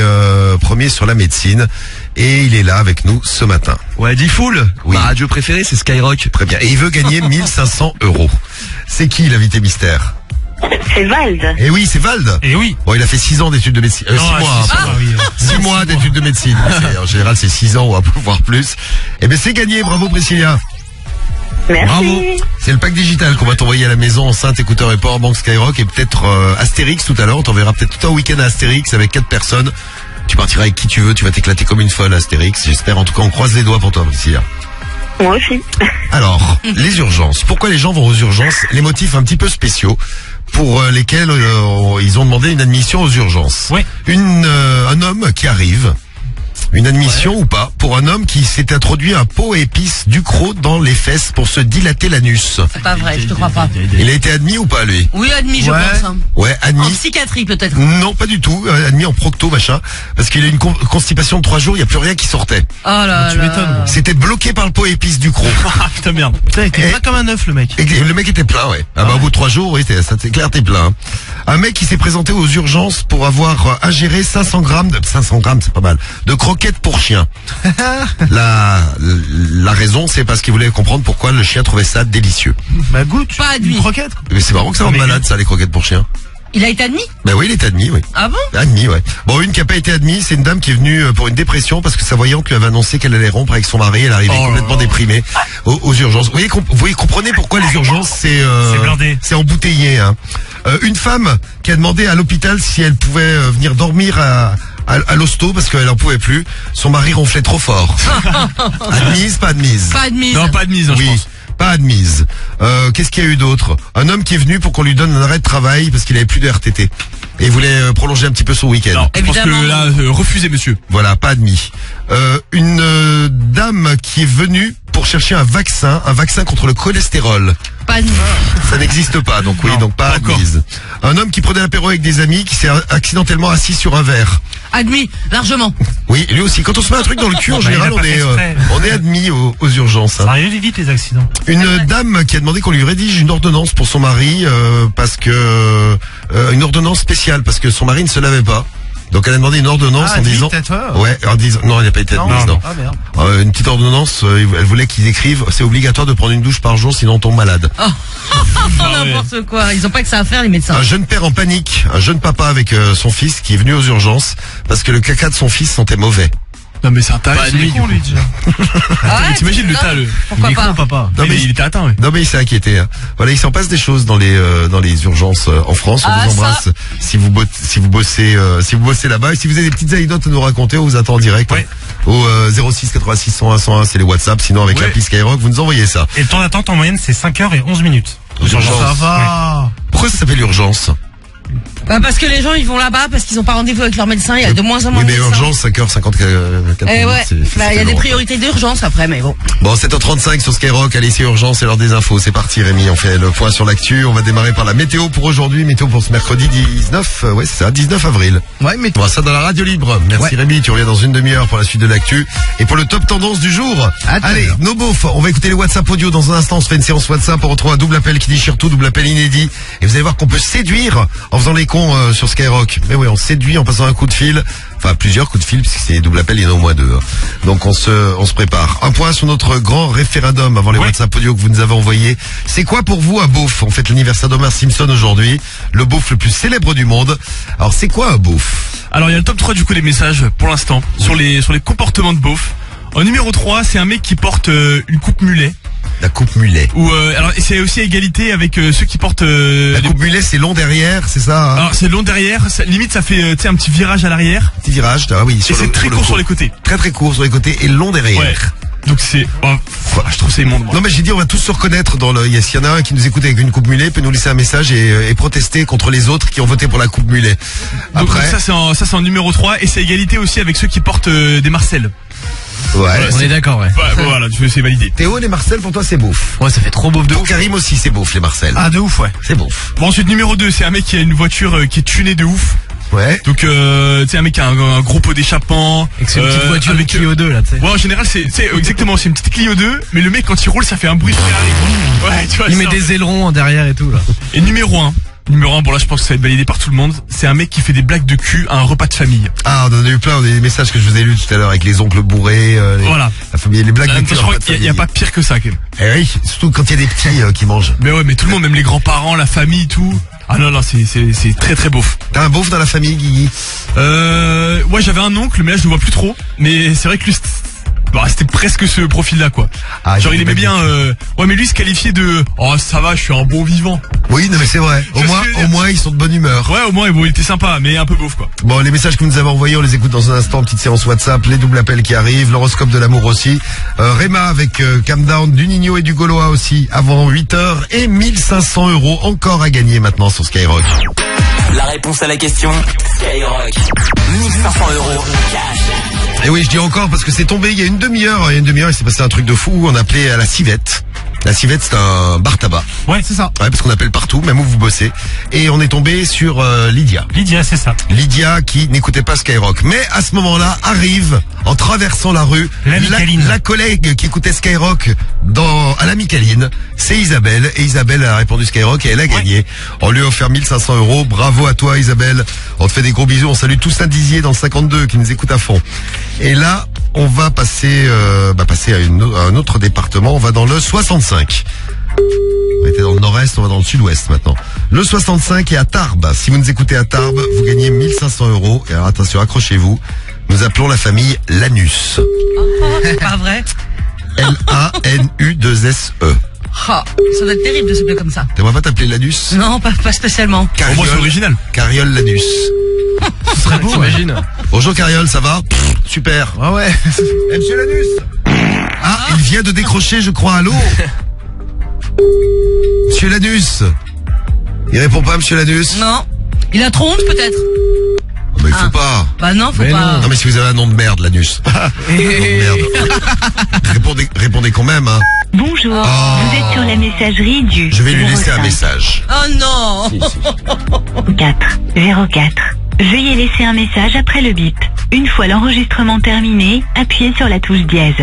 premier sur la médecine. Et il est là avec nous ce matin.
Ouais, D-Fool.
Oui.
Ma radio préférée, c'est Skyrock.
Très bien. Et il veut gagner 1500 €. C'est qui l'invité mystère?
C'est Vald.
Eh oui, c'est Vald.
Eh oui.
Bon, il a fait 6 ans d'études de médecine. 6 mois. 6 mois d'études de médecine. En général, c'est 6 ans, on va pouvoir plus. Eh ben, c'est gagné. Bravo, Priscilla.
Merci.
Bravo. C'est le pack digital qu'on va t'envoyer à la maison, enceinte, écouteur et powerbank Skyrock et peut-être Astérix tout à l'heure. On t'enverra peut-être tout un week-end à Astérix avec 4 personnes. Tu partiras avec qui tu veux. Tu vas t'éclater comme une folle à Astérix. J'espère. En tout cas, on croise les doigts pour toi, Priscilla.
Moi aussi. Alors,
les urgences. Pourquoi les gens vont aux urgences? Les motifs un petit peu spéciaux pour lesquels ils ont demandé une admission aux urgences.
Oui.
Un homme qui arrive, une admission ou pas, pour un homme qui s'est introduit un pot à épices Ducrot dans les fesses pour se dilater l'anus.
C'est pas vrai, je te crois pas.
Il a été admis ou pas, lui?
Oui, admis, je pense. Hein.
Ouais, admis.
En psychiatrie, peut-être.
Non, pas du tout. Admis en procto, machin. Parce qu'il a une constipation de 3 jours, il n'y a plus rien qui sortait.
Oh là
tu m'étonnes.
C'était bloqué par le pot à épices Ducrot.
Putain, merde.
Putain, il était pas comme un œuf, le mec.
Et le mec était plein, ouais. Ah bah, au bout de 3 jours, oui, c'est clair, t'es plein. Un mec qui s'est présenté aux urgences pour avoir ingéré 500 grammes, c'est pas mal, de croquettes pour chien. La raison, c'est parce qu'il voulait comprendre pourquoi le chien trouvait ça délicieux.
Bah goûte,
pas admis.
Une croquette.
Mais c'est marrant que ça rende malade, ça, les croquettes pour chien.
Il a été admis?
Ben oui, il est admis, oui.
Ah bon?
Admis, ouais. Bon, une qui a pas été admise, c'est une dame qui est venue pour une dépression parce que sa voyante lui avait annoncé qu'elle allait rompre avec son mari. Elle arrivait complètement déprimée aux urgences. Vous voyez, comprenez pourquoi les urgences, c'est
blindé.
C'est embouteillé, hein. Une femme qui a demandé à l'hôpital si elle pouvait venir dormir à l'hosto parce qu'elle en pouvait plus. Son mari ronflait trop fort. Admise, pas admise?
Pas admise.
Non, pas admise,
oui.
je pense.
Pas admise. Qu'est-ce qu'il y a eu d'autre? Un homme qui est venu pour qu'on lui donne un arrêt de travail parce qu'il avait plus de RTT. Et il voulait prolonger un petit peu son week-end.
Non, je pense que là, refusez, monsieur.
Voilà, pas admis. Une dame qui est venue pour chercher un vaccin contre le cholestérol.
Pas admis.
Ça n'existe pas, donc oui, donc pas admise. Un homme qui prenait l'apéro avec des amis qui s'est accidentellement assis sur un verre.
Admis, largement.
Oui, lui aussi. Quand on se met un truc dans le cul, en général, on est admis aux urgences. Hein.
Ça arrive vite, les accidents.
Une dame qui a demandé qu'on lui rédige une ordonnance pour son mari, parce que une ordonnance spéciale, parce que son mari ne se lavait pas. Donc elle a demandé une ordonnance en disant, en disant, non, il n'a pas été admise, non.
Ah, merde.
Une petite ordonnance, elle voulait qu'ils écrivent, c'est obligatoire de prendre une douche par jour, sinon on tombe malade.
Oh. N'importe quoi. Ils ont pas que ça à faire, les médecins.
Un jeune père en panique, un jeune papa avec son fils qui est venu aux urgences parce que le caca de son fils sentait mauvais.
Non mais c'est un tarif, il est con lui déjà. T'imagines le tas,
pourquoi pas
papa. Non mais il était atteint, ouais.
Non mais il s'est inquiété. Hein. Voilà, il s'en passe des choses dans les urgences en France. On vous embrasse si vous bossez là-bas. Et si vous avez des petites anecdotes à nous raconter, on vous attend en direct. Ouais. Au 06 86 101 101, c'est les WhatsApp. Sinon avec l'appli Skyrock, vous nous envoyez ça.
Et le temps d'attente en moyenne c'est 5h11 minutes.
Ça va. Ouais. Pourquoi ça s'appelle urgence?
Bah parce que les gens ils vont là-bas parce qu'ils ont pas rendez-vous avec leur médecin, il y a de moins en moins de médecins.
Oui mais urgence 5h54 minutes.
Il y a des priorités d'urgence après mais bon.
Bon 7h35 sur Skyrock, allez c'est urgence, c'est l'heure des infos, c'est parti Rémi, on fait le point sur l'actu, on va démarrer par la météo pour aujourd'hui, météo pour ce mercredi 19, ouais c'est ça, 19 avril.
Ouais mais
on va ça dans la radio libre. Merci Rémi, tu reviens dans une demi-heure pour la suite de l'actu et pour le top tendance du jour. Allez, nos beaufs, on va écouter les WhatsApp audio dans un instant, on se fait une séance WhatsApp, on retrouve un double appel qui déchire tout, double appel inédit et vous allez voir qu'on peut séduire en faisant les cons sur Skyrock. Mais oui, on séduit en passant un coup de fil. Enfin, plusieurs coups de fil, puisque c'est des doubles appels, il y en a au moins 2. Donc on se prépare. Un point sur notre grand référendum avant les WhatsApp audio que vous nous avez envoyés. C'est quoi pour vous un beauf? On fête l'anniversaire d'Homer Simpson aujourd'hui. Le beauf le plus célèbre du monde. Alors c'est quoi un beauf?
Alors il y a le top 3 du coup des messages pour l'instant sur les comportements de beauf. En numéro 3, c'est un mec qui porte une coupe mulet.
La coupe mulet.
Ou alors c'est aussi à égalité avec ceux qui portent
la coupe mulet, c'est long derrière, c'est ça hein?
Alors c'est long derrière, limite ça fait un petit virage à l'arrière.
Petit virage, ah oui.
Et c'est très court sur les côtés.
Très très court sur les côtés et long derrière.
Ouais. Donc c'est je trouve c'est immonde.
Non mais j'ai dit on va tous se reconnaître dans le s'il y en a un qui nous écoute avec une coupe mulet, peut nous laisser un message et protester contre les autres qui ont voté pour la coupe mulet.
Après donc ça c'est en numéro 3 et c'est à égalité aussi avec ceux qui portent des Marcel.
Ouais,
on est d'accord, ouais.
Voilà, c'est validé.
Théo, les Marcel, pour toi, c'est beauf.
Ouais, ça fait trop beauf de ouf.
Karim aussi, c'est beauf, les Marcel.
Ah, de ouf, ouais.
C'est beauf.
Bon, ensuite, numéro 2, c'est un mec qui a une voiture qui est tunée de ouf.
Ouais.
Donc, tu sais, un mec qui a un gros pot d'échappement.
Avec une petite voiture avec Clio 2, là, tu sais.
Ouais, en général, c'est exactement, c'est une petite Clio 2, mais le mec, quand il roule, ça fait un bruit de Ferrari. Ouais, tu vois.
Il met des ailerons en derrière et tout, là.
Et numéro 1. Bon là je pense que ça va être validé par tout le monde. C'est un mec qui fait des blagues de cul à un repas de famille.
Ah on en a eu plein, on a des messages que je vous ai lus tout à l'heure avec les oncles bourrés,
voilà.
La famille, les blagues de cul.
Je crois qu'il y a pas pire que ça quand même.
Eh oui, surtout quand il y a des petits qui mangent.
Mais ouais, mais tout le monde, même les grands-parents, la famille, tout. Ah non, c'est très très beauf.
T'as un beauf dans la famille, Guigui?
Ouais, j'avais un oncle, mais là je le vois plus trop. Mais c'est vrai que lui, c'était presque ce profil-là, quoi.
Ah,
genre il aimait bien. Ouais, mais lui se qualifiait de. Oh, ça va, je suis un bon vivant.
Oui, non mais c'est vrai. Au moins ils sont de bonne humeur.
Ouais, au moins il était sympa, mais un peu beauf, quoi.
Bon, les messages que vous nous avez envoyés, on les écoute dans un instant. Petite séance WhatsApp, les doubles appels qui arrivent, l'horoscope de l'amour aussi. Réma avec Calm Down, du Nino et du Gaulois aussi avant 8h et 1500 € encore à gagner maintenant sur Skyrock.
La réponse à la question, Skyrock. 1500 € cash.
Et oui, je dis encore parce que c'est tombé il y a une demi-heure. Il s'est passé un truc de fou. On appelait à la civette. La civette, c'est un bar tabac.
Ouais, c'est ça.
Ouais, parce qu'on appelle partout, même où vous bossez. Et on est tombé sur Lydia.
Lydia, c'est ça.
Lydia qui n'écoutait pas Skyrock. Mais à ce moment-là, arrive, en traversant la rue, la collègue qui écoutait Skyrock à la Micaline. C'est Isabelle. Et Isabelle a répondu Skyrock et elle a gagné. On lui a offert 1500 €. Bravo à toi, Isabelle. On te fait des gros bisous. On salue tous Saint-Dizier dans le 52 qui nous écoute à fond. Et là, on va passer à un autre département. On va dans le 65. On était dans le nord-est, on va dans le sud-ouest maintenant. Le 65 est à Tarbes. Si vous nous écoutez à Tarbes, vous gagnez 1500 €. Et alors attention, accrochez-vous. Nous appelons la famille Lanus.
Oh, c'est pas vrai.
Lanus2SE.
Oh, ça doit être terrible de s'appeler comme ça.
T'aimerais pas t'appeler Lanus?
Non, pas spécialement.
Au moins c'est original.
Cariole Lanus.
Ce serait beau, t'imagines.
Bonjour Cariole, ça va? Super.
Ah ouais.
Monsieur Lanus. Ah, il vient de décrocher, je crois. Allô? Monsieur Lanus. Il répond pas, Monsieur Lanus?
Non. Il a trop honte peut-être?
Oh, bah, il faut pas.
Bah non, faut pas.
Non mais si vous avez un nom de merde, Lanus. Merde. Répondez quand même, hein.
Bonjour, vous êtes sur la messagerie du...
Je vais lui laisser un message.
Oh non.
404. Veuillez laisser un message après le bip. Une fois l'enregistrement terminé, appuyez sur la touche dièse.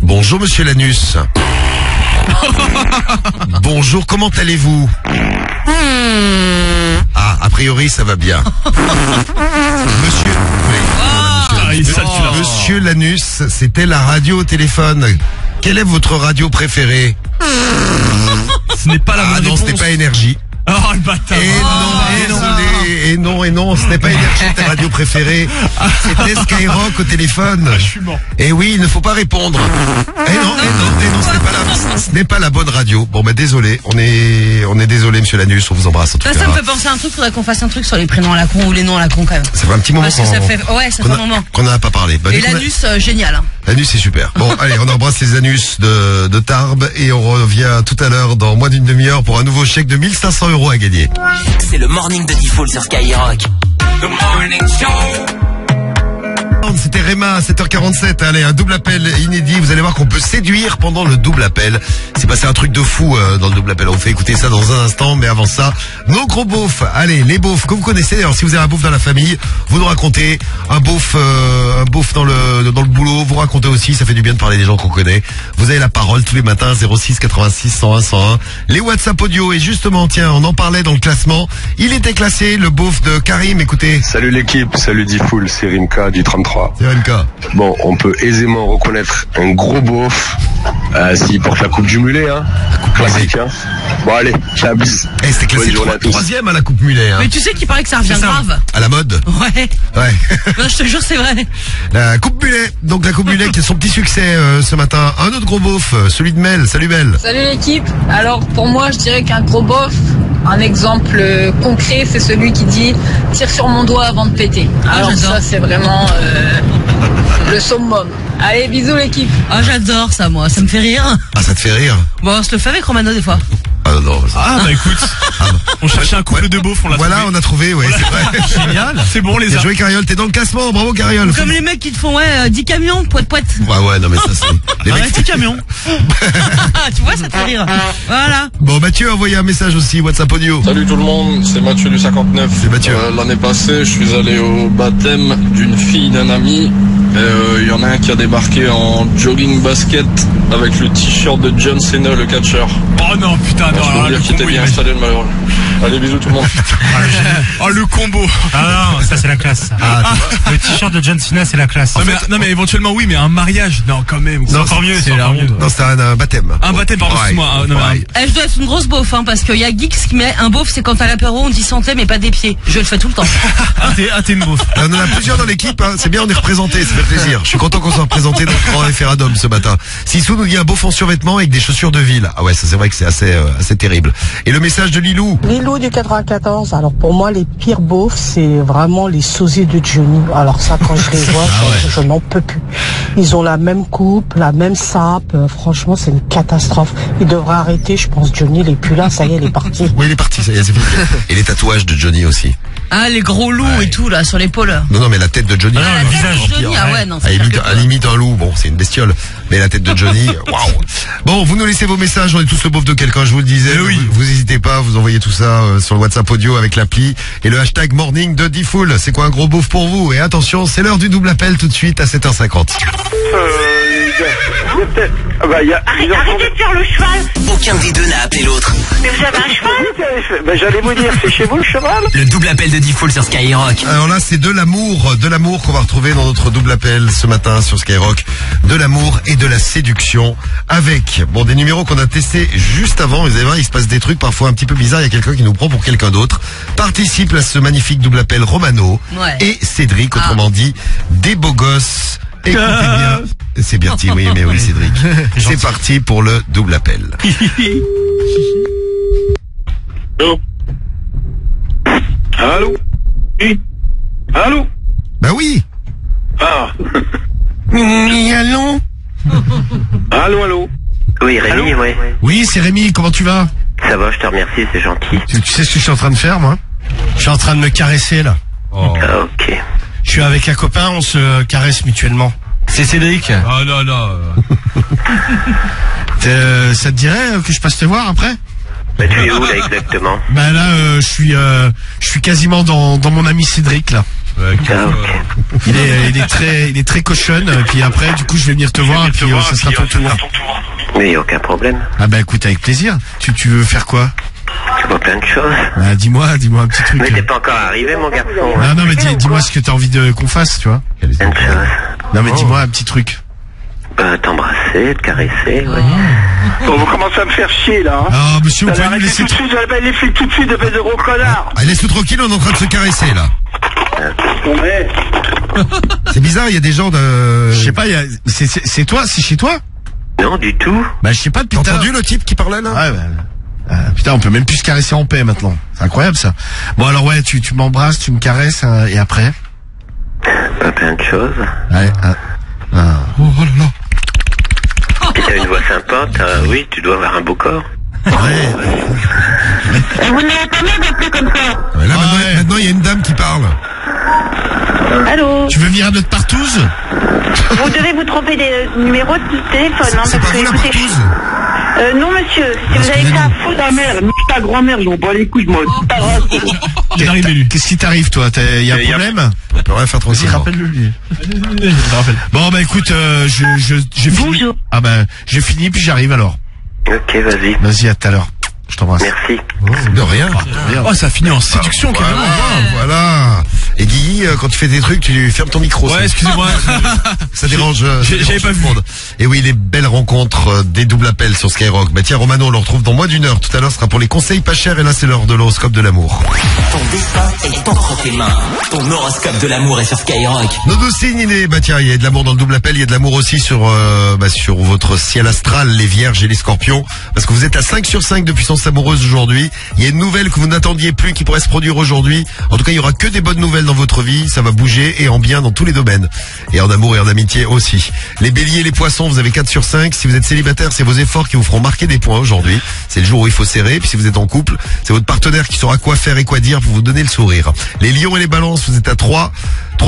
Bonjour Monsieur Lanus. Bonjour, comment allez-vous? Ah, a priori ça va bien. Monsieur Lanus, c'était la radio au téléphone. Quelle est votre radio préférée?
Ce n'est pas la bonne réponse.
Non, ce n'est pas Énergie.
Oh le bâtard.
Et non, ce n'est pas Énergie, ta radio préférée. C'était Skyrock au téléphone.
Je suis mort.
Et oui, il ne faut pas répondre. Et non, ce n'est pas la bonne radio. Bon, bah, désolé. On est désolé, monsieur Lanus, on vous embrasse en tout cas.
Ça me fait penser à un truc, faudrait qu'on fasse un truc sur les prénoms à la con ou les noms à la con quand même.
Ça fait un petit moment
ça fait un moment.
Qu'on n'en a pas parlé. Bah,
et l'anus, génial. Hein.
L'anus, c'est super. Bon, allez, on embrasse les anus de Tarbes et on revient tout à l'heure dans moins d'une demi-heure pour un nouveau chèque de 1500 € à gagner.
C'est le morning de Diffoul sur Skyrock. The morning show.
C'était Réma à 7h47. Allez, un double appel inédit. Vous allez voir qu'on peut séduire pendant le double appel. C'est passé un truc de fou dans le double appel. On vous fait écouter ça dans un instant. Mais avant ça, nos gros beaufs. Allez, les beaufs que vous connaissez. D'ailleurs, si vous avez un beauf dans la famille, vous nous racontez un beauf dans le boulot. Vous racontez aussi. Ça fait du bien de parler des gens qu'on connaît. Vous avez la parole tous les matins. 06 86 101 101. Les WhatsApp audio. Et justement, tiens, on en parlait dans le classement. Il était classé, le beauf de Karim. Écoutez.
Salut l'équipe. Salut Diffoul. C'est Rimka du 33.
C'est Rimka.
Bon, on peut aisément reconnaître un gros beauf s'il porte la coupe du mulet, hein. Classique, hein. Bon, allez, j'abuse.
C'était classé troisième à la coupe mulet, hein.
Mais tu sais qu'il paraît que ça revient grave.
À la mode.
Ouais. Non, je te jure, c'est vrai.
La coupe mulet. Donc la coupe mulet qui a son petit succès ce matin. Un autre gros beauf, celui de Mel. Salut Mel.
Salut l'équipe. Alors pour moi, je dirais qu'un gros beauf, un exemple concret, c'est celui qui dit tire sur mon doigt avant de péter. Alors ça, c'est vraiment le summum. Allez, bisous l'équipe.
Ah, j'adore ça, moi. Ça me fait rire.
Ah, ça te fait rire?
Bon, on se le fait avec Romano des fois.
Ah non.
Bah écoute, on cherchait un couple de beaufs, on l'a trouvé.
Voilà, on a trouvé, ouais, c'est vrai.
Génial. C'est bon, les
Bien joué, Cariole, t'es dans le classement, bravo Cariole.
Comme les mecs qui te font 10 camions, poète.
Ouais, non mais ça c'est...
Les mecs 10 camions.
Tu vois, ça te fait rire. Voilà.
Bon, Mathieu a envoyé un message aussi, WhatsApp audio.
Salut tout le monde, c'est Mathieu du 59.
C'est Mathieu.
L'année passée, je suis allé au baptême d'une fille d'un ami. Il y en a un qui a débarqué en jogging basket avec le t-shirt de John Cena, le catcheur.
Oh non, putain, non.
Je peux vous dire qu'il était bien installé, le malheureux. Allez, bisous tout le monde.
Oh, le combo.
Ah non, ça c'est la classe. Le t-shirt de John Cena, c'est la classe.
Non mais éventuellement oui, mais un mariage, non quand même.
C'est encore mieux, c'est encore mieux.
Non, c'est un baptême.
Un baptême, pardon, excuse-moi.
Je dois être une grosse beauf, hein, parce qu'il y a Geeks qui met un beauf, c'est quand à l'apéro on dit santé mais pas des pieds. Je le fais tout le temps.
T'es une beauf.
On en a plusieurs dans l'équipe, hein. C'est bien, on est représentés, ça fait plaisir. Je suis content qu'on soit représenté dans le grand référendum ce matin. Sissou nous dit un beauf en survêtement avec des chaussures de ville. Ah ouais, ça c'est vrai que c'est assez terrible. Et le message de Lilou.
Lilou du 94. Alors pour moi, les pires beaufs, c'est vraiment les sosies de Johnny. Alors ça, quand je les vois, je n'en peux plus. Ils ont la même coupe, la même sape. Franchement, c'est une catastrophe. Il devrait arrêter, je pense. Johnny, il est plus là. Ça y est, il est parti.
Oui, il est parti, ça y est, c'est fini. Et les tatouages de Johnny aussi.
Ah, les gros loups et tout, là, sur l'épaule.
Non, mais la tête de Johnny.
Ah, la tête de Johnny, ah ouais, non, c'est
à limite un loup, bon, c'est une bestiole. Mais la tête de Johnny, waouh. Bon, vous nous laissez vos messages, on est tous le beauf de quelqu'un, je vous le disais. Oui. Vous n'hésitez pas, vous envoyez tout ça sur le WhatsApp audio avec l'appli et le hashtag morning de Diffoul. C'est quoi un gros beauf pour vous? Et attention, c'est l'heure du double appel tout de suite à 7h50.
Arrêtez de faire le cheval.
Aucun des deux n'a appelé l'autre.
Mais vous avez un cheval? J'allais vous dire, c'est chez vous le cheval?
Le double appel de Diffoul sur Skyrock.
Alors là, c'est de l'amour qu'on va retrouver dans notre double appel ce matin sur Skyrock. De l'amour et de la séduction avec, des numéros qu'on a testés juste avant. Vous allez voir, il se passe des trucs parfois un petit peu bizarres. Il y a quelqu'un qui nous prend pour quelqu'un d'autre. Participe à ce magnifique double appel Romano et Cédric, autrement dit, des beaux gosses. Écoutez bien. C'est bien dit, oui, Cédric. C'est parti pour le double appel.
Allô? Allô?
Bah oui.
Ah.
Allô?
Allô?
Oui, Rémi, ouais.
Oui, c'est Rémi, comment tu vas?
Ça va, je te remercie, c'est gentil.
Tu sais ce que je suis en train de faire, moi? Je suis en train de me caresser, là.
Oh. Ah, ok.
Je suis avec un copain, on se caresse mutuellement. C'est Cédric.
Oh là là.
Ça te dirait que je passe te voir après?
Bah, tu es où là exactement?
Bah là, je suis quasiment dans mon ami Cédric là.
Ouais, okay.
Il est très cochonne. Et puis après, du coup, je vais venir te voir et puis ça sera ton tour.
Oui, aucun problème.
Ah bah écoute, avec plaisir. Tu veux faire quoi?
Je vois plein de choses.
Bah dis-moi un petit truc.
Mais t'es pas encore arrivé, mon garçon.
Non mais dis-moi ce que t'as envie qu'on fasse, tu vois.
Plein de choses.
Non mais dis-moi un petit truc.
T'embrasser, te caresser, ouais.
Bon, vous commencez à me faire chier, là.
Ah, monsieur, vous pouvez nous laisser...
tout de suite, j'appelle les flics tout de suite, espèce de gros connard.
Ah, laisse-nous tranquille, on est en train de se caresser, là.
Ouais.
C'est bizarre, il y a des gens de...
Je sais pas, c'est toi, c'est chez toi?
Non, du tout.
Bah, je sais pas, depuis
t'as entendu le type qui parlait, là?
Ouais, putain, on peut même plus se caresser en paix, maintenant. C'est incroyable, ça. Bon, alors, ouais, tu m'embrasses, tu me caresses, et après?
Pas plein de choses.
Ouais,
Oh là là.
Puis t'as une voix sympa, oui, tu dois avoir un beau corps.
Ouais.
Vous n'avez pas mis d'appeler comme ça.
Ouais, là, maintenant, il y a une dame qui parle.
Allô?
Tu veux venir à notre partouze?
Vous devez vous tromper des numéros de téléphone, hein,
C'est
parce
pas
que,
vous, la
écoutez,
partouze?
non, monsieur, si vous avez ça à foutre,
Ta mère, nique ta grand-mère, ils vont pas les couilles, moi. Ta race.
Qu'est-ce qui t'arrive, toi? Y a un problème?
On peut rien faire trop souvent.
Rappelle-le, lui. Bon, bah, écoute, j'ai fini.
Bonjour.
Ah, bah, j'ai fini, puis j'arrive, alors.
Ok, vas-y.
Vas-y, à tout à l'heure. Je t'embrasse.
Merci.
De rien.
Oh, ça a fini en séduction, carrément.
Voilà. Et Guigui, quand tu fais des trucs, tu fermes ton micro.
Ouais, excusez-moi.
Ça dérange.
J'avais pas vu.
Et oui, les belles rencontres des doubles appels sur Skyrock. Bah tiens, Romano, on le retrouve dans moins d'une heure. Tout à l'heure, ce sera pour les conseils pas chers. Et là, c'est l'heure de l'horoscope de l'amour.
Ton destin est entre tes mains. Ton horoscope de l'amour est sur Skyrock.
Nos deux signes, bah tiens, il y a de l'amour dans le double appel. Il y a de l'amour aussi sur votre ciel astral, les vierges et les scorpions. Parce que vous êtes à 5 sur 5 de puissance amoureuse aujourd'hui. Il y a une nouvelle que vous n'attendiez plus qui pourrait se produire aujourd'hui. En tout cas, il y aura que des bonnes nouvelles dans votre vie. Ça va bouger et en bien dans tous les domaines. Et en amour et en amitié aussi. Les béliers et les poissons, vous avez 4 sur 5. Si vous êtes célibataire, c'est vos efforts qui vous feront marquer des points aujourd'hui. C'est le jour où il faut serrer. Puis si vous êtes en couple, c'est votre partenaire qui saura quoi faire et quoi dire pour vous donner le sourire. Les lions et les balances, vous êtes à 3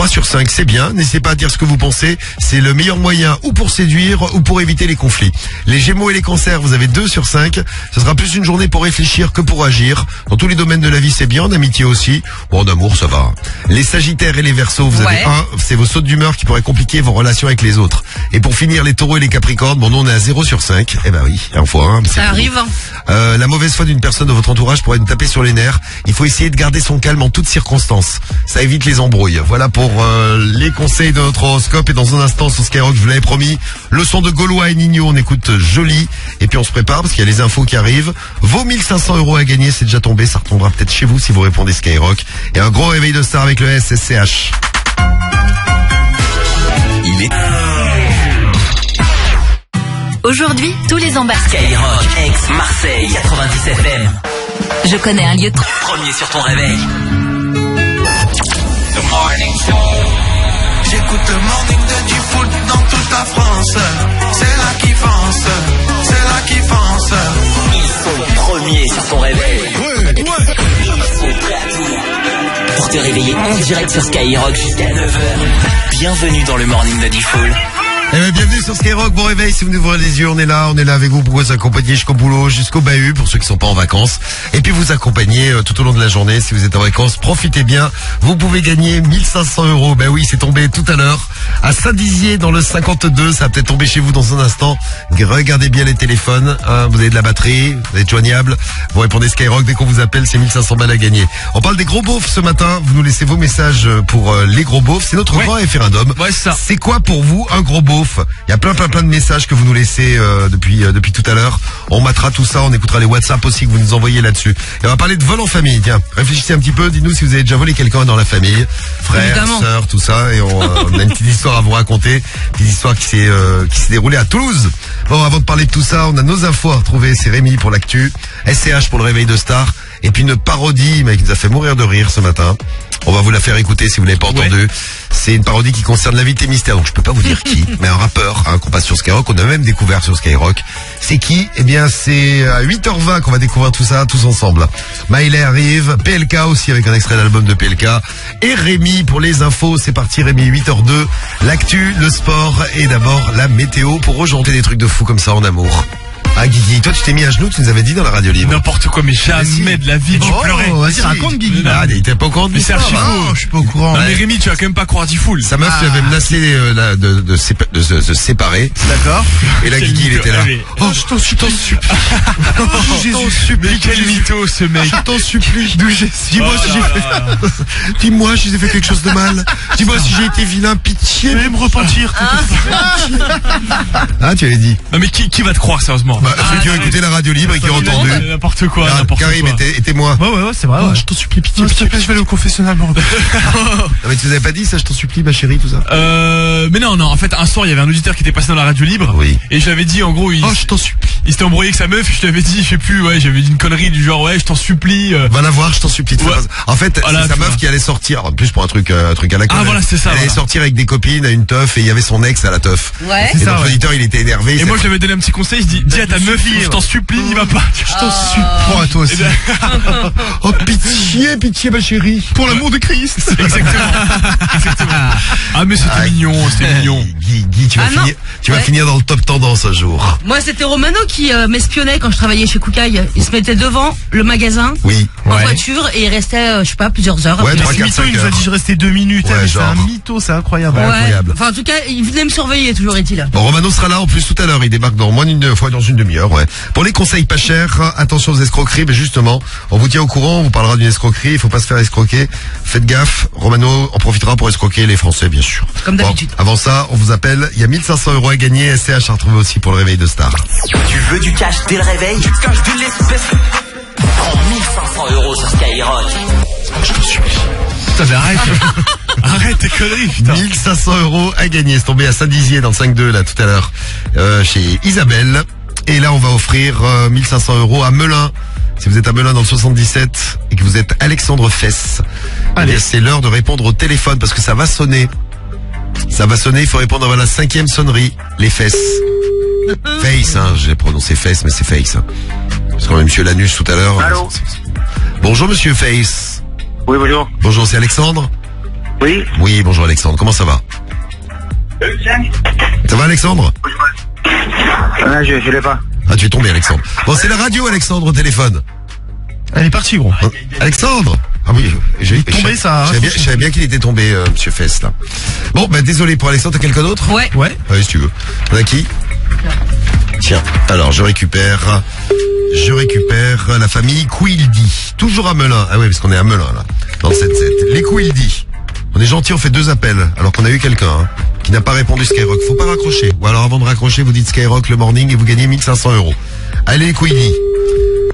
sur 5, c'est bien. N'hésitez pas à dire ce que vous pensez. C'est le meilleur moyen ou pour séduire ou pour éviter les conflits. Les gémeaux et les cancers, vous avez 2 sur 5. Ce sera plus une journée pour réfléchir que pour agir. Dans tous les domaines de la vie, c'est bien. En amitié aussi. Bon, en amour, ça va. Les sagittaires et les verseaux, vous avez 1. C'est vos sautes d'humeur qui pourraient compliquer vos relations avec les autres. Et pour finir, les taureaux et les capricornes, bon, nous, on est à 0 sur 5. Eh ben oui, un fois 1.
Ça arrive.
La mauvaise foi d'une personne de votre entourage pourrait nous taper sur les nerfs. Il faut essayer de garder son calme en toutes circonstances. Ça évite les embrouilles. Voilà pour les conseils de notre horoscope. Et dans un instant sur Skyrock, je vous l'avais promis, le son de Gaulois et Nino, on écoute Jolie. Et puis on se prépare parce qu'il y a les infos qui arrivent. Vos 1500 € à gagner, c'est déjà tombé. Ça retombera peut-être chez vous si vous répondez Skyrock. Et un gros réveil de star avec le SSCH.
Il est...
Aujourd'hui, tous les embarqués.
Skyrock, Aix-Marseille, 90 FM.
Je connais un lieu de...
Premier sur ton réveil.
The Morning Show. J'écoute le morning de du foot dans toute la France. C'est là qu'ils foncent, c'est là qu'ils foncent.
Ils sont premiers sur ton réveil. Ils sont prêts à tout. Pour te réveiller en direct sur Skyrock jusqu'à 9h. Bienvenue dans le morning de Diffoul.
Eh bien, bienvenue sur Skyrock, bon réveil, si vous nous ouvrez les yeux, on est là avec vous pour vous accompagner jusqu'au boulot, jusqu'au bahut, pour ceux qui sont pas en vacances, et puis vous accompagner tout au long de la journée, si vous êtes en vacances, profitez bien, vous pouvez gagner 1500 €, ben oui, c'est tombé tout à l'heure, à Saint-Dizier, dans le 52, ça va peut-être tomber chez vous dans un instant, regardez bien les téléphones, hein, vous avez de la batterie, vous êtes joignable, vous répondez Skyrock, dès qu'on vous appelle, c'est 1500 balles à gagner. On parle des gros beaufs ce matin, vous nous laissez vos messages pour les gros beaufs, c'est notre grand référendum.
Ouais, c'est ça.
C'est quoi pour vous un gros beauf? Il y a plein de messages que vous nous laissez depuis tout à l'heure. On matera tout ça, on écoutera les WhatsApp aussi que vous nous envoyez là-dessus. Et on va parler de vol en famille. Tiens, réfléchissez un petit peu, dites-nous si vous avez déjà volé quelqu'un dans la famille, frère, sœur, tout ça. Et on a une petite histoire à vous raconter, une petite histoire qui s'est déroulée à Toulouse. Bon, avant de parler de tout ça, on a nos infos à retrouver. C'est Rémi pour l'actu, SCH pour le réveil de star, et puis une parodie, mais qui nous a fait mourir de rire ce matin. On va vous la faire écouter si vous l'avez pas entendu. C'est une parodie qui concerne l'invité mystère, donc je peux pas vous dire qui, mais un rappeur qu'on passe sur Skyrock, on a même découvert sur Skyrock. C'est qui? Eh bien, c'est à 8h20 qu'on va découvrir tout ça, tous ensemble. Maïlé arrive, PLK aussi avec un extrait d'album de PLK, et Rémi pour les infos. C'est parti Rémi, 8h02, l'actu, le sport, et d'abord la météo pour aujourd'hui des trucs de fou comme ça en amour. Ah Guigui, toi tu t'es mis à genoux, tu nous avais dit dans la radio libre.
N'importe quoi, mais jamais de la vie tu pleurais.
Vas-y, raconte Guigui.
Ah, il était pas au courant de
l'histoire. Mais c'est archi faux.
Je suis pas au courant.
Non, mais Rémi, tu vas quand même pas croire Diffoul.
Sa meuf lui avait menacé de se séparer.
D'accord.
Et là Guigui il était là. Oh, je t'en supplie.
Mais quel mytho ce mec.
Je t'en supplie. D'où j'ai... Dis-moi si j'ai fait... Dis-moi si j'ai fait quelque chose de mal. Dis-moi si j'ai été vilain, pitié.
Je vais me repentir.
Ah, tu avais dit.
Non mais qui va te croire sérieusement?
Bah, ceux qui ont écouté la radio libre et qui ont entendu.
N'importe quoi,
Ah,
n'importe
Karim
quoi.
était moi.
Ouais, c'est vrai.
Je t'en supplie, pitié,
S'il te plaît, je vais aller au confessionnal, me repère.
Non, mais tu nous avais pas dit ça, je t'en supplie, ma chérie, tout ça.
Mais non, en fait, un soir, il y avait un auditeur qui était passé dans la radio libre.
Oui.
Et je lui avais dit, en gros,
je t'en supplie.
Il s'était embrouillé avec sa meuf, et je lui avais dit, je sais plus, j'avais dit une connerie du genre, je t'en supplie.
Va la voir, je t'en supplie.
Ouais.
En fait,
Voilà,
c'est sa
tu
meuf
vois.
qui allait sortir, en plus pour un truc à la con.
Ah, voilà, c'est ça,
Elle allait
voilà.
sortir avec des copines à une teuf et il y avait son ex à la teuf.
Ouais.
Et donc l'auditeur, il était énervé.
Et moi, je lui avais donné un petit conseil, je dis à ta meuf, je t'en supplie, n'y va pas. Je t'en supplie.
Pour à toi aussi.
Oh, pitié, ma chérie.
Pour l'amour de Christ. Exactement. Ah, mais c'était mignon, c'était mignon.
Guy, tu vas finir dans le top tendance un jour.
Moi, c'était Romano qui m'espionnait quand je travaillais chez Koukaï. Il se mettait devant le magasin.
Oui.
En voiture et il restait, je sais pas, plusieurs heures.
Ouais,
après.
3, 4,
Mytho,
5
il nous a dit je restais 2 minutes.
Ouais,
mais c'est
genre.
un mytho, c'est incroyable.
Ouais,
Ouais.
incroyable.
Enfin, en tout cas, il venait me surveiller, toujours est-il.
Bon, Romano sera là en plus tout à l'heure. Il débarque dans moins d'une fois dans une demi-heure. Ouais. Pour les conseils pas chers, attention aux escroqueries. Mais justement, on vous tient au courant. On vous parlera d'une escroquerie. Il faut pas se faire escroquer. Faites gaffe. Romano en profitera pour escroquer les Français, bien sûr.
Comme d'habitude.
Bon, avant ça, on vous appelle. Il y a 1500 € à gagner. SCH à retrouver aussi pour le réveil de Star.
Tu veux du cash dès le réveil? Du cash de l'espèce. Prends 1500 € sur Skyrock.
Je t'en supplie.
Putain, mais arrête. Arrête tes conneries, putain.
1500 € à gagner. C'est tombé à Saint-Dizier dans le 5-2 là tout à l'heure chez Isabelle. Et là, on va offrir 1500 € à Melun. Si vous êtes à Melun dans le 77 et que vous êtes Alexandre Fess, allez, c'est l'heure de répondre au téléphone parce que ça va sonner. Ça va sonner, il faut répondre avant la 5e sonnerie. Les fesses. Face, hein, j'ai prononcé Fess, mais c'est Face. Hein. Parce qu'on a monsieur Lanus tout à l'heure.
Allô.
Bonjour monsieur Face.
Oui, bonjour.
Bonjour, c'est Alexandre?
Oui.
Oui, bonjour Alexandre, comment ça va? Ça va Alexandre?
Ah, je l'ai pas.
Ah, tu es tombé Alexandre. Bon, c'est la radio Alexandre au téléphone.
Elle est partie, gros.
Alexandre? Ah oui,
Il est tombé, ça.
Je savais bien qu'il était tombé, monsieur Fess, là. Bon, bah désolé pour Alexandre, t'as quelqu'un d'autre?
Ouais.
Oui, si tu veux. On a qui? Tiens, alors je récupère la famille Quildi. Toujours à Melun. Ah oui, parce qu'on est à Melun, là. Dans le 7-7. Les Quildi. On est gentil, on fait 2 appels, alors qu'on a eu quelqu'un, hein, qui n'a pas répondu Skyrock. Faut pas raccrocher. Ou alors avant de raccrocher, vous dites Skyrock le morning et vous gagnez 1500 €. Allez, les Quildi.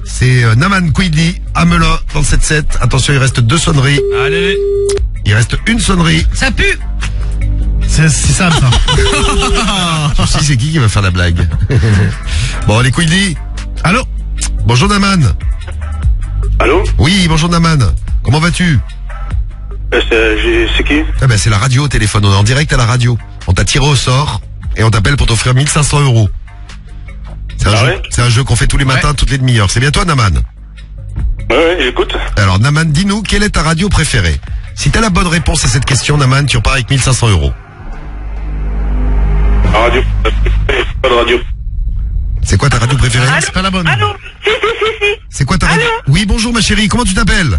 C'est Naman Quildi à Melun dans le 7-7. Attention, il reste 2 sonneries.
Allez.
Il reste une sonnerie.
Ça pue.
C'est ça, ça.
Je sais c'est qui va faire la blague. Bon, les Quildi.
Allô?
Bonjour Naman.
Allô?
Oui, bonjour Naman. Comment vas-tu?
C'est qui?
Eh ben, c'est la radio au téléphone. On est en direct à la radio. On t'a tiré au sort et on t'appelle pour t'offrir 1500 €. C'est un jeu qu'on fait tous les matins, toutes les demi-heures. C'est bien toi, Naman?
Ouais, j'écoute.
Alors, Naman, dis-nous, quelle est ta radio préférée? Si t'as la bonne réponse à cette question, Naman, tu repars avec 1500 €.
La radio. Pas de radio.
C'est quoi ta radio préférée?
C'est pas la bonne.
Allô? Si.
C'est quoi ta radio? Oui, bonjour ma chérie, comment tu t'appelles?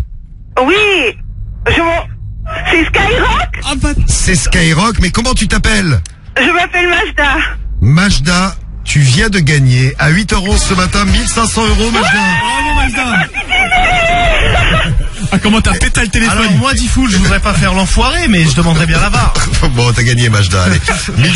Oui. C'est Skyrock?
C'est Skyrock, mais comment tu t'appelles?
Je m'appelle Majda.
Majda, tu viens de gagner à 8 € ce matin 1500 €, Majda.
Bravo, Majda. Ah, comment t'as pété le téléphone?
Alors, moi, Diffoul, je voudrais pas faire l'enfoiré, mais je demanderais bien la barre.
Bon, t'as gagné, Majda, allez.
C'est vrai,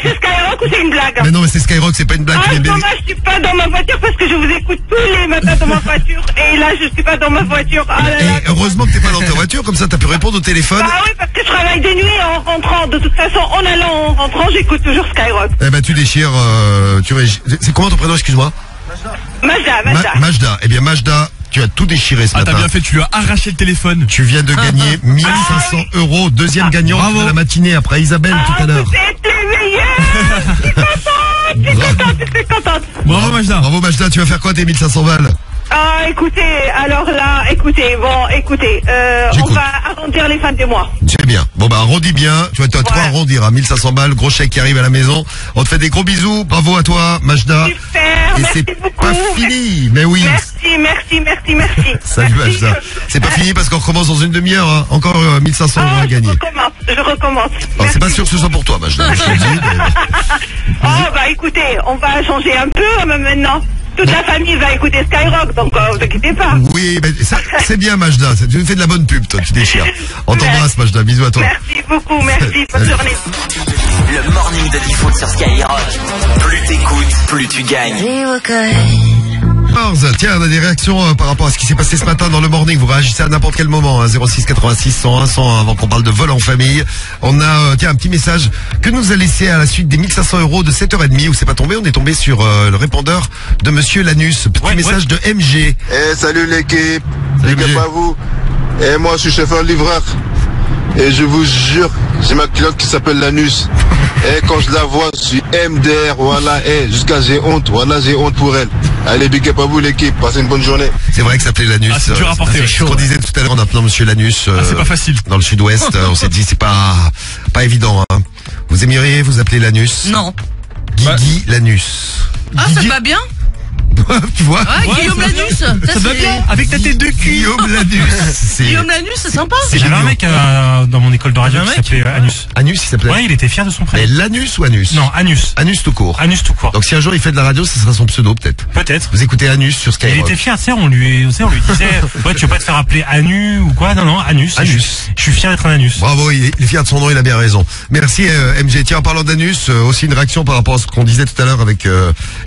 c'est Skyrock ou c'est une blague?
Mais non, mais c'est Skyrock, c'est pas une blague.
Dommage, je suis pas dans ma voiture parce que je vous écoute tous les matins dans ma voiture. Et là, je suis pas dans ma voiture. Ah là là.
Et heureusement que t'es pas dans ta voiture, comme ça t'as pu répondre au téléphone.
Ah oui, parce que je travaille de nuit en rentrant. De toute façon, en allant, en rentrant, j'écoute toujours Skyrock.
Eh ben, tu déchires, c'est comment ton prénom, excuse-moi?
Majda.
Majda. Eh bien, Majda, tu as tout déchiré ce matin.
T'as bien fait, tu lui as arraché le téléphone.
Tu viens de gagner 1500 €, deuxième gagnant de la matinée après Isabelle tout à l'heure.
Vous êtes les meilleurs. Je suis contente.
Bravo, Majda.
Bravo, Majda, tu vas faire quoi tes 1500 balles?
Ah, écoutez, on va arrondir les fins de mois.
C'est bien. Bon, bah, arrondis bien. Tu vas te toi arrondir à 1500 balles. Gros chèque qui arrive à la maison. On te fait des gros bisous. Bravo à toi, Majda.
Super,
et
merci
c'est
beaucoup.
pas fini. Mais oui.
Merci.
Salut, Majda. C'est pas fini parce qu'on recommence dans une demi-heure, hein. Encore 1500 € à gagner.
Je recommence.
Alors, c'est pas sûr que ce soit pour toi, Majda. Je te le dis, mais...
Oh, bah, écoutez, on va changer un peu, maintenant. toute la famille va écouter Skyrock, donc vous inquiétez pas.
Oui, mais c'est bien, Majda. Tu nous fais de la bonne pub, toi, tu déchires. On t'embrasse, Majda. Bisous à toi.
Merci beaucoup, merci. Bonne journée.
Le morning de Diffoul sur Skyrock. Plus t'écoutes, plus tu gagnes.
Tiens, on a des réactions par rapport à ce qui s'est passé ce matin dans le morning. Vous réagissez à n'importe quel moment, hein, 06 86 101 101 avant qu'on parle de vol en famille. On a un petit message que nous a laissé à la suite des 1500 € de 7h30 où c'est pas tombé. On est tombé sur le répondeur de Monsieur Lanus. Petit message de MG.
Salut l'équipe. Big up à vous. Moi je suis chauffeur-livreur. Et je vous jure, j'ai ma cliente qui s'appelle Lanus. Et quand je la vois, je suis MDR, voilà, jusqu'à j'ai honte pour elle. Allez, big up à vous l'équipe, passez une bonne journée.
C'est vrai que ça s'appelait Lanus.
C'est dur à porter.
C'est chaud. On disait tout à l'heure en appelant Monsieur Lanus.
C'est pas facile.
Dans le sud-ouest, on s'est dit c'est pas évident. Hein. Vous aimeriez vous appeler Lanus?
Non.
Guigui Lanus.
Ah, ça va bien?
Tu vois?
Ouais, Guillaume Lanus.
Ça va bien avec ta tête de cul.
Guillaume Lanus.
Guillaume Lanus, c'est sympa.
J'avais un mec dans mon école de radio qui s'appelait Anus.
Anus, il s'appelait?
Ouais, il était fier de son prénom.
Mais Lanus ou Anus?
Non, Anus.
Anus tout court.
Anus tout court.
Donc si un jour il fait de la radio, ce sera son pseudo peut-être.
Peut-être.
Vous écoutez Anus sur Skyrock.
Il était fier, tu sais, on lui disait, ouais, tu veux pas te faire appeler Anu ou quoi? Non, Anus.
Anus.
Je suis fier d'être un Anus.
Bravo, il est fier de son nom, il a bien raison. Merci MG. Tiens, en parlant d'Anus, aussi une réaction par rapport à ce qu'on disait tout à l'heure avec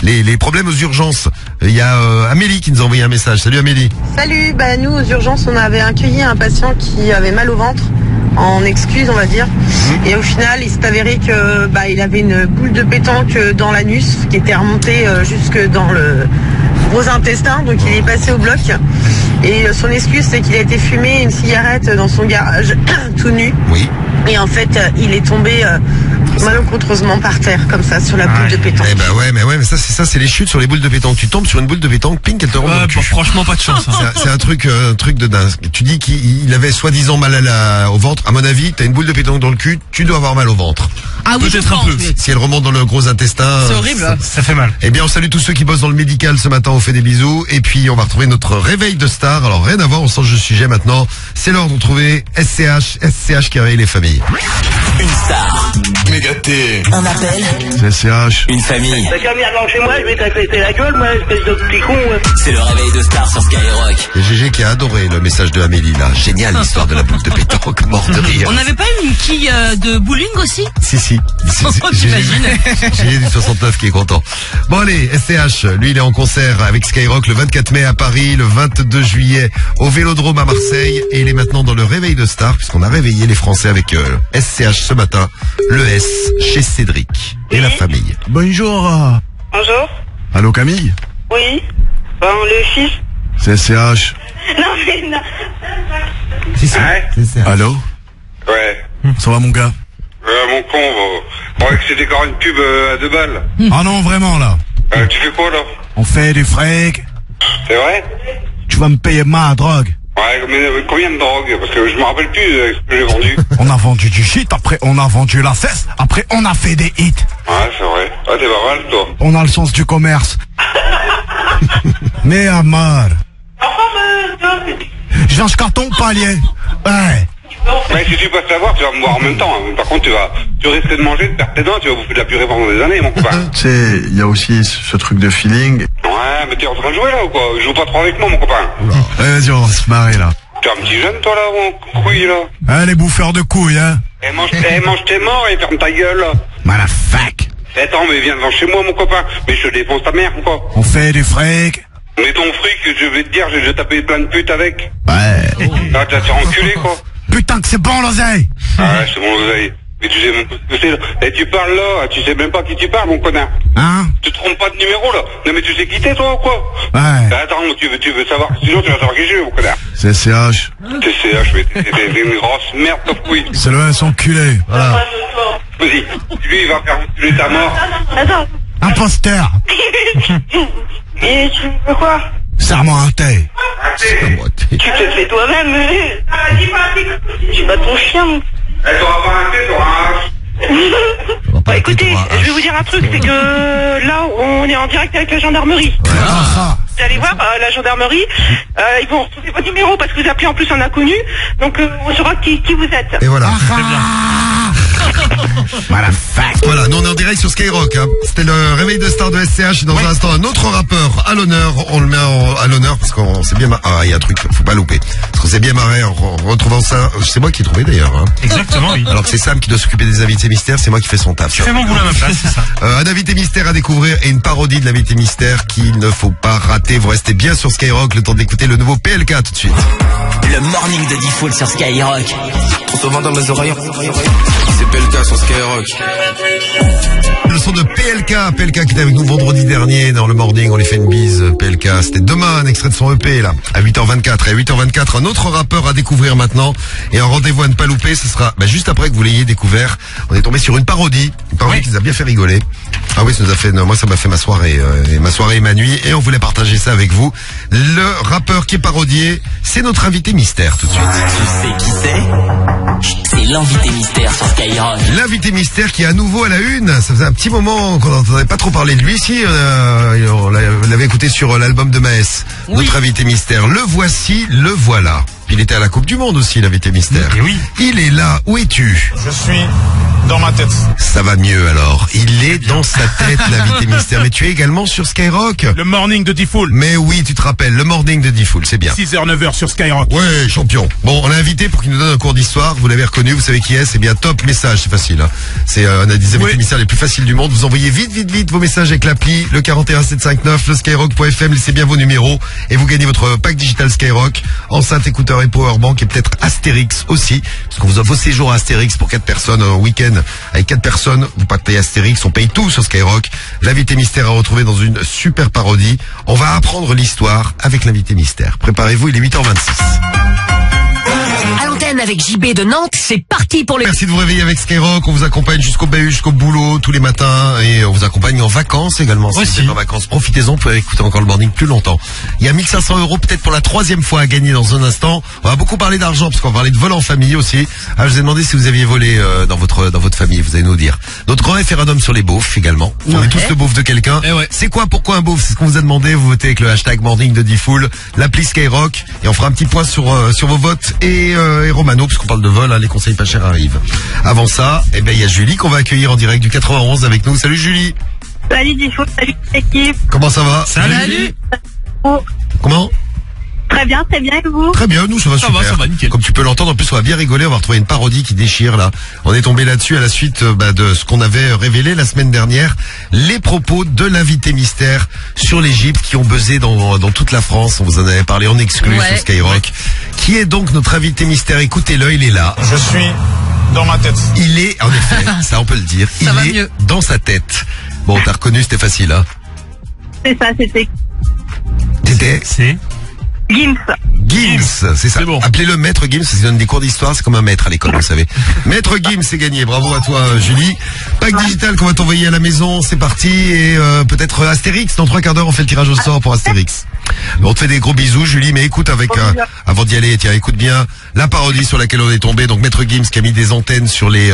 les problèmes aux urgences. Il y a Amélie qui nous a envoyé un message. Salut Amélie.
Salut, nous aux urgences on avait accueilli un patient qui avait mal au ventre, en excuse on va dire. Et au final il s'est avéré que il avait une boule de pétanque dans l'anus qui était remontée jusque dans le gros intestin, donc il est passé au bloc. Et son excuse c'est qu'il a été fumé une cigarette dans son garage tout nu.
Oui.
Et en fait il est tombé malencontreusement par terre comme ça sur la boule de pétanque.
Eh ben ouais, mais ça c'est les chutes sur les boules de pétanque. Tu tombes sur une boule de pétanque, ping, elle te rentre dans le cul.
Franchement pas de chance. Hein.
C'est un truc de dingue. Tu dis qu'il avait soi-disant mal au ventre. À mon avis, t'as une boule de pétanque dans le cul, tu dois avoir mal au ventre.
Ah oui,
peut-être un peu.
Si elle remonte dans le gros intestin.
C'est horrible.
Ça fait mal.
Eh bien, on salue tous ceux qui bossent dans le médical ce matin. On fait des bisous. Et puis, on va retrouver notre réveil de star. Alors, rien à voir, on change de sujet maintenant. C'est l'heure de retrouver SCH qui réveille les familles.
Une star.
Mégaté.
Un appel.
C'est SCH.
Une famille.
T'as qu'à venir devant chez moi, je vais t'accréter la gueule, moi, espèce de petit con.
C'est le réveil de star sur Skyrock.
Et GG qui a adoré le message de Amélie, là. Génial, l'histoire de la boule de pétanque, mort de rire.
On n'avait pas une quille de bowling aussi?
Si.
J'imagine.
J'ai du 69 qui est content. Bon allez, SCH, lui il est en concert avec Skyrock le 24 mai à Paris, le 22 juillet au Vélodrome à Marseille, et il est maintenant dans le réveil de star, puisqu'on a réveillé les Français avec SCH ce matin, le S chez Cédric et la famille.
Bonjour.
Bonjour.
Allô Camille?
Oui. Le fils.
C'est SCH.
Non mais non.
C'est
Allô?
Ouais.
Ça va mon gars?
Mon con, je croyais que c'était encore une pub à 2 balles.
Ah non, vraiment là.
Tu fais quoi là?
On fait du fric.
C'est vrai?
Tu vas me payer ma drogue.
Ouais, mais combien de drogue? Parce que je me rappelle plus ce que j'ai vendu.
On a vendu du shit, après on a vendu la cesse, après on a fait des hits.
Ouais, c'est vrai. Ah, t'es pas mal, toi.
On a le sens du commerce. Mais Amar. Je lance carton palier. Ouais.
Mais si tu passes la voir, tu vas me voir en même temps. Hein. Par contre, tu risques de manger, de perdre tes dents, tu vas bouffer de la purée pendant des années, mon copain.
Tu sais, il y a aussi ce truc de feeling.
Ouais, mais t'es en train de jouer là ou quoi? Joue pas trop avec moi, mon copain.
Vas-y, on va se marrer là.
T'es un petit jeune, toi là, mon couille là.
Ah, les bouffeurs de couilles, hein.
Mange tes morts et ferme ta gueule là.
Motherfuck.
Attends, mais viens devant chez moi, mon copain. Mais je te défonce ta mère ou quoi?
On fait du fric.
Mais ton fric, je vais te dire, j'ai déjà tapé plein de putes avec.
Ouais.
Ah, t'as fait enculer quoi.
Putain que c'est bon l'oseille.
Ah ouais, c'est bon l'oseille. Mais tu sais même pas ce que c'est là. Et tu parles là, tu sais même pas qui tu parles, mon connard.
Hein?
Tu te trompes pas de numéro là. Non mais tu sais qui t'es toi ou quoi?
Ouais.
Attends, tu veux savoir, sinon tu vas savoir qui je suis, mon connard.
C'est CH.
T'es CH, mais t'es une grosse merde, top couille.
C'est le S enculé. Voilà.
Vas-y, lui il va faire enculer ta mort.
Attends.
Imposteur.
Et tu veux quoi?
Serre-moi un thé.
Tu te le fais toi-même. Tu bats ton chien.
Elle t'aura pas un thé, t'auras un...
Bon, écoutez, je vais vous dire un truc, c'est que là, on est en direct avec la gendarmerie. Vous allez voir, la gendarmerie, ils vont retrouver votre numéro parce que vous appelez en plus un inconnu, donc on saura qui vous êtes.
Et voilà.
Voilà,
nous on est en direct direct sur Skyrock. Hein. C'était le réveil de star de SCH. Et dans un instant, un autre rappeur à l'honneur. On le met à l'honneur parce qu'on s'est bien marré. Ah, il y a un truc, faut pas louper. Parce qu'on s'est bien marré en retrouvant ça. C'est moi qui ai trouvé d'ailleurs. Hein.
Exactement, oui.
Alors que c'est Sam qui doit s'occuper des invités mystères. C'est moi qui fais son taf.
Je fais mon boulot à ma place, c'est ça.
Un invité mystère à découvrir et une parodie de l'invité mystère qu'il ne faut pas rater. Vous restez bien sur Skyrock. Le temps d'écouter le nouveau PLK tout de suite.
Le morning de Diffoul sur Skyrock.
On se vend dans mes oreilles. C'est PLK sur Skyrock.
Le son de PLK qui était avec nous vendredi dernier dans le morning, on les fait une bise. PLK, c'était demain un extrait de son EP là, à 8h24. Et à 8h24, un autre rappeur à découvrir maintenant. Et un rendez-vous à ne pas louper, ce sera juste après que vous l'ayez découvert. On est tombé sur une parodie qui nous a bien fait rigoler. Ah oui, ça nous a fait, moi ça m'a fait ma soirée et ma nuit. Et on voulait partager ça avec vous. Le rappeur qui est parodié, c'est notre invité mystère tout de suite.
Tu sais qui c'est? C'est l'invité mystère sur Skyrock.
L'invité mystère qui est à nouveau à la une. Ça faisait un petit moment qu'on n'entendait pas trop parler de lui. Si, on l'avait écouté sur l'album de Maes. Oui. Notre invité mystère. Le voici, le voilà. Il était à la Coupe du Monde aussi, l'invité mystère.
Et oui.
Il est là. Où es-tu?
Je suis dans ma tête.
Ça va mieux alors. Il est dans sa tête, l'invité mystère. Mais tu es également sur Skyrock.
Le morning de Diffoul.
Mais oui, tu te rappelles, le morning de Diffoul, c'est bien.
6h, 9h sur Skyrock.
Ouais, champion. Bon, on l'a invité pour qu'il nous donne un cours d'histoire. Vous l'avez reconnu, vous savez qui est. C'est bien top message, c'est facile. Hein. C'est un des invités mystères les plus faciles du monde. Vous envoyez vite vos messages avec l'appli, le 41759, le skyrock.fm. Laissez bien vos numéros et vous gagnez votre pack digital Skyrock, enceinte, écouteur et powerbank et peut-être Astérix aussi. Parce qu'on vous offre vos séjours à Astérix pour 4 personnes un week-end. Avec 4 personnes, vous partez Astérix, on paye tout sur Skyrock. L'invité mystère à retrouver dans une super parodie. On va apprendre l'histoire avec l'invité mystère. Préparez-vous, il est 8h26.
À l'antenne avec JB de Nantes, c'est parti pour le...
Merci de vous réveiller avec Skyrock. On vous accompagne jusqu'au bahut, jusqu'au boulot, tous les matins. Et on vous accompagne en vacances également. Si vous êtes en vacances, profitez-en, vous pouvez écouter encore le morning plus longtemps. Il y a 1500 € peut-être pour la 3e fois à gagner dans un instant. On va beaucoup parler d'argent parce qu'on va parler de vol en famille aussi. Ah, je vous ai demandé si vous aviez volé dans votre famille, vous allez nous dire. Notre grand référendum sur les beaufs également. On est tous le beauf de quelqu'un. C'est quoi, pourquoi un beauf? C'est ce qu'on vous a demandé. Vous votez avec le hashtag morning de Diffoul, l'appli Skyrock. Et on fera un petit point sur vos votes et Romano, puisqu'on parle de vol, hein, les conseils pas chers arrivent. Avant ça, il y a Julie qu'on va accueillir en direct du 91 avec nous. Salut Julie.
Salut Diffoul, salut l'équipe.
Comment ça va?
Salut.
Comment?
Très bien, et vous?
Très bien, nous ça va super.
Ça va, nickel.
Comme tu peux l'entendre, en plus on va bien rigoler, on va retrouver une parodie qui déchire là. On est tombé là-dessus à la suite de ce qu'on avait révélé la semaine dernière, les propos de l'invité mystère sur l'Égypte qui ont buzzé dans toute la France. On vous en avait parlé en exclu sur Skyrock. Qui est donc notre invité mystère? Écoutez-le, il est là.
Je suis dans ma tête.
Il est, en effet, ça on peut le dire, il est dans sa tête. Bon, t'as reconnu, c'était facile, hein?
C'est ça, c'était...
C'est
Gims,
c'est ça.
C'est bon.
Appelez-le maître Gims, parce qu'il donne des cours d'histoire, c'est comme un maître à l'école, vous savez. Maître Gims, c'est gagné. Bravo à toi, Julie. Pack digital qu'on va t'envoyer à la maison, c'est parti. Et peut-être Astérix, dans 3 quarts d'heure, on fait le tirage au sort pour Astérix. On te fait des gros bisous, Julie, mais écoute avant d'y aller, tiens, écoute bien la parodie sur laquelle on est tombé. Donc Maître Gims qui a mis des antennes sur les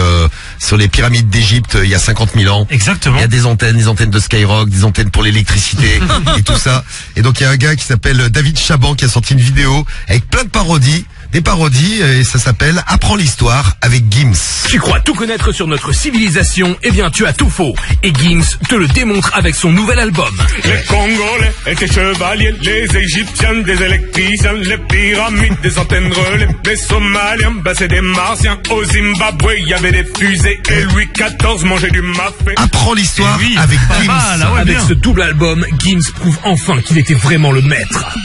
pyramides d'Égypte il y a 50 000 ans.
Exactement.
Il y a des antennes de Skyrock, des antennes pour l'électricité et tout ça. Et donc il y a un gars qui s'appelle David Chaban qui a sorti une vidéo avec plein de parodies. Des parodies, et ça s'appelle Apprends l'histoire avec Gims.
Tu crois tout connaître sur notre civilisation? Eh bien, tu as tout faux. Et Gims te le démontre avec son nouvel album.
Les Congolais étaient chevaliers, les Égyptiens des électriciens, les pyramides des antennes relais, les Somaliens, c'est des Martiens. Au Zimbabwe, il y avait des fusées et Louis XIV mangeait du mafé.
Apprends l'histoire avec Gims.
Avec ce double album, Gims prouve enfin qu'il était vraiment le maître.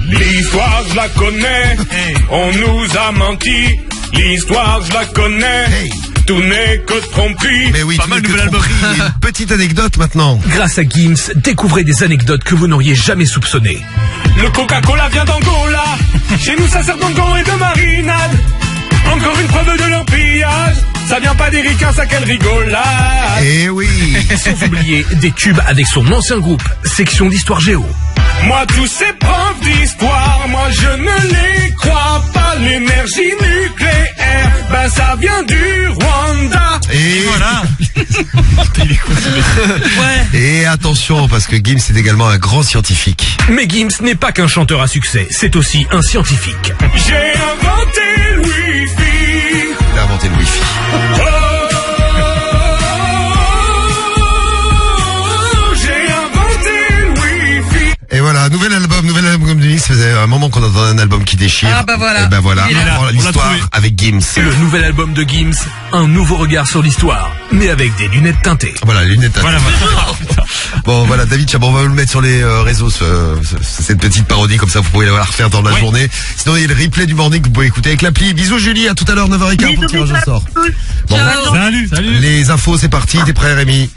L'histoire, je la connais, on nous a menti. L'histoire, je la connais, tout n'est que tromperie.
Mais oui, pas mal nouvel album. Une petite anecdote maintenant.
Grâce à Gims, découvrez des anecdotes que vous n'auriez jamais soupçonnées.
Le Coca-Cola vient d'Angola, chez nous ça sert d'angon et de marinade. Encore une preuve de leur pillage, ça vient pas des ricains, ça quelle rigolade.
Eh oui.
Sans oublier des tubes avec son ancien groupe, Section d'Histoire Géo.
Moi tous ces profs d'histoire, moi je ne les crois pas. L'énergie nucléaire, ben ça vient du Rwanda.
Et voilà. Et attention, parce que Gims est également un grand scientifique.
Mais Gims n'est pas qu'un chanteur à succès, c'est aussi un scientifique.
J'ai inventé le Wi-Fi.
Il a inventé le Wi-Fi. un album qui déchire.
Ah bah voilà.
Et ben voilà,
Il est là.
l'histoire avec Gims.
Le nouvel album de Gims, un nouveau regard sur l'histoire, mais avec des lunettes teintées.
Voilà, les lunettes teintées. Bon voilà, David Chabot, on va vous le mettre sur les réseaux, cette petite parodie, comme ça vous pouvez la refaire dans la journée. Sinon il y a le replay du morning que vous pouvez écouter avec l'appli. Bisous Julie, à tout à l'heure 9h15 pour le tirage au sort. Bon,
Salut.
les infos c'est parti, t'es prêt Rémi?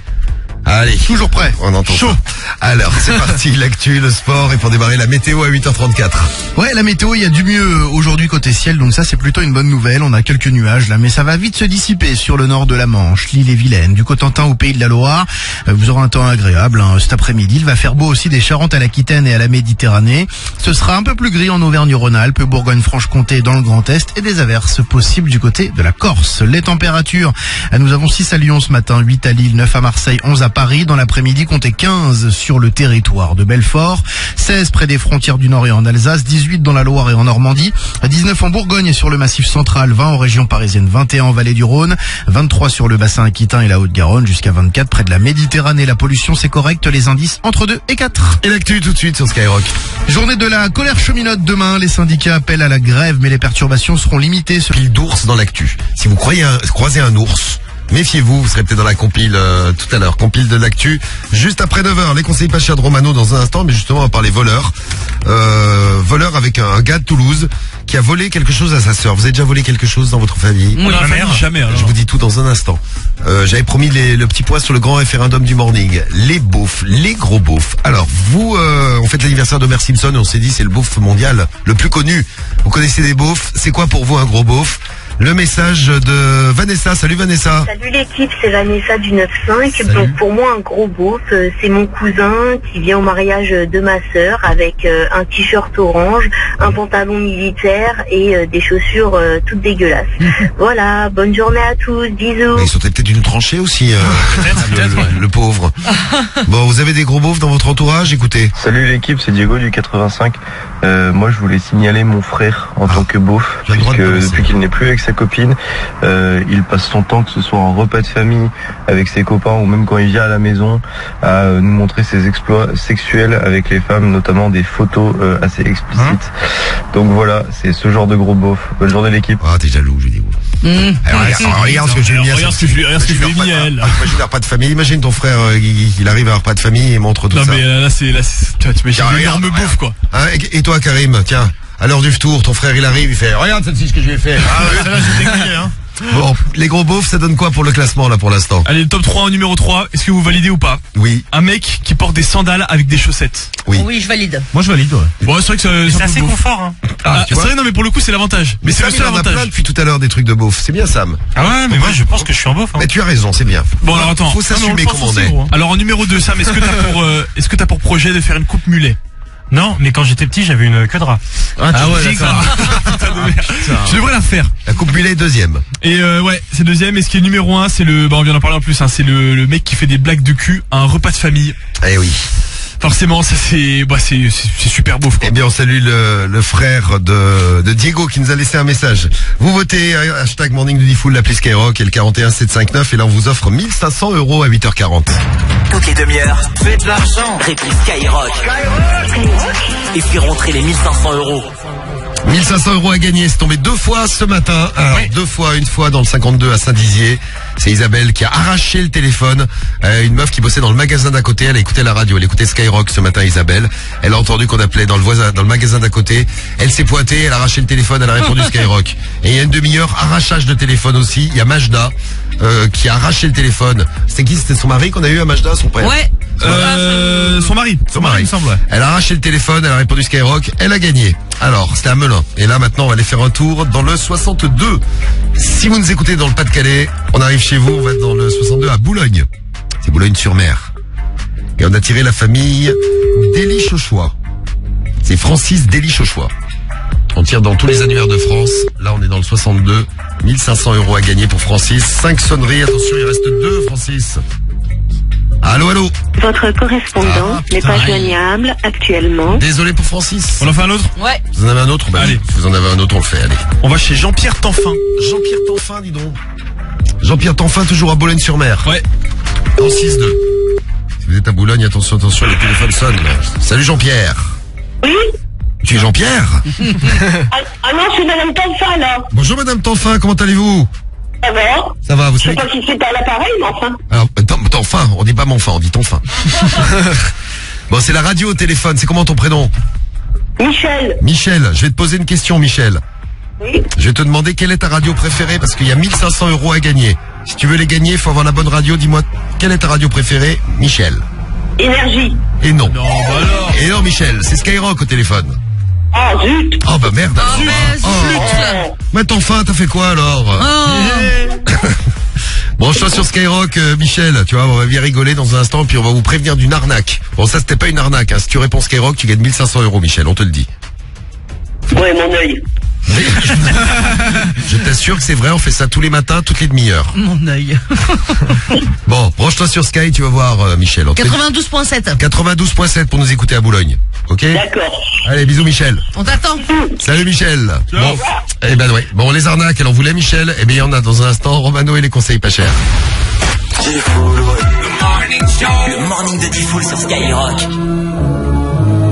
Allez.
Toujours prêt.
On entend
chaud.
Ça. Alors, c'est parti, l'actu, le sport et pour démarrer la météo à 8h34.
Ouais, la météo, il y a du mieux aujourd'hui côté ciel, donc ça c'est plutôt une bonne nouvelle. On a quelques nuages là, mais ça va vite se dissiper sur le nord de la Manche, l'Ille-et-Vilaine, du Cotentin au Pays de la Loire. Vous aurez un temps agréable cet après-midi. Il va faire beau aussi des Charentes à l'Aquitaine et à la Méditerranée. Ce sera un peu plus gris en Auvergne-Rhône-Alpes, Bourgogne-Franche-Comté dans le Grand Est et des averses possibles du côté de la Corse. Les températures, nous avons 6 à Lyon ce matin, 8 à Lille, 9 à Marseille, 11 à Paris. Dans l'après-midi, comptez 15 sur le territoire de Belfort, 16 près des frontières du Nord et en Alsace, 18 dans la Loire et en Normandie, 19 en Bourgogne et sur le Massif central, 20 en région parisienne, 21 en Vallée du Rhône, 23 sur le bassin aquitain et la Haute-Garonne, jusqu'à 24 près de la Méditerranée. La pollution, c'est correct, les indices entre 2 et 4.
Et l'actu tout de suite sur Skyrock.
Journée de la colère cheminote demain. Les syndicats appellent à la grève, mais les perturbations seront limitées.
Pile d'ours dans l'actu. Si vous croisez un ours, méfiez-vous, vous serez peut-être dans la compile tout à l'heure, compile de l'actu, juste après 9h. Les conseils pas chers de Romano dans un instant, mais justement on va parler voleur. Voleur avec un gars de Toulouse qui a volé quelque chose à sa sœur. Vous avez déjà volé quelque chose dans votre famille?
Oui, jamais. Alors.
Je vous dis tout dans un instant. J'avais promis le petit point sur le grand référendum du morning. Les beaufs, les gros beaufs. Alors vous, on fête l'anniversaire d'Homer Simpson et on s'est dit c'est le beauf mondial le plus connu. Vous connaissez des beaufs? C'est quoi pour vous un gros beauf? Le message de Vanessa. Salut Vanessa.
Salut l'équipe, c'est Vanessa du 9-5. Donc pour moi un gros beauf, c'est mon cousin qui vient au mariage de ma sœur avec un t-shirt orange, un pantalon militaire et des chaussures toutes dégueulasses. Voilà, bonne journée à tous, bisous.
Mais il sautait peut-être une tranchée aussi, le pauvre. Bon, vous avez des gros beaufs dans votre entourage? Écoutez.
Salut l'équipe, c'est Diego du 85. Moi je voulais signaler mon frère en tant que beauf, puisque depuis qu'il n'est plus avec sa copine, il passe son temps, que ce soit en repas de famille avec ses copains ou même quand il vient à la maison, à nous montrer ses exploits sexuels avec les femmes, notamment des photos assez explicites. Donc voilà, c'est ce genre de gros beauf. Bonne journée l'équipe.
Ah, t'es jaloux, je dis. Regarde ce que j'ai mis.
Regarde ce que je lui ai mis à elle.
Imagine un repas de famille. Imagine ton frère, il arrive à un repas de famille et montre tout ça.
Non mais là c'est tu imagines une énorme bouffe quoi.
Et toi Karim, tiens, à l'heure du tour, ton frère il arrive, il fait regarde celle-ci ce que je lui ai fait.
Ah ouais, celle-là j'ai décliné hein.
Bon, les gros beaufs, ça donne quoi pour le classement là pour l'instant?
Allez, le top 3 en numéro 3, est-ce que vous validez ou pas?
Oui.
Un mec qui porte des sandales avec des chaussettes.
Oui.
Oui, je valide.
Moi je valide, ouais.
Bon, c'est vrai que
c'est assez confort, hein.
C'est vrai, non mais pour le coup c'est l'avantage.
Mais c'est le seul avantage. Plein depuis tout à l'heure des trucs de beauf. C'est bien Sam.
Ah ouais, mais moi je pense que je suis un beauf. Hein.
Mais tu as raison, c'est bien.
Bon alors attends.
Faut s'assumer comme on est.
Alors en numéro 2, Sam, est-ce que t'as pour projet de faire une coupe mulet?
Non, mais quand j'étais petit, j'avais une queue de rat.
Ah ouais, d'accord. Je devrais la faire.
La coupe mulet deuxième.
Et ouais, c'est deuxième. Et ce qui est numéro 1, c'est on vient d'en parler en plus, hein, c'est le mec qui fait des blagues de cul à un repas de famille.
Eh oui.
Forcément, ça c'est super beau.
Eh bien, on salue le frère de Diego qui nous a laissé un message. Vous votez hashtag Morning du Diffoul, l'appli Skyrock et le 41759 et là on vous offre 1500 € à 8h40.
Toutes les demi-heures, faites de l'argent. Réplique Skyrock. Et puis rentrer les 1500 €.
1500 € à gagner, c'est tombé 2 fois ce matin. Alors, oui. 2 fois, une fois dans le 52 à Saint-Dizier. C'est Isabelle qui a arraché le téléphone. Une meuf qui bossait dans le magasin d'à côté, elle a écouté la radio, elle écoutait Skyrock ce matin, Isabelle. Elle a entendu qu'on appelait dans le magasin d'à côté. Elle s'est pointée, elle a arraché le téléphone, elle a répondu Skyrock. Et il y a une demi-heure, arrachage de téléphone aussi. Il y a Majda qui a arraché le téléphone. C'était qui? C'était son mari qu'on a eu à Majda, son père?
Ouais.
Son mari, il me semble. Ouais.
Elle a arraché le téléphone, elle a répondu Skyrock, elle a gagné. Alors, c'était à Melun. Et là, maintenant, on va aller faire un tour dans le 62. Si vous nous écoutez dans le Pas-de-Calais, on arrive chez vous, on va être dans le 62 à Boulogne. C'est Boulogne-sur-Mer. Et on a tiré la famille Dély-Chauchois. C'est Francis Dély-Chauchois. On tire dans tous les annuaires de France. Là, on est dans le 62. 1500 € à gagner pour Francis. 5 sonneries. Attention, il reste 2, Francis. Allô, allô.
Votre correspondant n'est pas joignable actuellement.
Désolé pour Francis.
On en fait un autre?
Ouais.
Vous en avez un autre? Bah, allez. Vous en avez un autre, on le fait, allez.
On va chez Jean-Pierre Tanfin.
Jean-Pierre Tanfin, dis donc. Jean-Pierre Tanfin, toujours à Boulogne-sur-Mer.
Ouais.
En 6-2. Si vous êtes à Boulogne, attention, les téléphones sonnent. Salut Jean-Pierre.
Oui.
Tu es Jean-Pierre?
Ah non, je suis Madame Tanfin, là.
Bonjour Madame Tanfin, comment allez-vous?
Ça va?
Ça va, vous
Je sais
savez...
pas si c'est à l'appareil, mais enfin.
Alors, Tanfin, on dit pas Monfin, on dit Tanfin. Bon, c'est la radio au téléphone, c'est comment ton prénom?
Michel.
Michel, je vais te poser une question, Michel.
Oui.
Je vais te demander quelle est ta radio préférée, parce qu'il y a 1500 € à gagner. Si tu veux les gagner, il faut avoir la bonne radio. Dis-moi, quelle est ta radio préférée, Michel?
Énergie.
Et non. Non, bah alors. Et non, Michel, c'est Skyrock au téléphone.
Ah, zut.
Oh, bah merde. Alors. Mais Tanfin, t'as fait quoi alors? Branche-toi sur Skyrock, Michel, tu vois, on va bien rigoler dans un instant, puis on va vous prévenir d'une arnaque. Bon, ça, c'était pas une arnaque, hein. Si tu réponds Skyrock, tu gagnes 1500 €, Michel, on te le dit.
Ouais, mon œil.
Je t'assure que c'est vrai, on fait ça tous les matins, toutes les demi-heures.
Mon œil.
Bon, branche-toi sur Sky, tu vas voir, Michel.
92.7.
92.7 pour nous écouter à Boulogne. Ok?
D'accord.
Allez, bisous, Michel.
On t'attend.
Salut, Michel. Bon, eh ben ouais. Bon, les arnaques, elle en voulait, Michel. Eh bien, il y en a dans un instant. Romano et les conseils pas chers.
Le morning de Diffoul sur Skyrock.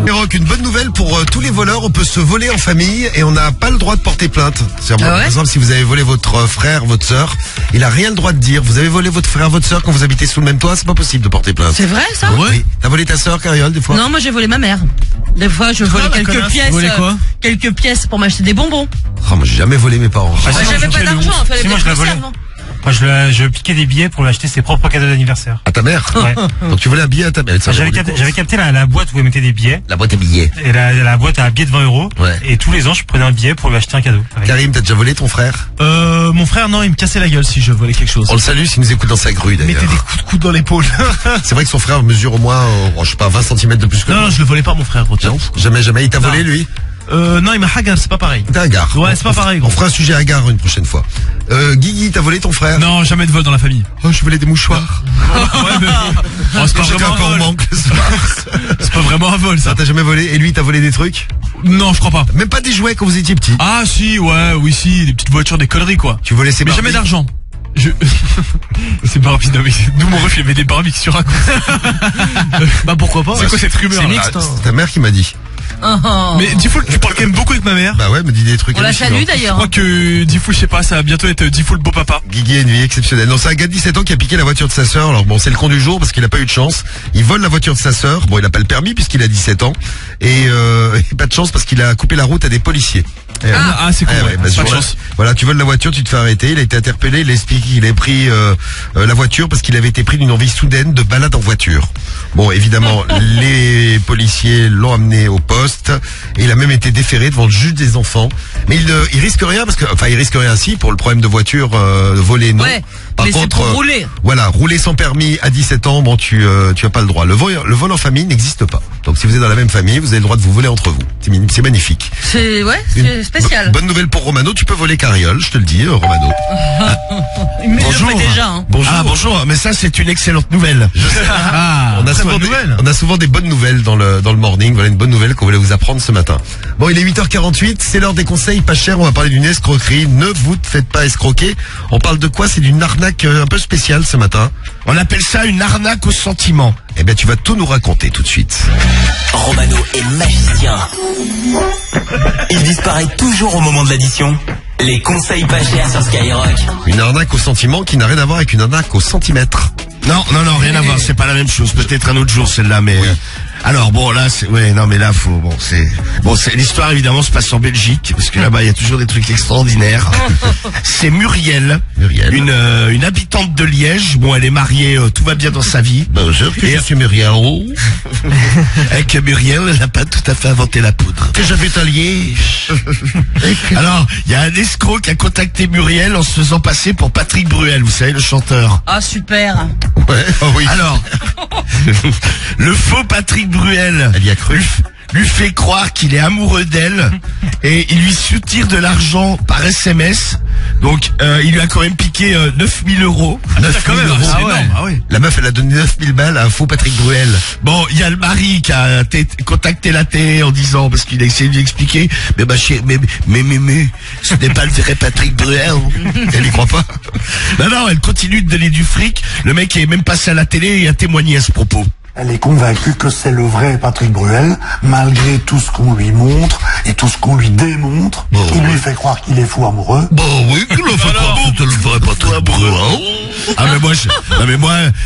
Skyrock, une bonne nouvelle pour tous les voleurs. On peut se voler en famille et on n'a pas le droit de porter plainte. Par exemple, si vous avez volé votre frère, votre sœur, il a rien le droit de dire. Vous avez volé votre frère, votre sœur quand vous habitez sous le même toit, c'est pas possible de porter plainte.
C'est vrai, ça?
Oui. T'as volé ta sœur, Cariole, des fois?
Non, moi j'ai volé ma mère. Des fois, je volais quelques pièces. Quelques pièces pour m'acheter des bonbons.
Oh, moi j'ai jamais volé mes parents.
J'avais pas d'argent, il fallait
moi je la volais. Moi je piquais des billets pour lui acheter ses propres cadeaux d'anniversaire.
À ta mère?
Ouais.
Donc tu volais un billet à ta mère?
J'avais capté la boîte où elle mettait des billets.
La boîte à billets.
Et la boîte à un billet de 20 €.
Ouais.
Et tous les ans je prenais un billet pour lui acheter un cadeau.
Karim, t'as déjà volé ton frère?
Mon frère, non, il me cassait la gueule si je volais quelque chose.
On le salue s'il nous écoute dans sa grue d'ailleurs.
Mettez des coups de coude dans l'épaule.
C'est vrai que son frère mesure au moins, je sais pas, 20 cm de plus que
Non, je le volais pas mon frère.
Non, jamais. Il t'a volé lui?
Non, il m'a hagar, c'est pas pareil.
T'es hagar.
Ouais, c'est pas pareil.
On fera un sujet hagar une prochaine fois. Guigui, t'as volé ton frère?
Non, jamais de vol dans la famille.
Oh, je volais des mouchoirs.
Ouais, mais c'est pas vraiment un vol.
Manque,
c'est pas vraiment un vol, ça.
T'as jamais volé? Et lui, t'as volé des trucs?
Non, je crois pas.
Même pas des jouets quand vous étiez petit?
Ah, si, oui, des petites voitures, des conneries, quoi.
Tu volais ses
Mais
Barbies?
jamais d'argent. C'est Barbie, non mais nous mon ref il y avait des Barbies qui racontent.
Bah pourquoi pas?
C'est quoi cette rumeur?
C'est mixte, hein. C'est ta mère qui m'a dit.
Mais Diffoul, tu parles quand même beaucoup avec ma mère.
Bah ouais, me dis des trucs.
On la salue d'ailleurs.
Je crois que Diffoul, je sais pas, ça va bientôt être Diffoul beau papa.
Guigui a une vie exceptionnelle. Non, c'est un gars de 17 ans qui a piqué la voiture de sa sœur. Alors bon, c'est le con du jour parce qu'il a pas eu de chance. Il vole la voiture de sa sœur. Bon, il a pas le permis puisqu'il a 17 ans. Et pas de chance parce qu'il a coupé la route à des policiers.
C'est cool.
Pas de chance. Voilà, tu voles la voiture, tu te fais arrêter. Il a été interpellé. Il explique qu'il a pris la voiture parce qu'il avait été pris d'une envie soudaine de balade en voiture. Bon, évidemment, les policiers l'ont amené au poste et il a même été déféré devant le juge des enfants. Mais il risque rien parce que, il risque rien si pour le problème de voiture volée, non.
Ouais,
par
mais
contre,
c'est pour rouler.
Voilà, rouler sans permis à 17 ans, bon, tu as pas le droit. Le vol en famille n'existe pas. Donc si vous êtes dans la même famille, vous avez le droit de vous voler entre vous. C'est magnifique.
C'est spécial.
Bonne nouvelle pour Romano, tu peux voler Cariole, je te le dis, Romano.
Bonjour. Déjà, hein.
Bonjour.
Ah bonjour, mais ça c'est une excellente nouvelle.
On a souvent des bonnes nouvelles dans le morning. Voilà une bonne nouvelle qu'on voulait vous apprendre ce matin. Bon, il est 8h48, c'est l'heure des conseils pas chers. On va parler d'une escroquerie. Ne vous faites pas escroquer. On parle de quoi? C'est d'une arnaque un peu spéciale ce matin.
On appelle ça une arnaque au sentiment.
Eh bien, tu vas tout nous raconter tout de suite.
Romano est magicien. Il disparaît toujours au moment de l'addition. Les conseils pas chers sur Skyrock.
Une arnaque au sentiment qui n'a rien à voir avec une arnaque au centimètre.
Non, rien à voir, c'est pas la même chose. Peut-être un autre jour celle-là, mais... Oui. Alors bon là c'est l'histoire évidemment se passe en Belgique parce que là-bas il y a toujours des trucs extraordinaires. C'est Muriel. Une habitante de Liège. Bon, elle est mariée, tout va bien dans sa vie.
Bonjour, je suis Muriel.
Avec Muriel, elle n'a pas tout à fait inventé la poudre.
Que j'habite à Liège.
Alors, il y a un escroc qui a contacté Muriel en se faisant passer pour Patrick Bruel, vous savez, le chanteur.
Ah super.
Ouais, oui.
Alors, le faux Patrick Bruel,
elle y a cru,
lui fait croire qu'il est amoureux d'elle et il lui soutire de l'argent par SMS. Donc il lui a quand même piqué 9000 €.
9000 €,
c'est énorme. Ah ouais.
La meuf elle a donné 9000 balles à un faux Patrick Bruel.
Bon, il y a le mari qui a contacté la télé en disant, parce qu'il a essayé de lui expliquer, mais ma chérie, mais ce n'est pas le vrai Patrick Bruel.
Elle y croit pas.
Non, elle continue de donner du fric. Le mec est même passé à la télé et a témoigné à ce propos.
Elle est convaincue que c'est le vrai Patrick Bruel, malgré tout ce qu'on lui montre et tout ce qu'on lui démontre. Il lui fait croire qu'il est fou amoureux.
Oui, qu'il le fait croire que c'est le vrai Patrick Bruel.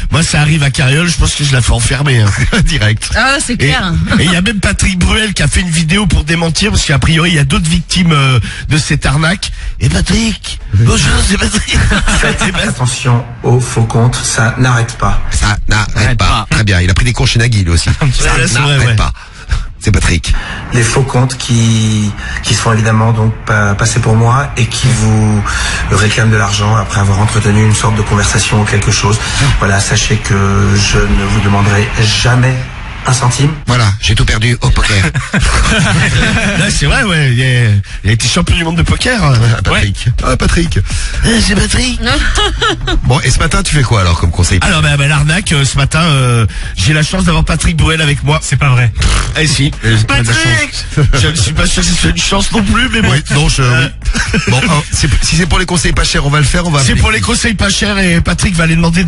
Moi, ça arrive à Carriole, je pense que je la fais enfermer, direct.
Ah, c'est clair.
Et il y a même Patrick Bruel qui a fait une vidéo pour démentir, parce qu'a priori, il y a d'autres victimes de cette arnaque. Et Patrick, bonjour, c'est Patrick.
Faites attention aux faux comptes, ça n'arrête pas.
Ça n'arrête pas. Très bien, il a pris des cours chez Nagui, lui aussi. Ça n'arrête pas. C'est Patrick.
Les faux comptes qui se font évidemment donc passer pour moi et qui vous réclament de l'argent après avoir entretenu une sorte de conversation ou quelque chose. Voilà, sachez que je ne vous demanderai jamais un centime.
Voilà, j'ai tout perdu au poker.
Là, c'est vrai, ouais. Il a été champion du monde de poker, Patrick.
Ouais. Ah, Patrick.
C'est Patrick.
Bon, et ce matin, tu fais quoi alors comme conseil?
Alors, l'arnaque, ce matin, j'ai la chance d'avoir Patrick Bruel avec moi.
C'est pas vrai.
Eh si.
Patrick.
Je ne suis pas sûr que c'est une chance non plus, mais bon.
Oui, non, Bon, si c'est pour les conseils pas chers, on va le faire,
C'est pour les conseils pas chers et Patrick va aller demander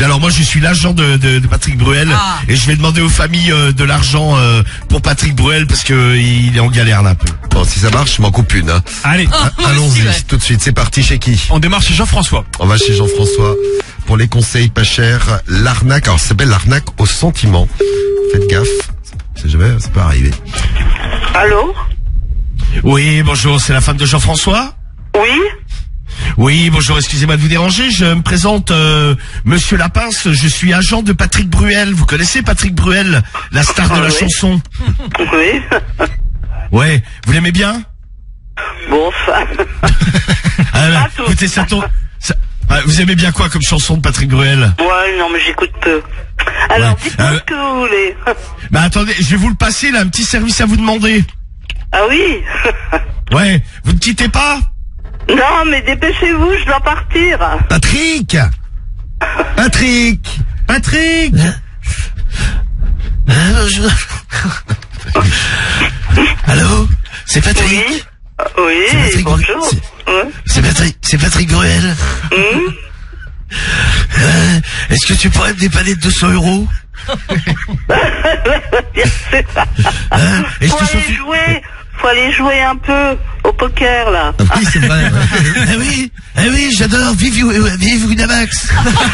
alors moi, je suis l'agent de Patrick Bruel et je vais demander aux familles de l'argent pour Patrick Bruel parce que il est en galère là un peu.
Bon, si ça marche, je m'en coupe une.
Allez,
allons-y tout de suite. C'est parti. Chez qui?
On démarre chez Jean-François.
On va chez Jean-François pour les conseils pas chers. L'arnaque. Alors, ça s'appelle l'arnaque au sentiment. Faites gaffe. C'est jamais, ça peut arriver.
Allô?
Oui, bonjour. C'est la femme de Jean-François?
Oui.
Oui, bonjour, excusez-moi de vous déranger, je me présente Monsieur Lapince, je suis agent de Patrick Bruel. Vous connaissez Patrick Bruel, la star de la chanson?
Oui.
Ouais, vous l'aimez bien?
Bon,
écoutez, vous aimez bien quoi comme chanson de Patrick Bruel?
Ouais, non mais j'écoute peu. Alors, dites-moi ce que vous voulez.
Attendez, je vais vous le passer, là, un petit service à vous demander.
Ah oui.
Ouais, vous ne quittez pas?
Non, mais dépêchez-vous, je dois partir.
Patrick.
Allô? C'est Patrick?
Oui, bonjour.
C'est Patrick Bruel. Est-ce que tu pourrais me dépanner de 200 €?
Faut aller jouer un peu au poker, là.
Oui, c'est vrai. oui, j'adore. Vive Winamax.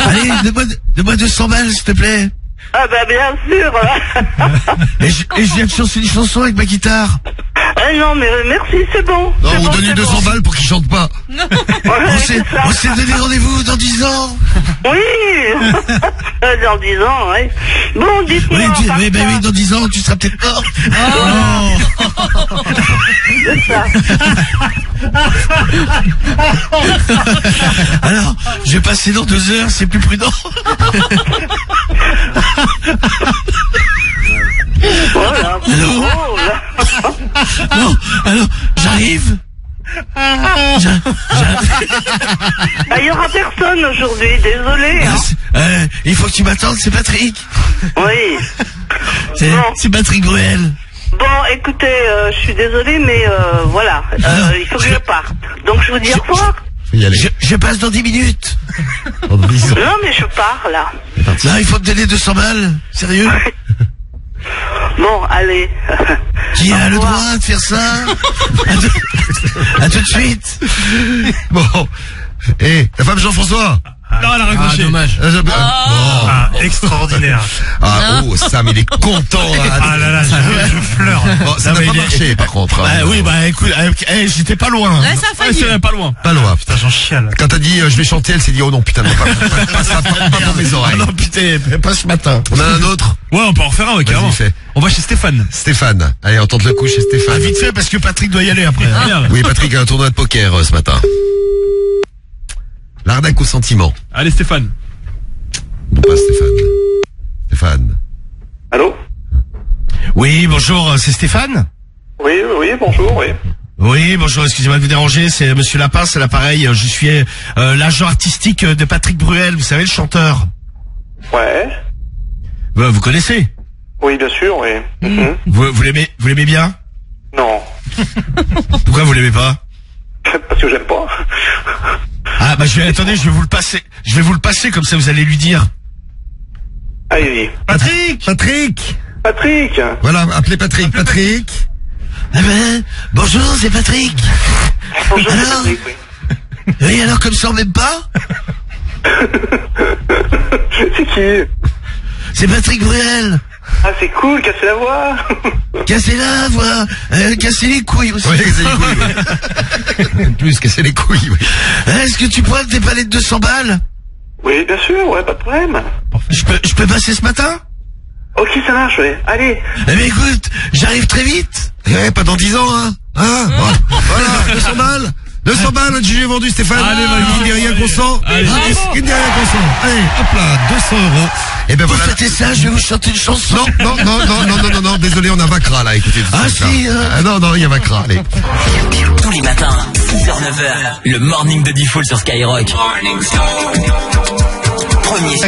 Allez, donne-moi 200 balles, s'il te plaît.
Ah bah bien sûr.
et je viens de chanter une chanson avec ma guitare.
Non mais merci, c'est bon.
Non, vous donnez 200 balles pour qu'il chante pas.
On s'est donné rendez-vous dans 10 ans.
Oui. Dans 10 ans, oui. Bon, dites-moi.
Oui, dans 10 ans, tu seras peut-être mort.
C'est ça.
Alors, je vais passer dans 2 heures, c'est plus prudent.
Voilà.
Non, alors, j'arrive.
Il y aura personne aujourd'hui, désolé.
Il faut que tu m'attendes, c'est Patrick.
Oui.
C'est Patrick Bruel.
Bon, écoutez, je suis désolé, mais voilà, il faut que je parte. Donc je vous dis au revoir.
Je passe dans 10 minutes.
Non, mais je pars là.
Là, il faut me donner 200 balles. Sérieux?
Bon, allez.
Qui a le droit de faire ça? À tout de suite.
Bon. La femme Jean-François?
Non, elle a raccroché.
Dommage. Extraordinaire.
Sam, il est content.
Ah là là, je pleure.
Bon, ça n'a pas marché, par contre.
Oui, écoute, j'étais pas loin.
Ouais, ça a failli.
Pas loin.
Pas loin.
Putain, j'en chiale.
Quand t'as dit je vais chanter, elle s'est dit oh non, putain, non, pas dans mes oreilles.
Non, putain, pas ce matin.
On a un autre?
Ouais, on peut en refaire un, carrément. On va chez Stéphane.
Allez, on tente le coup chez Stéphane.
Vite fait, parce que Patrick doit y aller après.
Oui, Patrick a un tournoi de poker ce matin. L'arnaque au sentiment.
Allez, Stéphane.
Non, pas Stéphane.
Allô?
Oui, bonjour, c'est Stéphane?
Oui, bonjour, oui.
Oui, bonjour, excusez-moi de vous déranger, c'est Monsieur Lapin, c'est l'appareil, je suis l'agent artistique de Patrick Bruel, vous savez, le chanteur.
Ouais.
Vous connaissez?
Oui, bien sûr, oui.
Vous l'aimez bien?
Non.
Pourquoi vous l'aimez pas?
Parce que j'aime pas.
Attendez, je vais vous le passer comme ça vous allez lui dire.
Allez-y.
Patrick. Voilà, appelez Patrick. Patrick.
Eh ben, bonjour, c'est Patrick.
Bonjour,
alors,
c'est Patrick, oui.
Oui, alors comme ça on m'aime pas?
C'est qui?
C'est Patrick Bruel.
Ah, c'est cool, cassez la voix.
Casser la voix, casser les couilles aussi.
Oui, casser les couilles, oui. Plus casser les couilles, oui.
Est-ce que tu pourrais me dépanner de 200 balles?
Oui, bien sûr, ouais, pas de problème.
Je peux passer ce matin?
Ok, ça marche, ouais. Allez.
Eh ben écoute, j'arrive très vite.
Eh, pas dans 10 ans, hein. Voilà, 200 balles. 200 balles, notre jugé vendu, Stéphane.
Allez, vas-y.
Il n'y a rien qu'on sent. Il n'y a rien qu'on sent. Allez, hop là, 200 €. Et ben
Vous
voilà.
faites ça, je vais vous chanter une chanson.
Non, désolé, on a Vacra, là, écoutez.
Ah si,
non, il y a Vacra, allez.
Tous les matins, 6h, 9h, le morning de Diffoul sur Skyrock.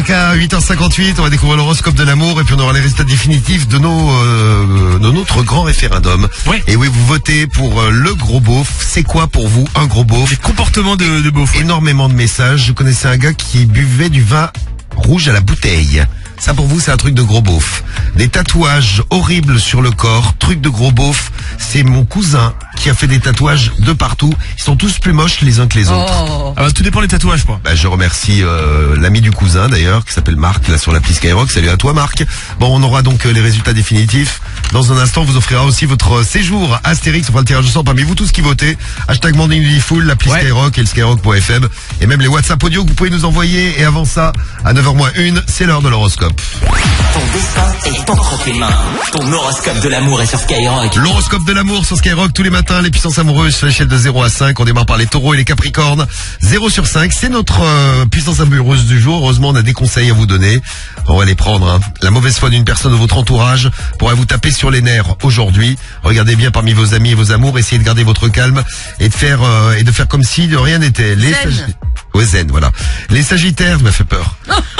À 8h58, on va découvrir l'horoscope de l'amour et puis on aura les résultats définitifs de notre grand référendum.
Oui.
Et oui, vous votez pour le gros beauf. C'est quoi pour vous un gros beauf?
Les comportements de beauf.
Énormément de messages. Je connaissais un gars qui buvait du vin rouge à la bouteille. Ça pour vous, c'est un truc de gros beauf. Des tatouages horribles sur le corps, truc de gros beauf. C'est mon cousin qui a fait des tatouages de partout. Ils sont tous plus moches les uns que les autres.
Ah bah, tout dépend des tatouages, quoi.
Bah, je remercie l'ami du cousin d'ailleurs, qui s'appelle Marc, là sur l'appli Skyrock. Salut à toi Marc. Bon, on aura donc les résultats définitifs. Dans un instant, on vous offrira aussi votre séjour Astérix. On fera le tirage au sort parmi vous tous qui votez. Hashtag Morning Diffoul, l'appli Skyrock et le Skyrock.fm. Et même les WhatsApp audio que vous pouvez nous envoyer. Et avant ça, à 9h-1, c'est l'heure de l'horoscope.
Ton destin est entre tes mains. Ton horoscope de l'amour est sur Skyrock.
L'horoscope de l'amour sur Skyrock tous les matins, les puissances amoureuses sur l'échelle de 0 à 5. On démarre par les taureaux et les capricornes. 0 sur 5, c'est notre puissance amoureuse du jour. Heureusement, on a des conseils à vous donner. On va les prendre. Hein. La mauvaise foi d'une personne de votre entourage pourrait vous taper sur les nerfs aujourd'hui. Regardez bien parmi vos amis et vos amours. Essayez de garder votre calme et de faire comme si de rien n'était. Zen, voilà. Les Sagittaires, ça m'a fait peur.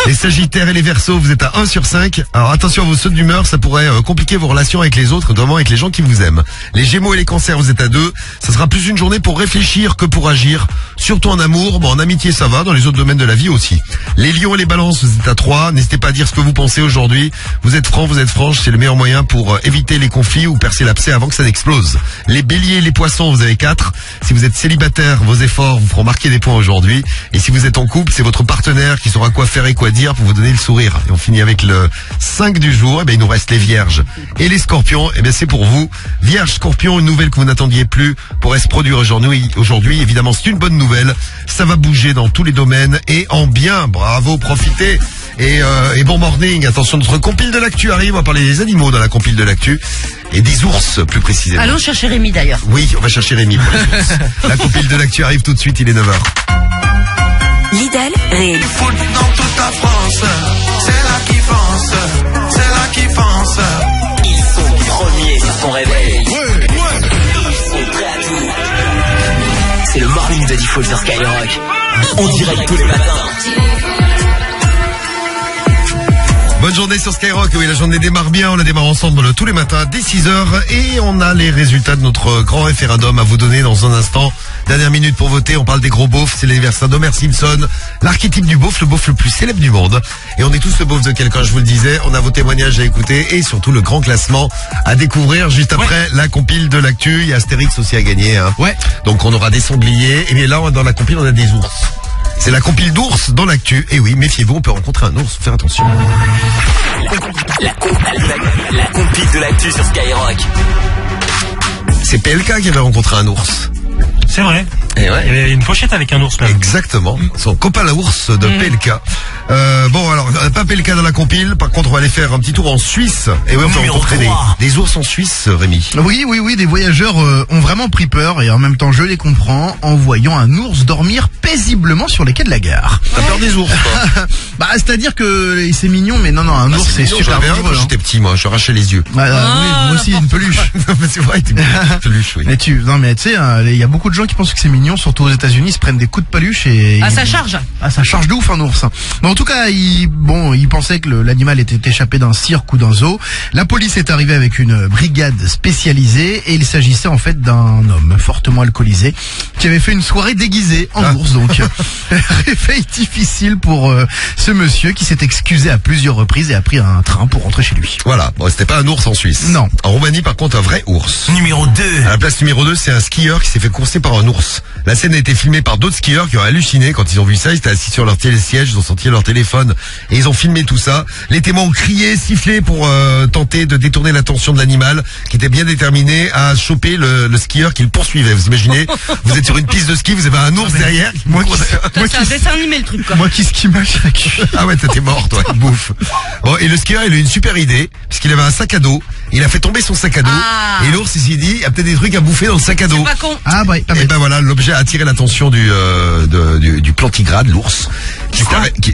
Les Sagittaires et les Verseaux, vous êtes à 1 sur 5. Alors attention à vos sautes d'humeur, ça pourrait compliquer vos relations avec les autres, notamment avec les gens qui vous aiment. Les Gémeaux et les Cancers, vous êtes à 2. Ça sera plus une journée pour réfléchir que pour agir. Surtout en amour, bon en amitié ça va, dans les autres domaines de la vie aussi. Les Lions et les Balances, vous êtes à 3. N'hésitez pas à dire ce que vous pensez aujourd'hui. Vous êtes franc, vous êtes franche, c'est le meilleur moyen pour éviter les conflits ou percer l'abcès avant que ça n'explose. Les Béliers et les Poissons, vous avez 4. Si vous êtes célibataire, vos efforts vous feront marquer des points aujourd'hui. Et si vous êtes en couple, c'est votre partenaire qui saura quoi faire et quoi dire pour vous donner le sourire. Et on finit avec le 5 du jour. Eh bien, il nous reste les Vierges et les Scorpions. Eh bien, c'est pour vous. Vierge, Scorpion, une nouvelle que vous n'attendiez plus pourrait se produire aujourd'hui. Évidemment, c'est une bonne nouvelle. Ça va bouger dans tous les domaines et en bien. Bravo, profitez. Et bon morning. Attention, notre compile de l'actu arrive. On va parler des animaux dans la compile de l'actu. Et des ours, plus précisément.
Allons chercher Rémi d'ailleurs.
Oui, on va chercher Rémi pour les ours. La compile de l'actu arrive tout de suite, il est 9h.
Lidl, réel.
Foot dans toute la France, c'est là qui fonce, c'est là qui fonce.
Ils sont premiers sur ton réveil. Ils sont prêts à tout. C'est le morning de Diffoul sur Skyrock. On direct tous les matins.
Bonne journée sur Skyrock. Oui, la journée démarre bien. On la démarre ensemble tous les matins dès 6h. Et on a les résultats de notre grand référendum à vous donner dans un instant. Dernière minute pour voter. On parle des gros beaufs. C'est l'anniversaire d'Homer Simpson. L'archétype du beauf, le beauf le plus célèbre du monde. Et on est tous le beauf de quelqu'un, je vous le disais. On a vos témoignages à écouter et surtout le grand classement à découvrir juste après la compile de l'actu. Il y a Astérix aussi à gagner. Hein. Ouais. Donc on aura des sangliers. Et bien là, dans la compile, on a des ours. C'est la compile d'ours dans l'actu. Et oui, méfiez-vous, on peut rencontrer un ours. Faut faire attention.
La compile de l'actu sur Skyrock.
C'est PLK qui avait rencontré un ours.
C'est vrai.
Et ouais.
Il y avait une pochette avec un ours là.
Exactement. Son copain l'ours de PLK. Bon, alors, pas PLK dans la compile. Par contre, on va aller faire un petit tour en Suisse. Et oui, on peut rencontrer des ours en Suisse, Rémi.
Oui, des voyageurs ont vraiment pris peur et en même temps, je les comprends, en voyant un ours dormir paisiblement sur les quais de la gare.
T'as peur des ours, quoi?
Bah, c'est-à-dire que c'est mignon, mais non, un ours, c'est super
bien. Quand j'étais petit, moi, je arrachais les yeux.
Oui, moi aussi, une peluche.
C'est vrai, t'es une peluche, oui.
Mais tu sais, il y a beaucoup de gens qui pensent que c'est mignon, surtout aux États-Unis, ils se prennent des coups de paluche et...
ça charge.
Ça charge de ouf un ours. Donc En tout cas, il pensait que l'animal était échappé d'un cirque ou d'un zoo. La police est arrivée avec une brigade spécialisée et il s'agissait en fait d'un homme fortement alcoolisé qui avait fait une soirée déguisée en ours. Donc, réveil difficile pour ce monsieur qui s'est excusé à plusieurs reprises et a pris un train pour rentrer chez lui.
Voilà, bon, c'était pas un ours en Suisse.
Non.
En Roumanie, par contre, un vrai ours.
Numéro 2.
À la place numéro 2, c'est un skieur qui s'est fait courser par un ours. La scène a été filmée par d'autres skieurs qui ont halluciné quand ils ont vu ça. Ils étaient assis sur leur télésiège, ils ont sorti leur téléphone et ils ont filmé tout ça. Les témoins ont crié, sifflé pour tenter de détourner l'attention de l'animal qui était bien déterminé à choper le skieur qui le poursuivait. Vous imaginez, vous êtes sur une piste de ski, vous avez un ours derrière.
C'est un dessin animé le truc quoi.
Moi qui skie mal, j'ai la cuisse.
Ah ouais, t'es mort toi, bouffe. Bon, et le skieur, il a eu une super idée, puisqu'il avait un sac à dos. Il a fait tomber son sac à dos. Et l'ours, il s'est dit, il y a peut-être des trucs à bouffer dans le sac à dos.
C'est pas con.
Ah bah,
et ben voilà, l'objet a attiré l'attention du plantigrade, l'ours.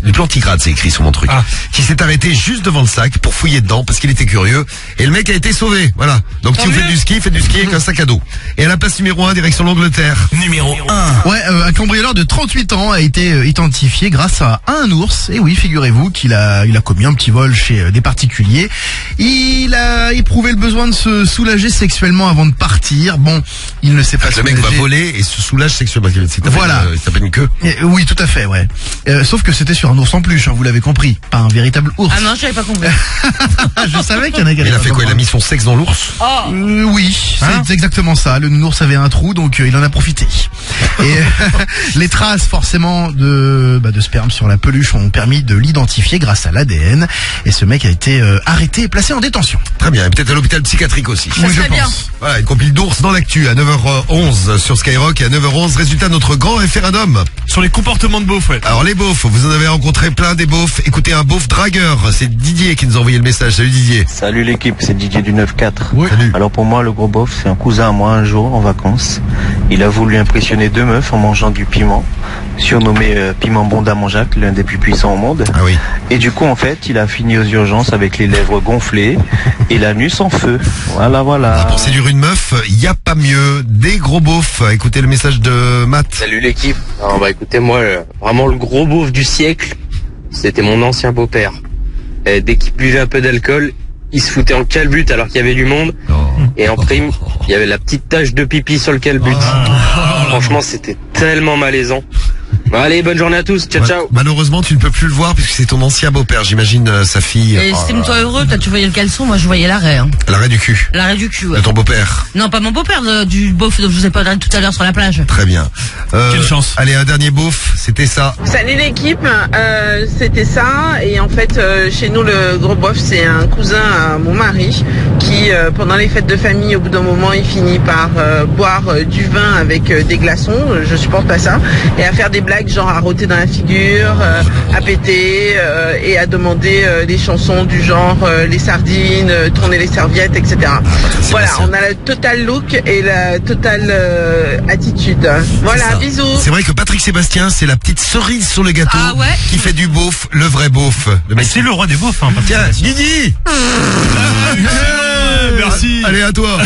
Du plantigrade, c'est écrit sur mon truc. Qui s'est arrêté juste devant le sac pour fouiller dedans parce qu'il était curieux. Et le mec a été sauvé. Voilà. Donc si vous faites du ski, faites du ski avec un sac à dos. Et à la place numéro 1, direction l'Angleterre.
Numéro 1.
Ouais, un cambrioleur de 38 ans a été identifié grâce à un ours. Et oui, figurez-vous qu'il a commis un petit vol chez des particuliers. Il a éprouvé le besoin de se soulager sexuellement avant de partir. Bon, il ne s'est pas soulagé.
Le mec va voler et se soulage sexuellement.
Voilà.
Il s'appelle une queue.
Oui, tout à fait, ouais. Sauf que c'était sur un ours en peluche, hein, vous l'avez compris. Pas un véritable ours.
Ah non, j'avais pas compris.
Je savais qu'il y en a qui
Il a fait quoi? Il a mis son sexe dans l'ours?
Oui, c'est exactement ça. Le nounours avait un trou, donc il en a profité. Et les traces forcément de sperme sur la peluche ont permis de l'identifier grâce à l'ADN. Et ce mec a été arrêté et placé en détention.
Très bien, et peut-être à l'hôpital psychiatrique aussi.
Oui, je pense.
Bien.
Voilà, une compile d'ours dans l'actu à 9h11 sur Skyrock et à 9h11, résultat de notre grand référendum.
Sur les comportements de beauf, ouais.
Alors les beaufs, vous en avez rencontré plein des beaufs. Écoutez un beauf dragueur, c'est Didier qui nous a envoyé le message. Salut Didier.
Salut l'équipe, c'est Didier du 9-4.
Oui. Salut.
Alors pour moi, le gros beauf, c'est un cousin à moi un jour en vacances. Il a voulu impressionner deux meufs en mangeant du piment, surnommé Piment Bon d'Amanjac, l'un des plus puissants au monde.
Ah oui.
Et du coup, en fait, il a fini aux urgences avec les lèvres gonflées et l'anus en feu. Voilà.
Pour séduire une meuf, y a pas mieux. Des gros beaufs. Écoutez le message de Matt.
Salut l'équipe. Alors, écoutez, moi, vraiment le gros beauf du siècle, c'était mon ancien beau-père. Et dès qu'il buvait un peu d'alcool, il se foutait en calbut alors qu'il y avait du monde. Et en prime, il y avait la petite tache de pipi sur le calbut. Franchement, c'était tellement malaisant. Bon, allez, bonne journée à tous. Ciao, ciao.
Malheureusement, tu ne peux plus le voir puisque c'est ton ancien beau-père, j'imagine, sa fille.
Et estime-toi heureux, tu voyais le caleçon, moi je voyais l'arrêt. Hein.
L'arrêt du cul.
L'arrêt du cul, ouais.
De ton beau-père.
Non, pas mon beau-père, du beauf dont je vous ai parlé tout à l'heure sur la plage.
Très bien.
Quelle chance.
Allez, un dernier beauf, c'était ça.
Salut l'équipe, c'était ça. Et en fait, chez nous, le gros beauf, c'est un cousin à mon mari qui, pendant les fêtes de famille, au bout d'un moment, il finit par boire du vin avec des glaçons. Je supporte pas ça. Et à faire des blagues, genre à rôter dans la figure, à péter et à demander des chansons du genre les sardines, tourner les serviettes, etc. Voilà, on a le total look et la totale attitude. Voilà, bisous.
C'est vrai que Patrick Sébastien, c'est la petite cerise sur le gâteau qui fait du beauf, le vrai beauf.
C'est le roi des beaufs, hein.
Tiens, Didi.
Merci.
Allez, à toi.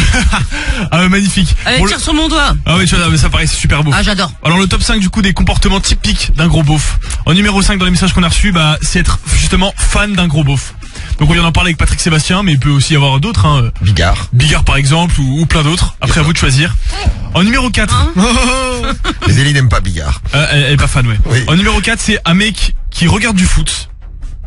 Magnifique.
Allez, tire sur mon doigt.
Ah oui, mais ça paraît super beau.
Ah, j'adore.
Alors le top 5 du coup des comportements typiques d'un gros beauf. En numéro 5 dans les messages qu'on a reçus, c'est être justement fan d'un gros beauf. Donc on vient d'en parler avec Patrick Sébastien, mais il peut aussi y avoir d'autres. Hein. Bigard par exemple, ou plein d'autres. Après à vous de choisir. En numéro 4.
Les Élie n'aiment pas Bigard.
Elle est pas fan, ouais. Oui. En numéro 4, c'est un mec qui regarde du foot,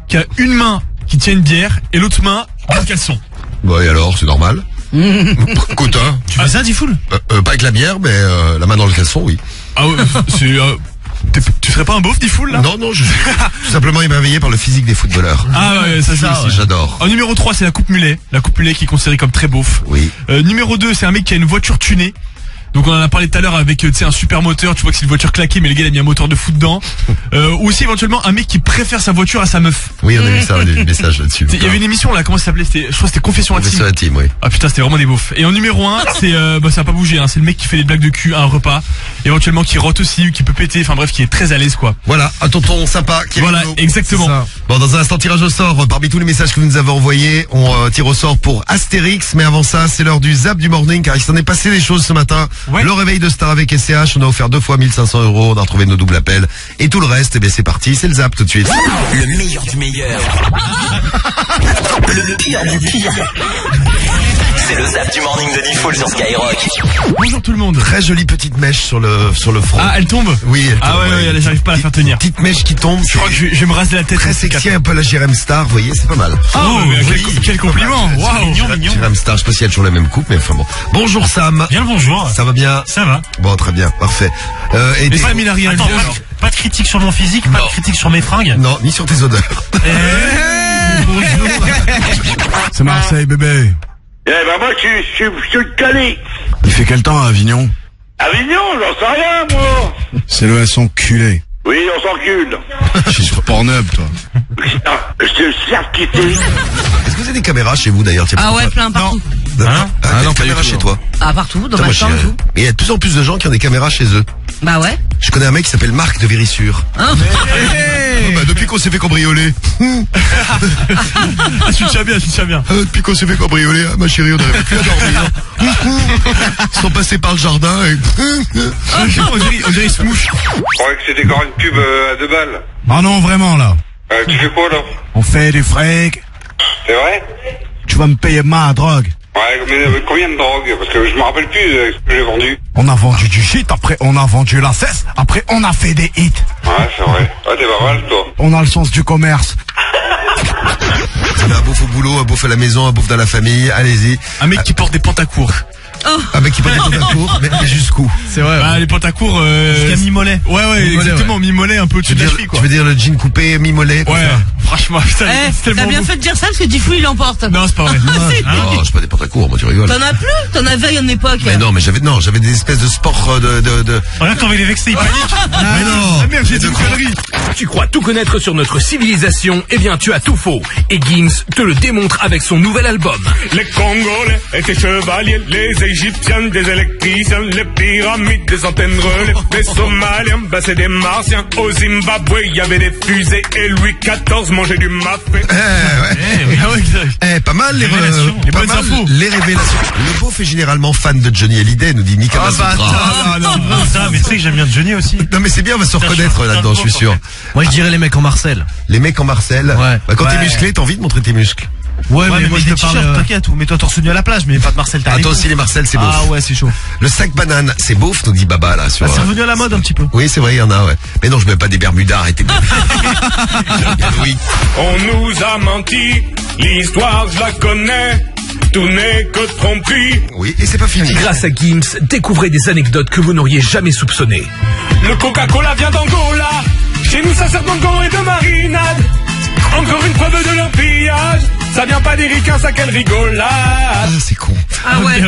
qui a une main qui tient une bière et l'autre main un caleçon.
Bah et alors, c'est normal. Écoute, hein.
Tu fais ça, Diffoul?
Pas avec la bière, mais la main dans le caleçon, oui.
Ah ouais, c'est... Tu serais pas un beauf, Diffoul, là?
Non, je suis tout simplement émerveillé par le physique des footballeurs.
Ah ouais, ça aussi.
J'adore.
En numéro 3, c'est la coupe mulet. La coupe mulet qui est considérée comme très beauf.
Oui.
Numéro 2, c'est un mec qui a une voiture tunée. Donc on en a parlé tout à l'heure avec un super moteur, tu vois que c'est une voiture claquée mais le gars il a mis un moteur de fou dedans. Ou aussi éventuellement un mec qui préfère sa voiture à sa meuf.
Oui, on a vu ça, on a vu le message là-dessus.
Il y avait une émission là, comment ça s'appelait? Je crois que c'était Confession
Intime, oui.
Ah putain, c'était vraiment des beaufs. Et en numéro 1, c'est ça a pas bougé, hein, c'est le mec qui fait des blagues de cul à un repas, éventuellement qui rote aussi, qui peut péter, enfin bref, qui est très à l'aise quoi.
Voilà, un tonton sympa qui est
Voilà, exactement.
Bon, dans un instant tirage au sort, parmi tous les messages que vous nous avez envoyés, on tire au sort pour Astérix, mais avant ça, c'est l'heure du zap du morning car il s'en est passé des choses ce matin Le réveil de Star avec SCH, on a offert 2 fois 1500 €, on a retrouvé nos doubles appels. Et tout le reste, eh bien c'est parti, c'est le zap tout de suite.
Le meilleur du meilleur. Le pire du pire. C'est le zap du morning de Diffoul sur Skyrock.
Bonjour tout le monde.
Très jolie petite mèche sur le front.
Ah, elle tombe?
Oui, elle tombe.
Ah ouais, j'arrive pas à la faire tenir.
Petite mèche qui tombe.
Je crois que je vais me raser la tête.
Très sexy, un peu la Jérém Star, vous voyez, c'est pas mal.
Oh, quel compliment. Waouh.
Jérém Star, je sais pas si elle a toujours la même coupe, mais enfin bon. Bonjour Sam.
Bien le bonjour.
Ça va bien?
Ça va.
Bon, très bien, parfait.
Et Sam, il a rien à dire.
Pas de critique sur mon physique, pas de critique sur mes fringues.
Non, ni sur tes odeurs.
Bonjour.
C'est Marseille, bébé.
Eh ben moi, je suis calé.
Il fait quel temps à Avignon?
Avignon, j'en sais rien, moi.
C'est le S enculé.
Oui, on s'encule.
Je suis sur Pornhub, toi.
Je te sers quitter.
Est-ce que vous avez des caméras chez vous d'ailleurs?
Ah ouais, plein partout.
Non, caméras chez toi.
Ah, partout, dans ma chambre, tout.
Et il y a de plus en plus de gens qui ont des caméras chez eux.
Bah ouais.
Je connais un mec qui s'appelle Marc de Vérissure. Depuis qu'on s'est fait cambrioler.
Je suis déjà bien.
Depuis qu'on s'est fait cambrioler, ma chérie, on n'arrive plus à dormir. Ils sont passés par le jardin et...
on dirait Smouche.
Je croyais que c'était encore une pub à 2 balles.
Ah non, vraiment, là.
Tu fais quoi, là?
On fait du fric.
C'est vrai?
Tu vas me payer ma drogue.
Ouais, mais combien de drogue? Parce que je me rappelle plus ce que j'ai vendu.
On a vendu du shit, après on a vendu la cesse, après on a fait des hits.
Ouais, c'est vrai. Ouais, t'es pas mal, toi.
On a le sens du commerce.
Vous avez un beauf au boulot, un beauf à la maison, un beauf dans la famille, allez-y.
Un mec qui porte des pantacours.
Un mec qui porte des pantacours, mais jusqu'où?
C'est vrai. Bah, les pantacours,
jusqu'à mi-mollet.
Ouais, exactement, mi-mollet, un peu au-dessus de la cheville, quoi.
Tu veux dire le jean coupé, mi-mollet?
Ouais, franchement, putain, c'est tellement
T'as bien fait de dire ça parce que Diffoul il l'emporte.
Non, c'est pas vrai.
Non, j'ai pas des pantacours, moi tu rigoles.
T'en as plus? T'en avais à une époque.
Mais non, mais j'avais des espèces de sports de...
Regarde quand il est vexé, il panique.
Mais non.
Merde, j'ai dit une connerie.
Tu crois tout connaître sur notre civilisation? Eh bien, tu as tout faux. Et Gims te le démontre avec son nouvel album.
Les Congolais étaient chevaliers, les Égyptiens des électriciens, les pyramides des antennes relais, les Somaliens, bah c'est des Martiens. Au Zimbabwe, il y avait des fusées et Louis XIV mangeait du mafé.
Pas mal les bonnes infos. Les révélations. Le beauf est généralement fan de Johnny Hallyday, nous dit Nicolas Sutra.
Mais tu sais que j'aime bien Johnny aussi.
Non mais c'est bien, on va se reconnaître là-dedans, je suis sûr.
Moi je dirais les mecs en Marcel.
Les mecs en Marcel.
Ouais.
Bah, quand t'es musclé, t'as envie de montrer tes muscles.
Ouais, mais moi je te parle. T'inquiète, mets-toi torse nu à la plage, mais pas de Marcel.
Toi aussi les Marcel, c'est beauf.
Ah ouais, c'est chaud.
Le sac banane, c'est beauf, nous dit Baba là.
C'est revenu à la mode un petit peu.
Oui, c'est vrai, il y en a, ouais. Mais non, je mets pas des Bermudas, arrêtez. Oui.
On nous a menti, l'histoire je la connais. Tout n'est que tromperie.
Oui, et c'est pas fini.
Grâce à Gims, découvrez des anecdotes que vous n'auriez jamais soupçonnées.
Le Coca-Cola vient d'Angola. Chez nous, ça sert d'Angola et de marinade. Encore une preuve de leur pillage. Ça vient pas des ricains, ça quelle rigolade.
Ah, c'est con.
Ah ouais.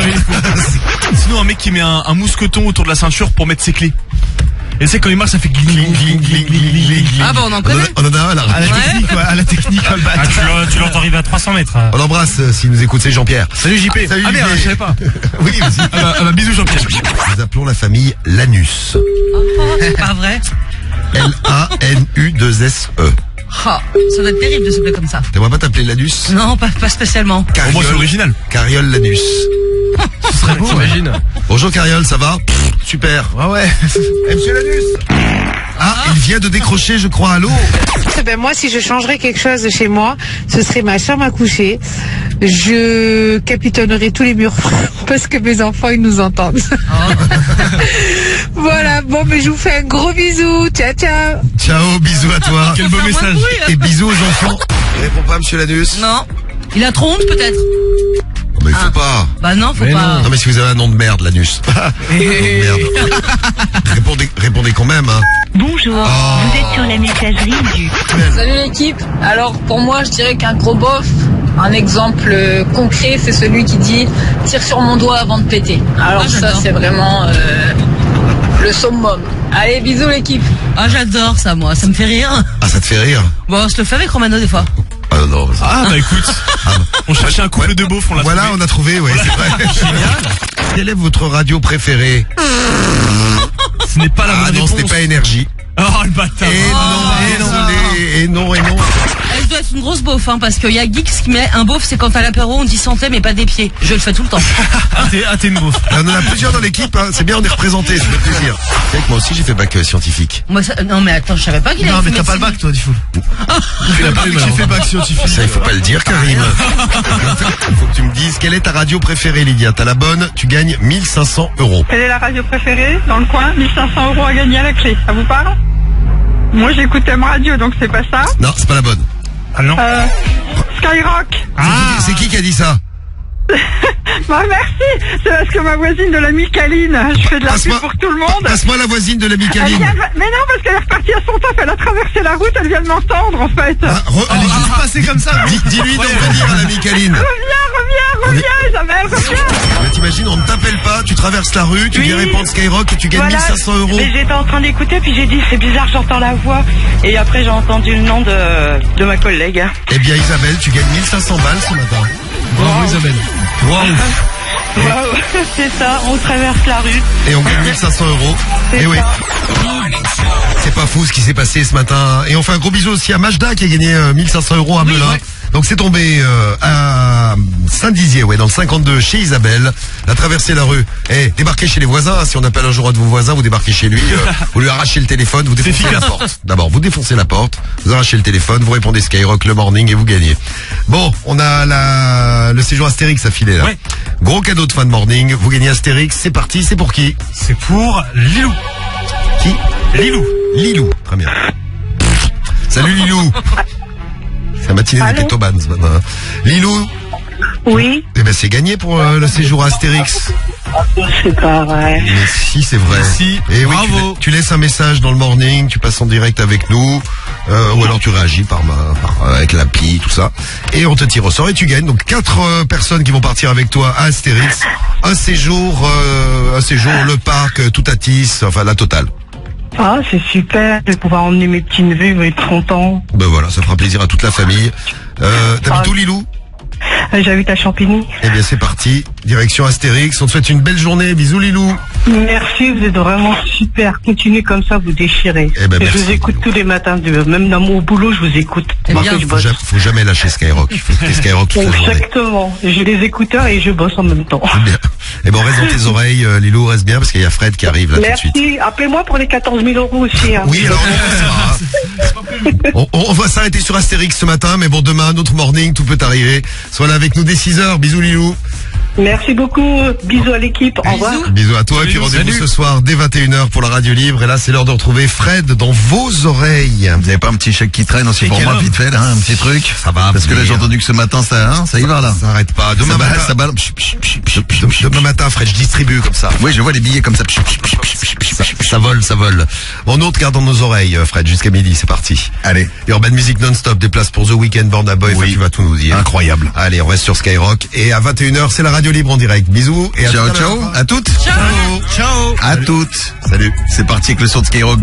Sinon, un mec qui met un mousqueton autour de la ceinture pour mettre ses clés. Et c'est quand il marche, ça fait gling, gling, gling, gling, gling.
Ah bah on en connaît.
On en a un là.
À la technique, tu l'entends arriver à 300 mètres.
On l'embrasse s'il nous écoute, c'est Jean-Pierre.
Salut JP.
Salut,
ah merde, je savais pas.
Oui, vas-y.
Bah, bisous Jean-Pierre.
Nous appelons la famille Lanus.
C'est pas vrai.
L-A-N-U-2-S-E.
Ça doit être terrible de s'appeler comme ça.
T'aimerais pas t'appeler Lanus?
Non, pas spécialement.
Cariole,
moi c'est original.
Cariole Lanus.
Ce serait beau,
t'imagines.
Bonjour Cariole, ça va? Super.
Ouais.
Monsieur Lanus. Ah, il vient de décrocher, je crois, allô?
Ben moi, si je changerais quelque chose chez moi, ce serait ma chambre à coucher. Je capitonnerais tous les murs parce que mes enfants, ils nous entendent. Voilà, bon, mais je vous fais un gros bisou. Ciao, ciao.
Ciao, bisous à toi.
Quel beau message.
Et bisous aux enfants. Il répond pas, monsieur Lanus?
Non. Il a trop honte, peut-être.
Oh, mais il faut pas.
Bah non, faut pas.
Non, mais si vous avez un nom de merde, Lanus. Merde. Répondez quand même, hein.
Bonjour, vous êtes sur la messagerie du...
Salut l'équipe. Alors pour moi je dirais qu'un gros bof, un exemple concret, c'est celui qui dit tire sur mon doigt avant de péter. Alors ça c'est vraiment le summum. Allez, bisous l'équipe.
Ah j'adore ça moi, ça me fait rire.
Ah, ça te fait rire?
Bon, je le fais avec Romano des fois.
Ah non.
Ah bah écoute, on cherchait un couple de beaufs, on l'a trouvé.
Voilà, on a trouvé, ouais, c'est vrai. Génial. Quelle est votre radio préférée?
Ce n'est pas la bonne réponse.
Non, ce n'est pas Énergie.
Oh le bâtard.
Et non.
Elle doit être une grosse beauf, hein, parce qu'il y a Geeks qui met un beauf, c'est quand à l'apéro on dit santé mais pas des pieds. Je le fais tout le temps.
T'es une beauf.
On en a plusieurs dans l'équipe, hein. C'est bien, on est représentés, ça fait plaisir. C'est vrai que moi aussi j'ai fait bac scientifique.
Moi, non mais attends, je savais pas qu'il avait.
Non mais t'as pas le bac toi, du coup.
Tu l'as pas eu, j'ai fait bac scientifique.
Ça il faut pas le dire, Karim. Il faut que tu me dises quelle est ta radio préférée, Lydia. T'as la bonne, tu gagnes 1500 €.
Quelle est la radio préférée dans le coin? 1500 € à gagner à la clé. Ça vous parle? Moi j'écoute M Radio, donc c'est pas ça.
Non, c'est pas la bonne.
Ah non.
Skyrock.
C'est qui a dit ça?
Bah merci. C'est parce que ma voisine de la Micaline, je fais de la pub pour tout le monde.
Passe-moi la voisine de la Micaline.
Mais non, parce qu'elle est repartie à son taf, elle a traversé la route, elle vient de m'entendre en fait.
Elle est juste passée comme ça.
Dis-lui de revenir à la Micaline.
Reviens, Isabelle, reviens.
Mais t'imagines, on ne t'appelle pas, tu traverses la rue, tu viens répondre Skyrock et tu gagnes 1500 €.
Mais j'étais en train d'écouter, puis j'ai dit c'est bizarre, j'entends la voix. Et après j'ai entendu le nom de ma collègue.
Eh bien Isabelle, tu gagnes 1500 balles ce matin.
Bravo Isabelle.
Wow, c'est ça, on traverse la rue.
Et on gagne 1500 €. Et oui. C'est pas fou ce qui s'est passé ce matin. Et on fait un gros bisou aussi à Majda qui a gagné 1500 € à Melun. Donc c'est tombé à Saint-Dizier, dans le 52, chez Isabelle. Elle a traversé la rue. Débarquez chez les voisins. Si on appelle un jour un de vos voisins, vous débarquez chez lui. Vous lui arrachez le téléphone, vous défoncez la porte. D'abord, vous défoncez la porte, vous arrachez le téléphone, vous répondez Skyrock le morning et vous gagnez. Bon, on a le séjour Astérix à filer là. Ouais. Gros cadeau de fin de morning. Vous gagnez Astérix. C'est parti. C'est pour qui?
C'est pour Lilou.
Qui? Lilou. Très bien. Salut Lilou. C'est la matinée des Pétoban ce matin. Lilou.
Oui.
Eh ben c'est gagné pour le séjour Astérix.
C'est pas vrai.
Mais si, c'est vrai.
Si.
Et oui,
bravo.
Tu laisses un message dans le morning, tu passes en direct avec nous, ou alors tu réagis avec l'appli, tout ça. Et on te tire au sort et tu gagnes. Donc 4 personnes qui vont partir avec toi à Astérix. Un séjour, le parc, tout à Tis, enfin la totale.
Ah, c'est super de pouvoir emmener mes petits neveux, ils vont être contents.
Ben voilà, ça fera plaisir à toute la famille. T'habites où, Lilou?
J'habite à Champigny.
Eh bien c'est parti, direction Astérix, on te souhaite une belle journée, bisous Lilou.
Merci, vous êtes vraiment super, continuez comme ça, vous déchirez.
Eh ben,
je vous écoute tous les matins, même dans mon boulot je vous écoute.
Faut jamais lâcher Skyrock, faut écouter Skyrock toute la journée.
Exactement, j'ai les écouteurs et je bosse en même temps.
C'est bien. Eh ben on reste dans tes oreilles Lilou, reste bien parce qu'il y a Fred qui arrive là
Merci.
tout de suite.
Merci, appelez-moi pour les 14 000 € aussi. Hein.
Oui, alors on va s'arrêter sur Astérix ce matin, mais bon demain, notre morning, tout peut arriver. Sois là avec nous dès 6h, bisous Lilou.
Merci beaucoup, bisous à l'équipe, au revoir.
Bisous à toi, et puis rendez-vous ce soir dès 21h pour la radio libre. Et là c'est l'heure de retrouver Fred dans vos oreilles.
Vous avez pas un petit chèque qui traîne aussi pour moi vite fait là, un petit truc? Ça va. Parce que là j'ai entendu que ce matin ça y va là.
Ça arrête pas. Demain matin, Fred, je distribue comme ça.
Oui, je vois les billets comme ça.
Ça vole. Bon, nous on te garde dans nos oreilles, Fred, jusqu'à midi, c'est parti.
Allez.
Urban Music non-stop, des places pour The Weeknd, Burna Boy, tu vas tout nous dire.
Incroyable.
Allez, on reste sur Skyrock. Et à 21h, c'est la radio libre en direct. Bisous et à
ciao, à toutes.
Ciao.
À toutes.
Salut.
C'est parti avec le son de Skyrock.